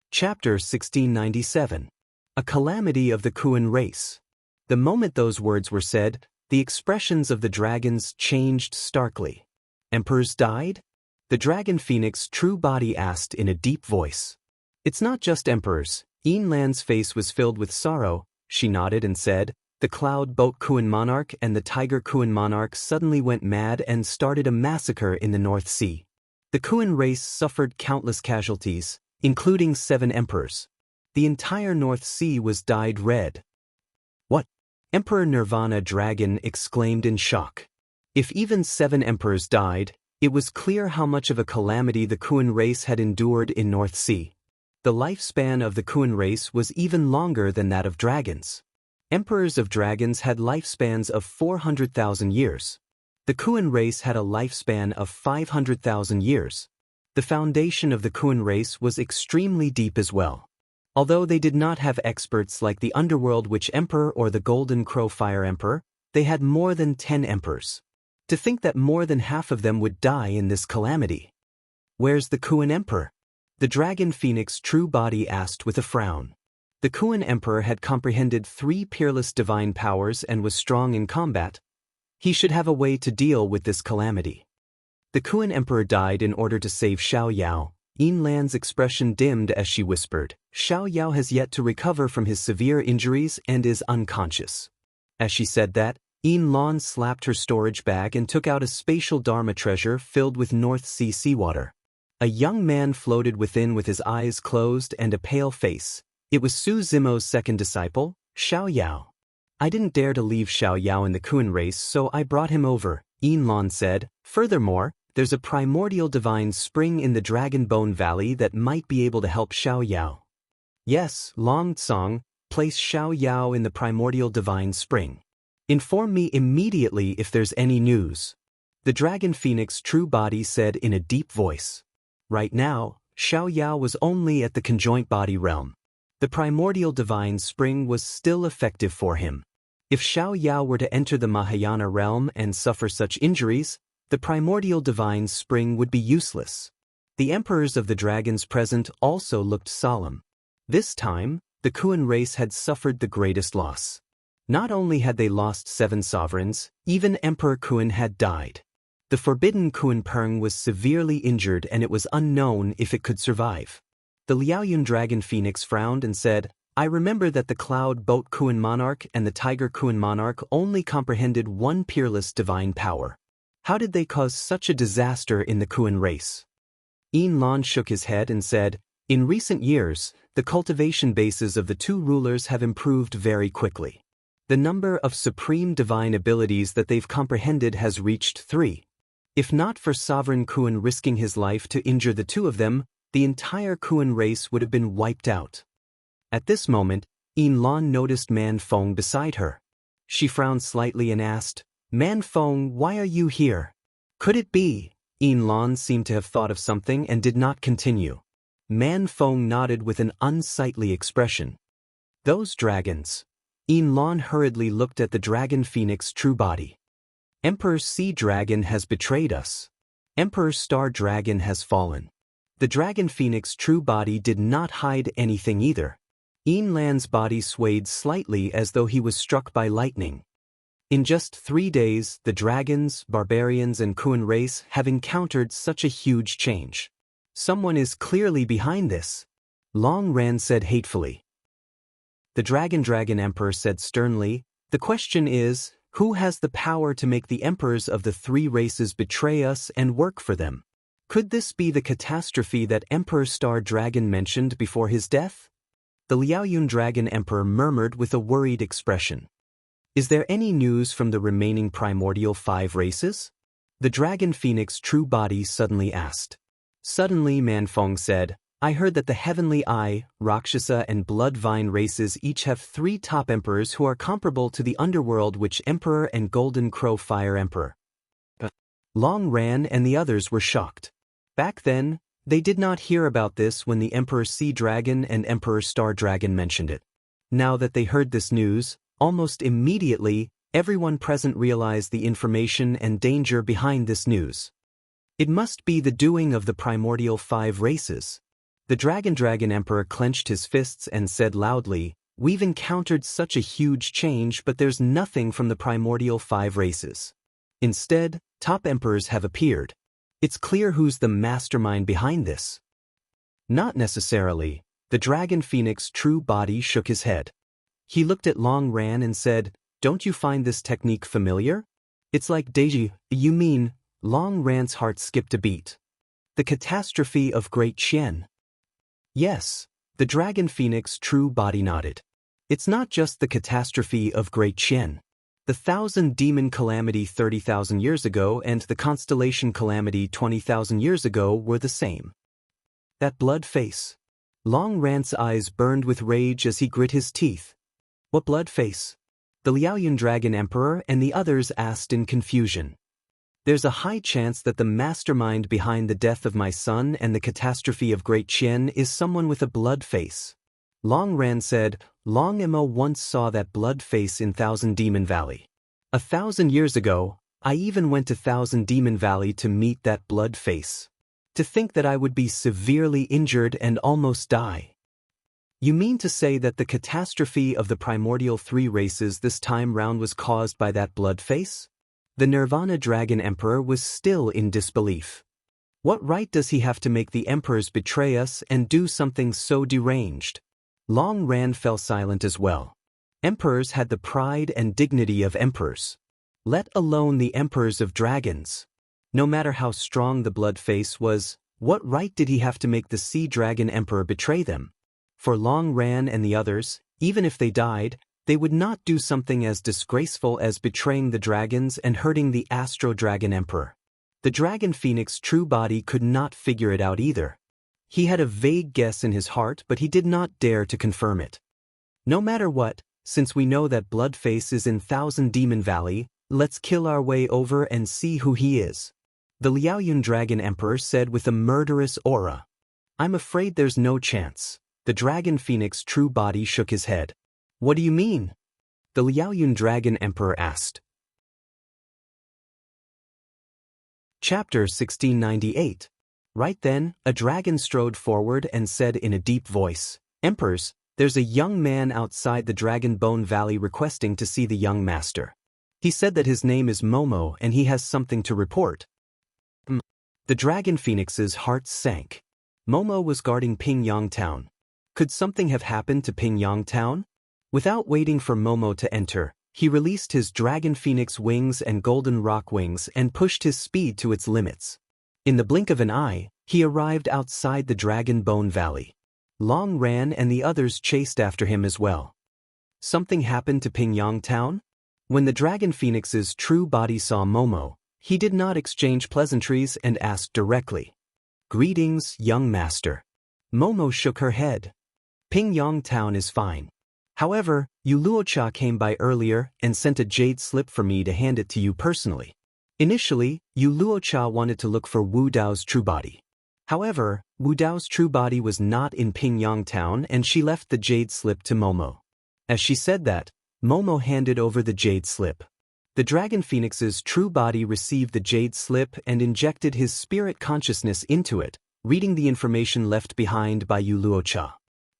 Chapter 1697. A Calamity of the Kuan Race. The moment those words were said, the expressions of the dragons changed starkly. Emperors died? The Dragon Phoenix True Body asked in a deep voice. It's not just emperors. Yinlan's face was filled with sorrow. She nodded and said, The Cloud Boat Kuan Monarch and the Tiger Kuan Monarch suddenly went mad and started a massacre in the North Sea. The Kuan race suffered countless casualties, including 7 emperors. The entire North Sea was dyed red. What? Emperor Nirvana Dragon exclaimed in shock. If even 7 emperors died, it was clear how much of a calamity the Kuan race had endured in North Sea. The lifespan of the Kuan race was even longer than that of dragons. Emperors of dragons had lifespans of 400,000 years. The Kuan race had a lifespan of 500,000 years. The foundation of the Kuan race was extremely deep as well. Although they did not have experts like the Underworld Witch Emperor or the Golden Crow Fire Emperor, they had more than 10 emperors. To think that more than half of them would die in this calamity. Where's the Kuan Emperor? The Dragon Phoenix True Body asked with a frown. The Kuan Emperor had comprehended 3 peerless divine powers and was strong in combat. He should have a way to deal with this calamity. The Kuan Emperor died in order to save Xiao Yao. Yin Lan's expression dimmed as she whispered, Xiao Yao has yet to recover from his severe injuries and is unconscious. As she said that, Yin Lan slapped her storage bag and took out a spatial Dharma treasure filled with North Sea seawater. A young man floated within with his eyes closed and a pale face. It was Su Zimo's second disciple, Xiao Yao. I didn't dare to leave Xiao Yao in the Kuan race, so I brought him over, Yin Lan said. Furthermore, there's a primordial divine spring in the Dragon Bone Valley that might be able to help Xiao Yao. Yes, Long Tsong, place Xiao Yao in the primordial divine spring. Inform me immediately if there's any news. The Dragon Phoenix True Body said in a deep voice. Right now, Xiao Yao was only at the conjoint body realm. The primordial divine spring was still effective for him. If Xiao Yao were to enter the Mahayana realm and suffer such injuries, the primordial divine spring would be useless. The emperors of the dragons present also looked solemn. This time, the Kuan race had suffered the greatest loss. Not only had they lost 7 sovereigns, even Emperor Kuan had died. The forbidden Kuan Peng was severely injured and it was unknown if it could survive. The Liaoyun Dragon Phoenix frowned and said, I remember that the Cloud Boat Kuan Monarch and the Tiger Kuan Monarch only comprehended 1 peerless divine power. How did they cause such a disaster in the Kuan race? Yin Lan shook his head and said, in recent years, the cultivation bases of the 2 rulers have improved very quickly. The number of supreme divine abilities that they've comprehended has reached 3. If not for Sovereign Kuan risking his life to injure the 2 of them, the entire Kuan race would have been wiped out. At this moment, Yin Lan noticed Man Feng beside her. She frowned slightly and asked, Man Feng, why are you here? Could it be? Yin Lan seemed to have thought of something and did not continue. Man Feng nodded with an unsightly expression. Those dragons. Yin Lan hurriedly looked at the Dragon Phoenix True Body. Emperor Sea Dragon has betrayed us. Emperor Star Dragon has fallen. The Dragon Phoenix True Body did not hide anything either. Yin Lan's body swayed slightly as though he was struck by lightning. In just 3 days, the dragons, barbarians and Kuan race have encountered such a huge change. Someone is clearly behind this. Long Ran said hatefully. The Dragon Emperor said sternly, the question is, who has the power to make the emperors of the 3 races betray us and work for them? Could this be the catastrophe that Emperor Star Dragon mentioned before his death? The Liaoyun Dragon Emperor murmured with a worried expression. Is there any news from the remaining primordial 5 races? The Dragon Phoenix True Body suddenly asked. Suddenly Man Feng said, I heard that the Heavenly Eye, Rakshasa and Blood Vine races each have 3 top emperors who are comparable to the Underworld Witch Emperor and Golden Crow Fire Emperor. Long Ran and the others were shocked. Back then, they did not hear about this when the Emperor Sea Dragon and Emperor Star Dragon mentioned it. Now that they heard this news, almost immediately, everyone present realized the information and danger behind this news. It must be the doing of the primordial 5 races. The Dragon Emperor clenched his fists and said loudly, we've encountered such a huge change, but there's nothing from the primordial 5 races. Instead, top emperors have appeared. It's clear who's the mastermind behind this. Not necessarily. The Dragon Phoenix True Body shook his head. He looked at Long Ran and said, don't you find this technique familiar? It's like deja. You mean? Long Ran's heart skipped a beat. The catastrophe of Great Qian. Yes, the Dragon Phoenix True Body nodded. It's not just the catastrophe of Great Qian. The 1,000 demon calamity 30,000 years ago and the constellation calamity 20,000 years ago were the same. That blood face. Long Ran's eyes burned with rage as he grit his teeth. What blood face? The Liaoyun Dragon Emperor and the others asked in confusion. There's a high chance that the mastermind behind the death of my son and the catastrophe of Great Qian is someone with a blood face. Long Ran said, Long Mo once saw that blood face in Thousand Demon Valley. 1,000 years ago, I even went to Thousand Demon Valley to meet that blood face. To think that I would be severely injured and almost die. You mean to say that the catastrophe of the primordial 3 races this time round was caused by that blood face? The Nirvana Dragon Emperor was still in disbelief. What right does he have to make the emperors betray us and do something so deranged? Long Ran fell silent as well. Emperors had the pride and dignity of emperors. Let alone the emperors of dragons. No matter how strong the blood face was, what right did he have to make the Sea Dragon Emperor betray them? For Long Ran and the others, even if they died, they would not do something as disgraceful as betraying the dragons and hurting the Astro Dragon Emperor. The Dragon Phoenix true body could not figure it out either. He had a vague guess in his heart, but he did not dare to confirm it. No matter what, since we know that Bloodface is in Thousand Demon Valley, let's kill our way over and see who he is. The Liaoyun Dragon Emperor said with a murderous aura. I'm afraid there's no chance. The Dragon Phoenix true body shook his head. What do you mean? The Liaoyun Dragon Emperor asked. Chapter 1698. Right then, a dragon strode forward and said in a deep voice, Emperors, there's a young man outside the Dragon Bone Valley requesting to see the young master. He said that his name is Momo and he has something to report. The Dragon Phoenix's heart sank. Momo was guarding Pingyang Town. Could something have happened to Pingyang Town? Without waiting for Momo to enter, he released his Dragon Phoenix wings and Golden Rock wings and pushed his speed to its limits. In the blink of an eye, he arrived outside the Dragon Bone Valley. Long Ran and the others chased after him as well. Something happened to Pingyang Town? When the Dragon Phoenix's true body saw Momo, he did not exchange pleasantries and asked directly. Greetings, young master. Momo shook her head. Pingyang Town is fine. However, Yu Luocha came by earlier and sent a jade slip for me to hand it to you personally. Initially, Yu Luocha wanted to look for Wu Dao's true body. However, Wu Dao's true body was not in Pingyang Town and she left the jade slip to Momo. As she said that, Momo handed over the jade slip. The Dragon Phoenix's true body received the jade slip and injected his spirit consciousness into it, reading the information left behind by Yu Luocha.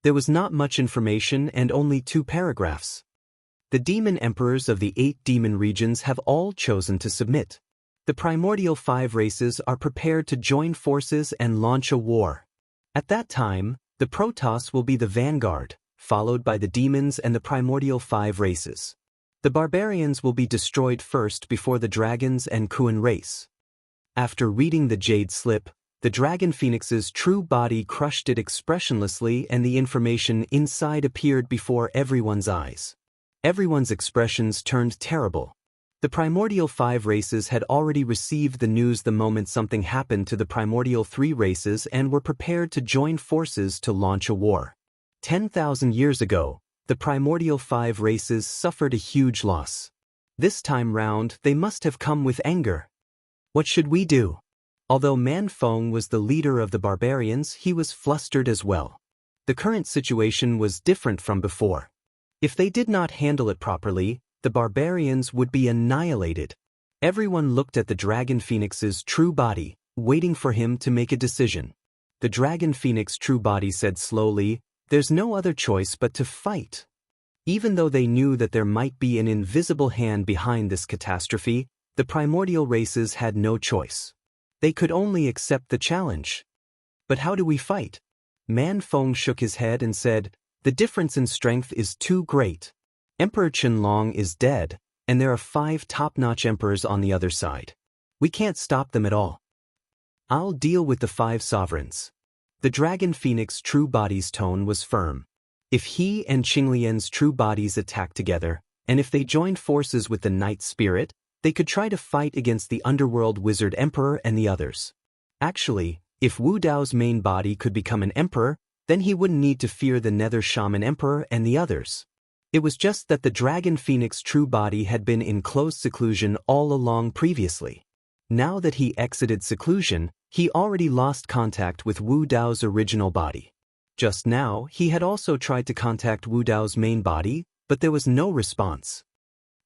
There was not much information and only 2 paragraphs. The demon emperors of the 8 demon regions have all chosen to submit. The primordial 5 races are prepared to join forces and launch a war. At that time, the Protoss will be the vanguard, followed by the demons and the primordial 5 races. The barbarians will be destroyed first before the dragons and Kuan race. After reading the jade slip, the Dragon Phoenix's true body crushed it expressionlessly and the information inside appeared before everyone's eyes. Everyone's expressions turned terrible. The primordial 5 races had already received the news the moment something happened to the primordial 3 races and were prepared to join forces to launch a war. 10,000 years ago, the primordial 5 races suffered a huge loss. This time round, they must have come with anger. What should we do? Although Man Feng was the leader of the barbarians, he was flustered as well. The current situation was different from before. If they did not handle it properly, the barbarians would be annihilated. Everyone looked at the Dragon Phoenix's true body, waiting for him to make a decision. The Dragon Phoenix true body said slowly, there's no other choice but to fight. Even though they knew that there might be an invisible hand behind this catastrophe, the primordial races had no choice. They could only accept the challenge. But how do we fight? Man Feng shook his head and said, the difference in strength is too great. Emperor Qianlong is dead, and there are 5 top-notch emperors on the other side. We can't stop them at all. I'll deal with the 5 sovereigns. The Dragon Phoenix true body's tone was firm. If he and Qinglian's true bodies attacked together, and if they joined forces with the Night Spirit, they could try to fight against the Underworld Wizard Emperor and the others. Actually, if Wu Dao's main body could become an emperor, then he wouldn't need to fear the Nether Shaman Emperor and the others. It was just that the Dragon Phoenix true body had been in closed seclusion all along previously. Now that he exited seclusion, he already lost contact with Wu Dao's original body. Just now, he had also tried to contact Wu Dao's main body, but there was no response.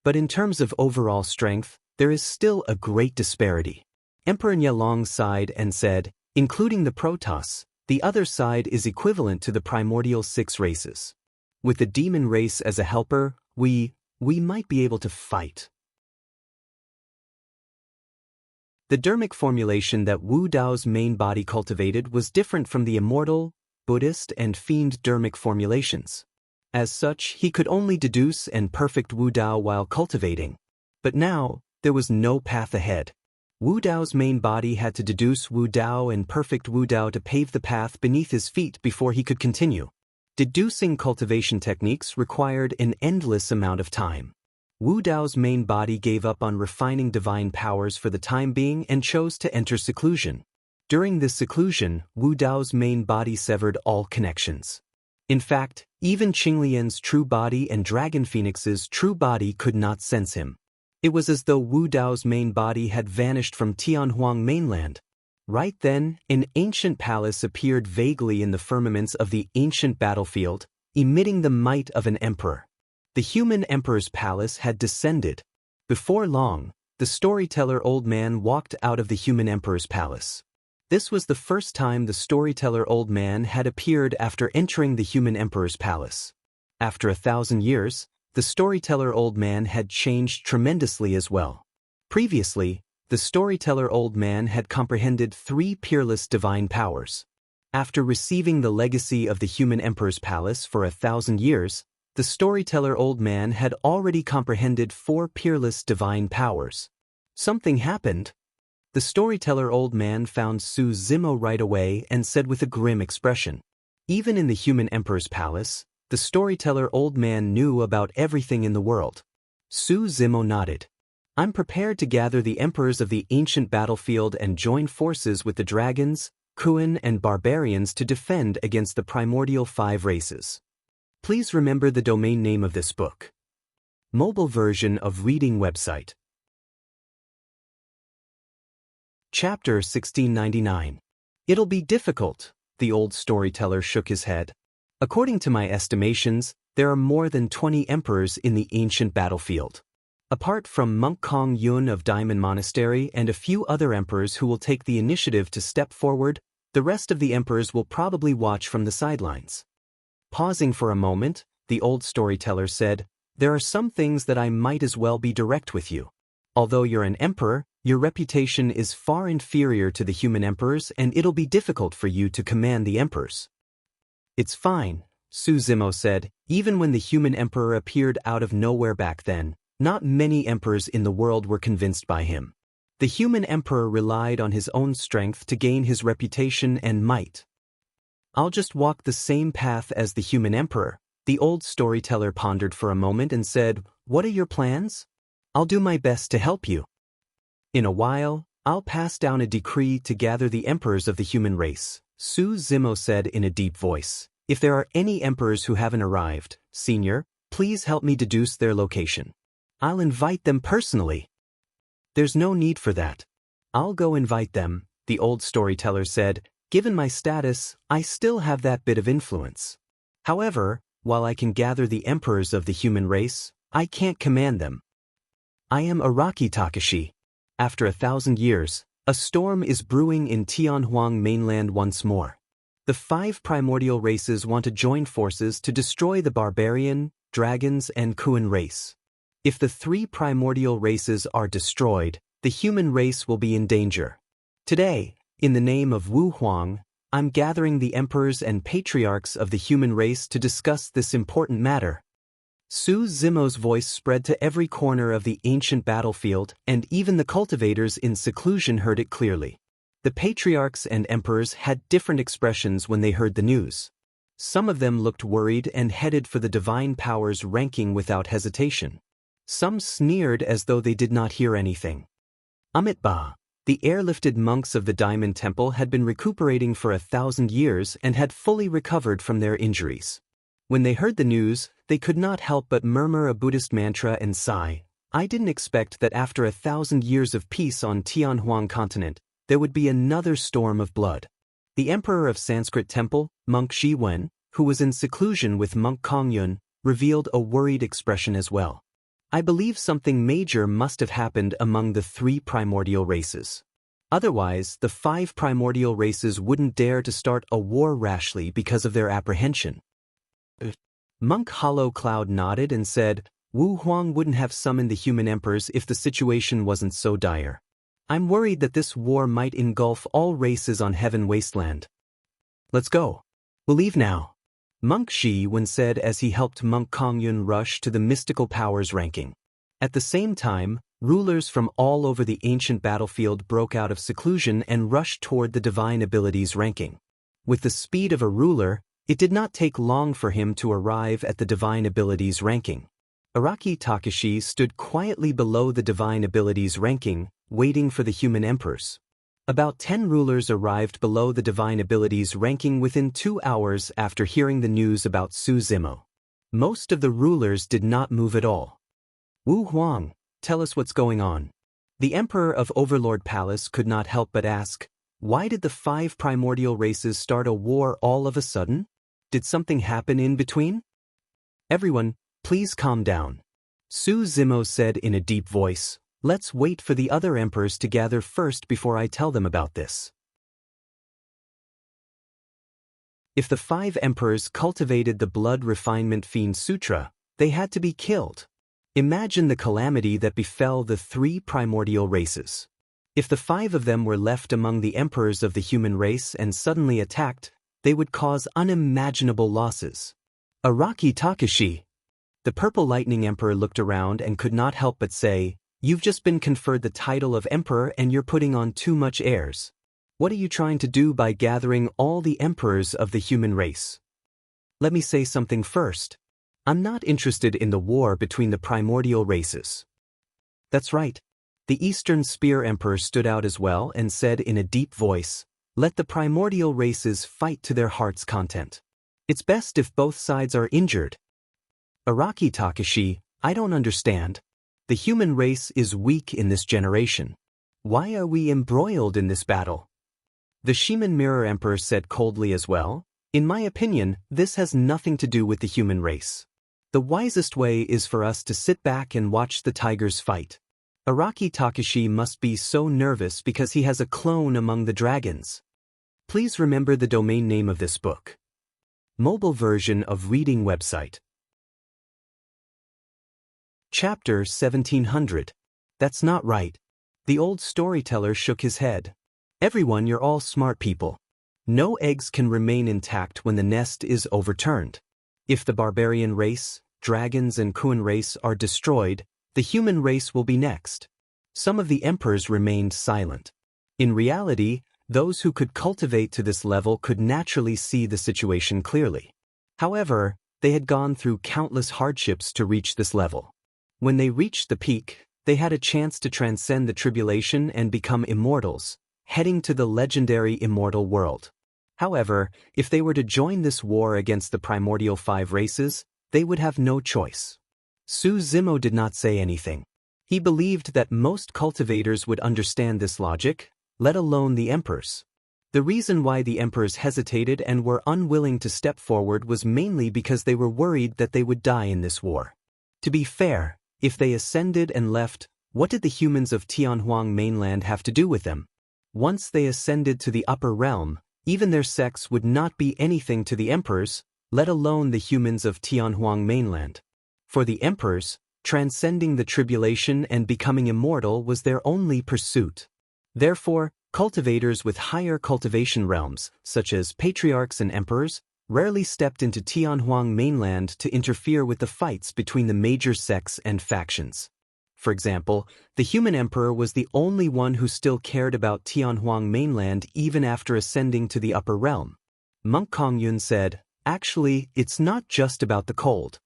But in terms of overall strength, there is still a great disparity. Emperor Nielong sighed and said, including the Protoss, the other side is equivalent to the primordial 6 races. With the demon race as a helper, we might be able to fight. The dermic formulation that Wu Dao's main body cultivated was different from the immortal, Buddhist and fiend dermic formulations. As such, he could only deduce and perfect Wu Dao while cultivating. But now, there was no path ahead. Wu Dao's main body had to deduce Wu Dao and perfect Wu Dao to pave the path beneath his feet before he could continue. Deducing cultivation techniques required an endless amount of time. Wu Dao's main body gave up on refining divine powers for the time being and chose to enter seclusion. During this seclusion, Wu Dao's main body severed all connections. In fact, even Qinglian's true body and Dragon Phoenix's true body could not sense him. It was as though Wu Dao's main body had vanished from Tianhuang mainland. Right then, an ancient palace appeared vaguely in the firmaments of the ancient battlefield, emitting the might of an emperor. The human emperor's palace had descended. Before long, the storyteller old man walked out of the human emperor's palace. This was the first time the storyteller old man had appeared after entering the human emperor's palace. After 1,000 years, the storyteller old man had changed tremendously as well. Previously, the storyteller old man had comprehended 3 peerless divine powers. After receiving the legacy of the human emperor's palace for 1,000 years, the storyteller old man had already comprehended 4 peerless divine powers. Something happened. The storyteller old man found Su Zimo right away and said with a grim expression. Even in the human emperor's palace, the storyteller old man knew about everything in the world. Su Zimo nodded. I'm prepared to gather the emperors of the ancient battlefield and join forces with the dragons, Kuan and barbarians to defend against the primordial 5 races. Please remember the domain name of this book. Mobile version of reading website. Chapter 1699. It'll be difficult, the old storyteller shook his head. According to my estimations, there are more than 20 emperors in the ancient battlefield. Apart from Monk Kong Yun of Diamond Monastery and a few other emperors who will take the initiative to step forward, the rest of the emperors will probably watch from the sidelines. Pausing for a moment, the old storyteller said, there are some things that I might as well be direct with you. Although you're an emperor, your reputation is far inferior to the human emperors and it'll be difficult for you to command the emperors. It's fine, Su Zimo said, even when the human emperor appeared out of nowhere back then, not many emperors in the world were convinced by him. The human emperor relied on his own strength to gain his reputation and might. I'll just walk the same path as the human emperor, the old storyteller pondered for a moment and said, what are your plans? I'll do my best to help you. In a while, I'll pass down a decree to gather the emperors of the human race, Su Zimo said in a deep voice. If there are any emperors who haven't arrived, Senior, please help me deduce their location. I'll invite them personally. There's no need for that. I'll go invite them, the old storyteller said. Given my status, I still have that bit of influence. However, while I can gather the emperors of the human race, I can't command them. I am Araki Takashi. After 1,000 years, a storm is brewing in Tianhuang mainland once more. The 5 primordial races want to join forces to destroy the barbarian, dragons, and Kuan race. If the 3 primordial races are destroyed, the human race will be in danger. Today, in the name of Wu Huang, I'm gathering the emperors and patriarchs of the human race to discuss this important matter. Su Zimo's voice spread to every corner of the ancient battlefield, and even the cultivators in seclusion heard it clearly. The patriarchs and emperors had different expressions when they heard the news. Some of them looked worried and headed for the divine powers ranking without hesitation. Some sneered as though they did not hear anything. Amitabha, the airlifted monks of the Diamond Temple had been recuperating for 1,000 years and had fully recovered from their injuries. When they heard the news, they could not help but murmur a Buddhist mantra and sigh. I didn't expect that after 1,000 years of peace on Tianhuang continent, there would be another storm of blood. The emperor of Sanskrit temple, monk Shi Wen, who was in seclusion with monk Kong Yun, revealed a worried expression as well. I believe something major must have happened among the 3 primordial races. Otherwise, the 5 primordial races wouldn't dare to start a war rashly because of their apprehension. Monk Hollow Cloud nodded and said, Wu Huang wouldn't have summoned the human emperors if the situation wasn't so dire. I'm worried that this war might engulf all races on Heaven Wasteland. Let's go. We'll leave now. Monk Shi Wen said as he helped monk Kong Yun rush to the mystical powers ranking. At the same time, rulers from all over the ancient battlefield broke out of seclusion and rushed toward the divine abilities ranking. With the speed of a ruler, it did not take long for him to arrive at the divine abilities ranking. Araki Takashi stood quietly below the divine abilities ranking, waiting for the human emperors. About 10 rulers arrived below the divine abilities ranking within 2 hours after hearing the news about Su Zimo. Most of the rulers did not move at all. Wu Huang, tell us what's going on. The emperor of Overlord Palace could not help but ask, why did the 5 primordial races start a war all of a sudden? Did something happen in between? Everyone, please calm down. Su Zimo said in a deep voice, let's wait for the other emperors to gather first before I tell them about this. If the 5 emperors cultivated the blood refinement fiend sutra, they had to be killed. Imagine the calamity that befell the 3 primordial races. If the 5 of them were left among the emperors of the human race and suddenly attacked, they would cause unimaginable losses. Araki Takashi. The Purple Lightning Emperor looked around and could not help but say, you've just been conferred the title of emperor and you're putting on too much airs. What are you trying to do by gathering all the emperors of the human race? Let me say something first. I'm not interested in the war between the primordial races. That's right. The Eastern Spear Emperor stood out as well and said in a deep voice, let the primordial races fight to their heart's content. It's best if both sides are injured. Araki Takashi, I don't understand. The human race is weak in this generation. Why are we embroiled in this battle? The Shiman Mirror Emperor said coldly as well, in my opinion, this has nothing to do with the human race. The wisest way is for us to sit back and watch the tigers fight. Araki Takashi must be so nervous because he has a clone among the dragons. Please remember the domain name of this book. Mobile version of reading website. Chapter 1700. That's not right. The old storyteller shook his head. Everyone, you're all smart people. No eggs can remain intact when the nest is overturned. If the barbarian race, dragons and Kuan race are destroyed, the human race will be next. Some of the emperors remained silent. In reality, those who could cultivate to this level could naturally see the situation clearly. However, they had gone through countless hardships to reach this level. When they reached the peak, they had a chance to transcend the tribulation and become immortals, heading to the legendary immortal world. However, if they were to join this war against the primordial 5 races, they would have no choice. Su Zimo did not say anything. He believed that most cultivators would understand this logic, let alone the emperors. The reason why the emperors hesitated and were unwilling to step forward was mainly because they were worried that they would die in this war. To be fair, if they ascended and left, what did the humans of Tianhuang mainland have to do with them? Once they ascended to the upper realm, even their sex would not be anything to the emperors, let alone the humans of Tianhuang mainland. For the emperors, transcending the tribulation and becoming immortal was their only pursuit. Therefore, cultivators with higher cultivation realms, such as patriarchs and emperors, rarely stepped into Tianhuang mainland to interfere with the fights between the major sects and factions. For example, the human emperor was the only one who still cared about Tianhuang mainland even after ascending to the upper realm. Monk Kong Yun said, actually, it's not just about the cold.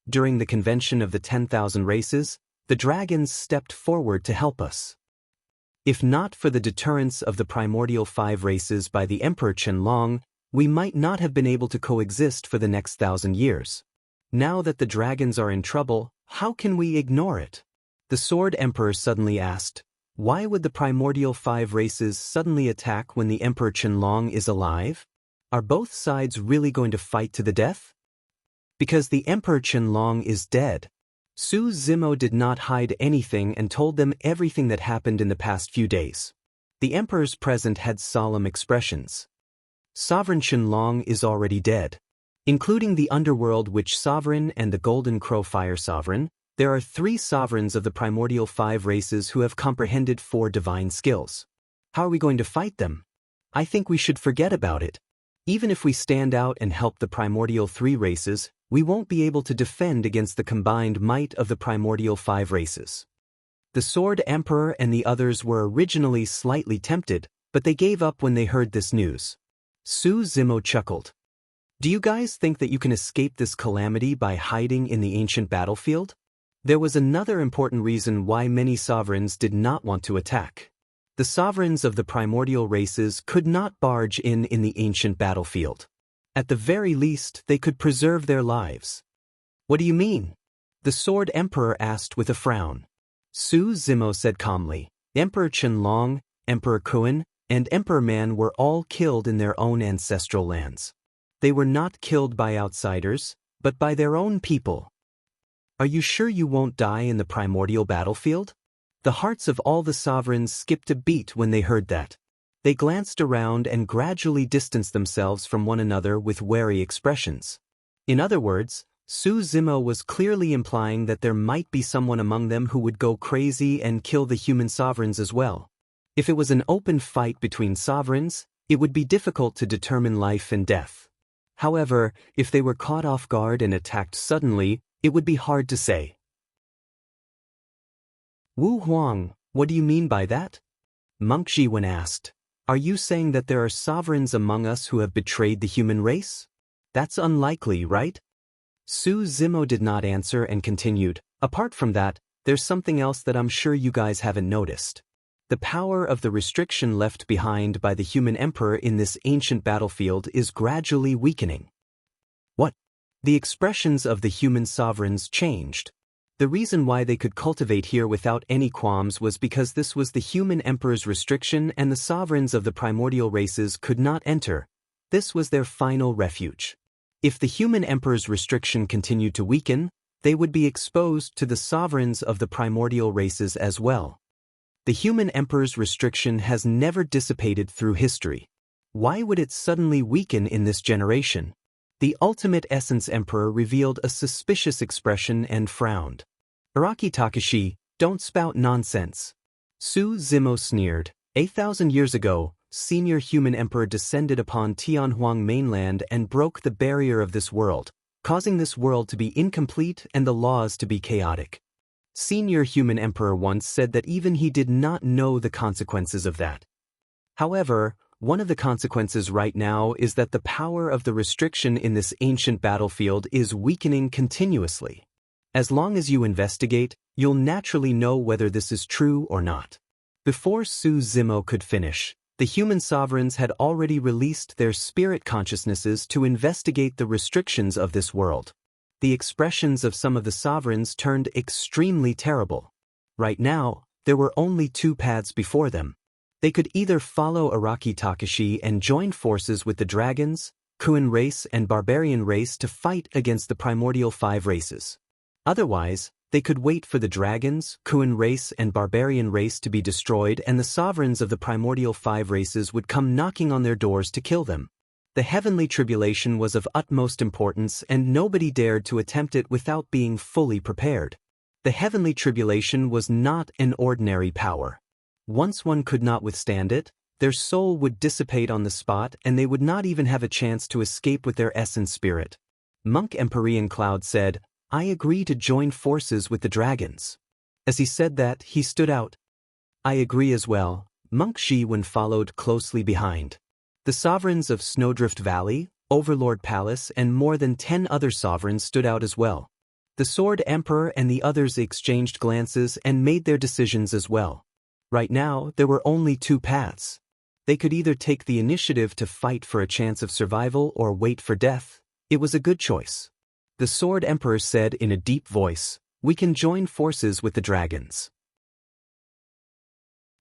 During the convention of the 10,000 races, the dragons stepped forward to help us. If not for the deterrence of the primordial 5 races by the Emperor Qianlong, we might not have been able to coexist for the next 1,000 years. Now that the dragons are in trouble, how can we ignore it? The Sword Emperor suddenly asked, Why would the primordial 5 races suddenly attack when the Emperor Qianlong is alive? Are both sides really going to fight to the death? Because the Emperor Qianlong is dead. Su Zimo did not hide anything and told them everything that happened in the past few days. The Emperor's present had solemn expressions. Sovereign Qianlong is already dead. Including the Underworld Witch Sovereign and the Golden Crow Fire Sovereign, there are 3 sovereigns of the primordial 5 races who have comprehended 4 divine skills. How are we going to fight them? I think we should forget about it. Even if we stand out and help the primordial 3 races, we won't be able to defend against the combined might of the primordial 5 races. The Sword Emperor and the others were originally slightly tempted, but they gave up when they heard this news. Su Zimo chuckled. Do you guys think that you can escape this calamity by hiding in the ancient battlefield? There was another important reason why many sovereigns did not want to attack. The sovereigns of the primordial races could not barge in the ancient battlefield. At the very least, they could preserve their lives. What do you mean? The Sword Emperor asked with a frown. Su Zimo said calmly, Emperor Qianlong, Emperor Kuan, and Emperor Man were all killed in their own ancestral lands. They were not killed by outsiders, but by their own people. Are you sure you won't die in the primordial battlefield? The hearts of all the sovereigns skipped a beat when they heard that. They glanced around and gradually distanced themselves from one another with wary expressions. In other words, Su Zimo was clearly implying that there might be someone among them who would go crazy and kill the human sovereigns as well. If it was an open fight between sovereigns, it would be difficult to determine life and death. However, if they were caught off guard and attacked suddenly, it would be hard to say. Wu Huang, what do you mean by that? Monk Jiwen asked. Are you saying that there are sovereigns among us who have betrayed the human race? That's unlikely, right? Su Zimo did not answer and continued. Apart from that, there's something else that I'm sure you guys haven't noticed. The power of the restriction left behind by the human emperor in this ancient battlefield is gradually weakening. What? The expressions of the human sovereigns changed. The reason why they could cultivate here without any qualms was because this was the human emperor's restriction and the sovereigns of the primordial races could not enter. This was their final refuge. If the human emperor's restriction continued to weaken, they would be exposed to the sovereigns of the primordial races as well. The human emperor's restriction has never dissipated through history. Why would it suddenly weaken in this generation? The ultimate essence emperor revealed a suspicious expression and frowned. Araki Takashi, don't spout nonsense. Su Zimo sneered. 8,000 years ago, senior human emperor descended upon Tianhuang mainland and broke the barrier of this world, causing this world to be incomplete and the laws to be chaotic. Senior human emperor once said that even he did not know the consequences of that. However, one of the consequences right now is that the power of the restriction in this ancient battlefield is weakening continuously. As long as you investigate, you'll naturally know whether this is true or not. Before Su Zimo could finish, the human sovereigns had already released their spirit consciousnesses to investigate the restrictions of this world. The expressions of some of the sovereigns turned extremely terrible. Right now, there were only 2 paths before them. They could either follow Araki Takashi and join forces with the dragons, Kuan race and barbarian race to fight against the primordial 5 races. Otherwise, they could wait for the dragons, Kuan race and barbarian race to be destroyed and the sovereigns of the primordial 5 races would come knocking on their doors to kill them. The heavenly tribulation was of utmost importance and nobody dared to attempt it without being fully prepared. The heavenly tribulation was not an ordinary power. Once one could not withstand it, their soul would dissipate on the spot and they would not even have a chance to escape with their essence spirit. Monk Empyrean Cloud said, I agree to join forces with the dragons. As he said that, he stood out. I agree as well. Monk Jiwen followed closely behind. The sovereigns of Snowdrift Valley, Overlord Palace and more than 10 other sovereigns stood out as well. The Sword Emperor and the others exchanged glances and made their decisions as well. Right now, there were only 2 paths. They could either take the initiative to fight for a chance of survival or wait for death. It was a good choice. The Sword Emperor said in a deep voice, we can join forces with the dragons.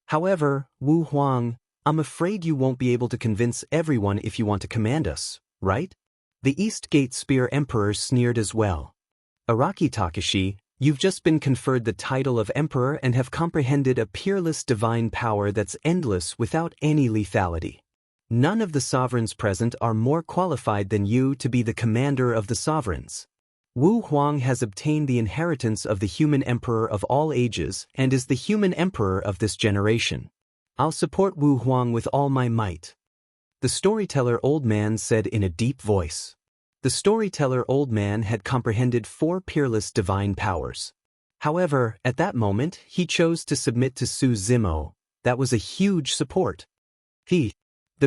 However, Wu Huang, I'm afraid you won't be able to convince everyone if you want to command us, right? The East Gate Spear Emperor sneered as well. Araki Takashi, you've just been conferred the title of Emperor and have comprehended a peerless divine power that's endless without any lethality. None of the sovereigns present are more qualified than you to be the commander of the sovereigns. Wu Huang has obtained the inheritance of the human emperor of all ages and is the human emperor of this generation. I'll support Wu Huang with all my might. The storyteller old man said in a deep voice. The storyteller old man had comprehended 4 peerless divine powers. However, at that moment, he chose to submit to Su Zimo. That was a huge support. The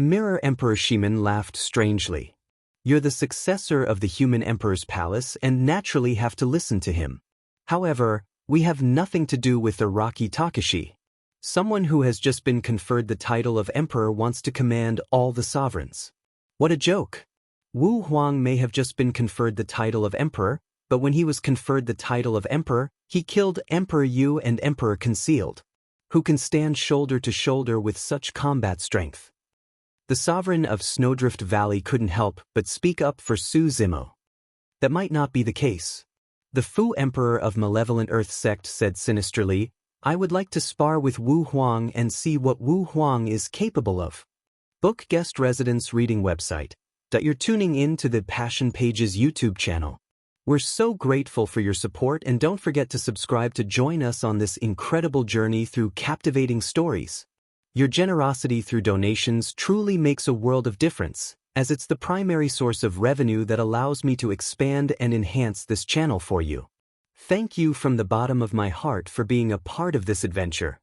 Mirror Emperor Shiman laughed strangely. You're the successor of the human emperor's palace and naturally have to listen to him. However, we have nothing to do with Araki Takashi. Someone who has just been conferred the title of emperor wants to command all the sovereigns. What a joke! Wu Huang may have just been conferred the title of emperor, but when he was conferred the title of emperor, he killed Emperor Yu and Emperor Concealed, who can stand shoulder to shoulder with such combat strength. The sovereign of Snowdrift Valley couldn't help but speak up for Su Zimo. That might not be the case. The Fu Emperor of Malevolent Earth Sect said sinisterly, I would like to spar with Wu Huang and see what Wu Huang is capable of. Book Guest Residence Reading Website. You're tuning in to the Passion Pages YouTube channel. We're so grateful for your support and don't forget to subscribe to join us on this incredible journey through captivating stories. Your generosity through donations truly makes a world of difference, as it's the primary source of revenue that allows me to expand and enhance this channel for you. Thank you from the bottom of my heart for being a part of this adventure.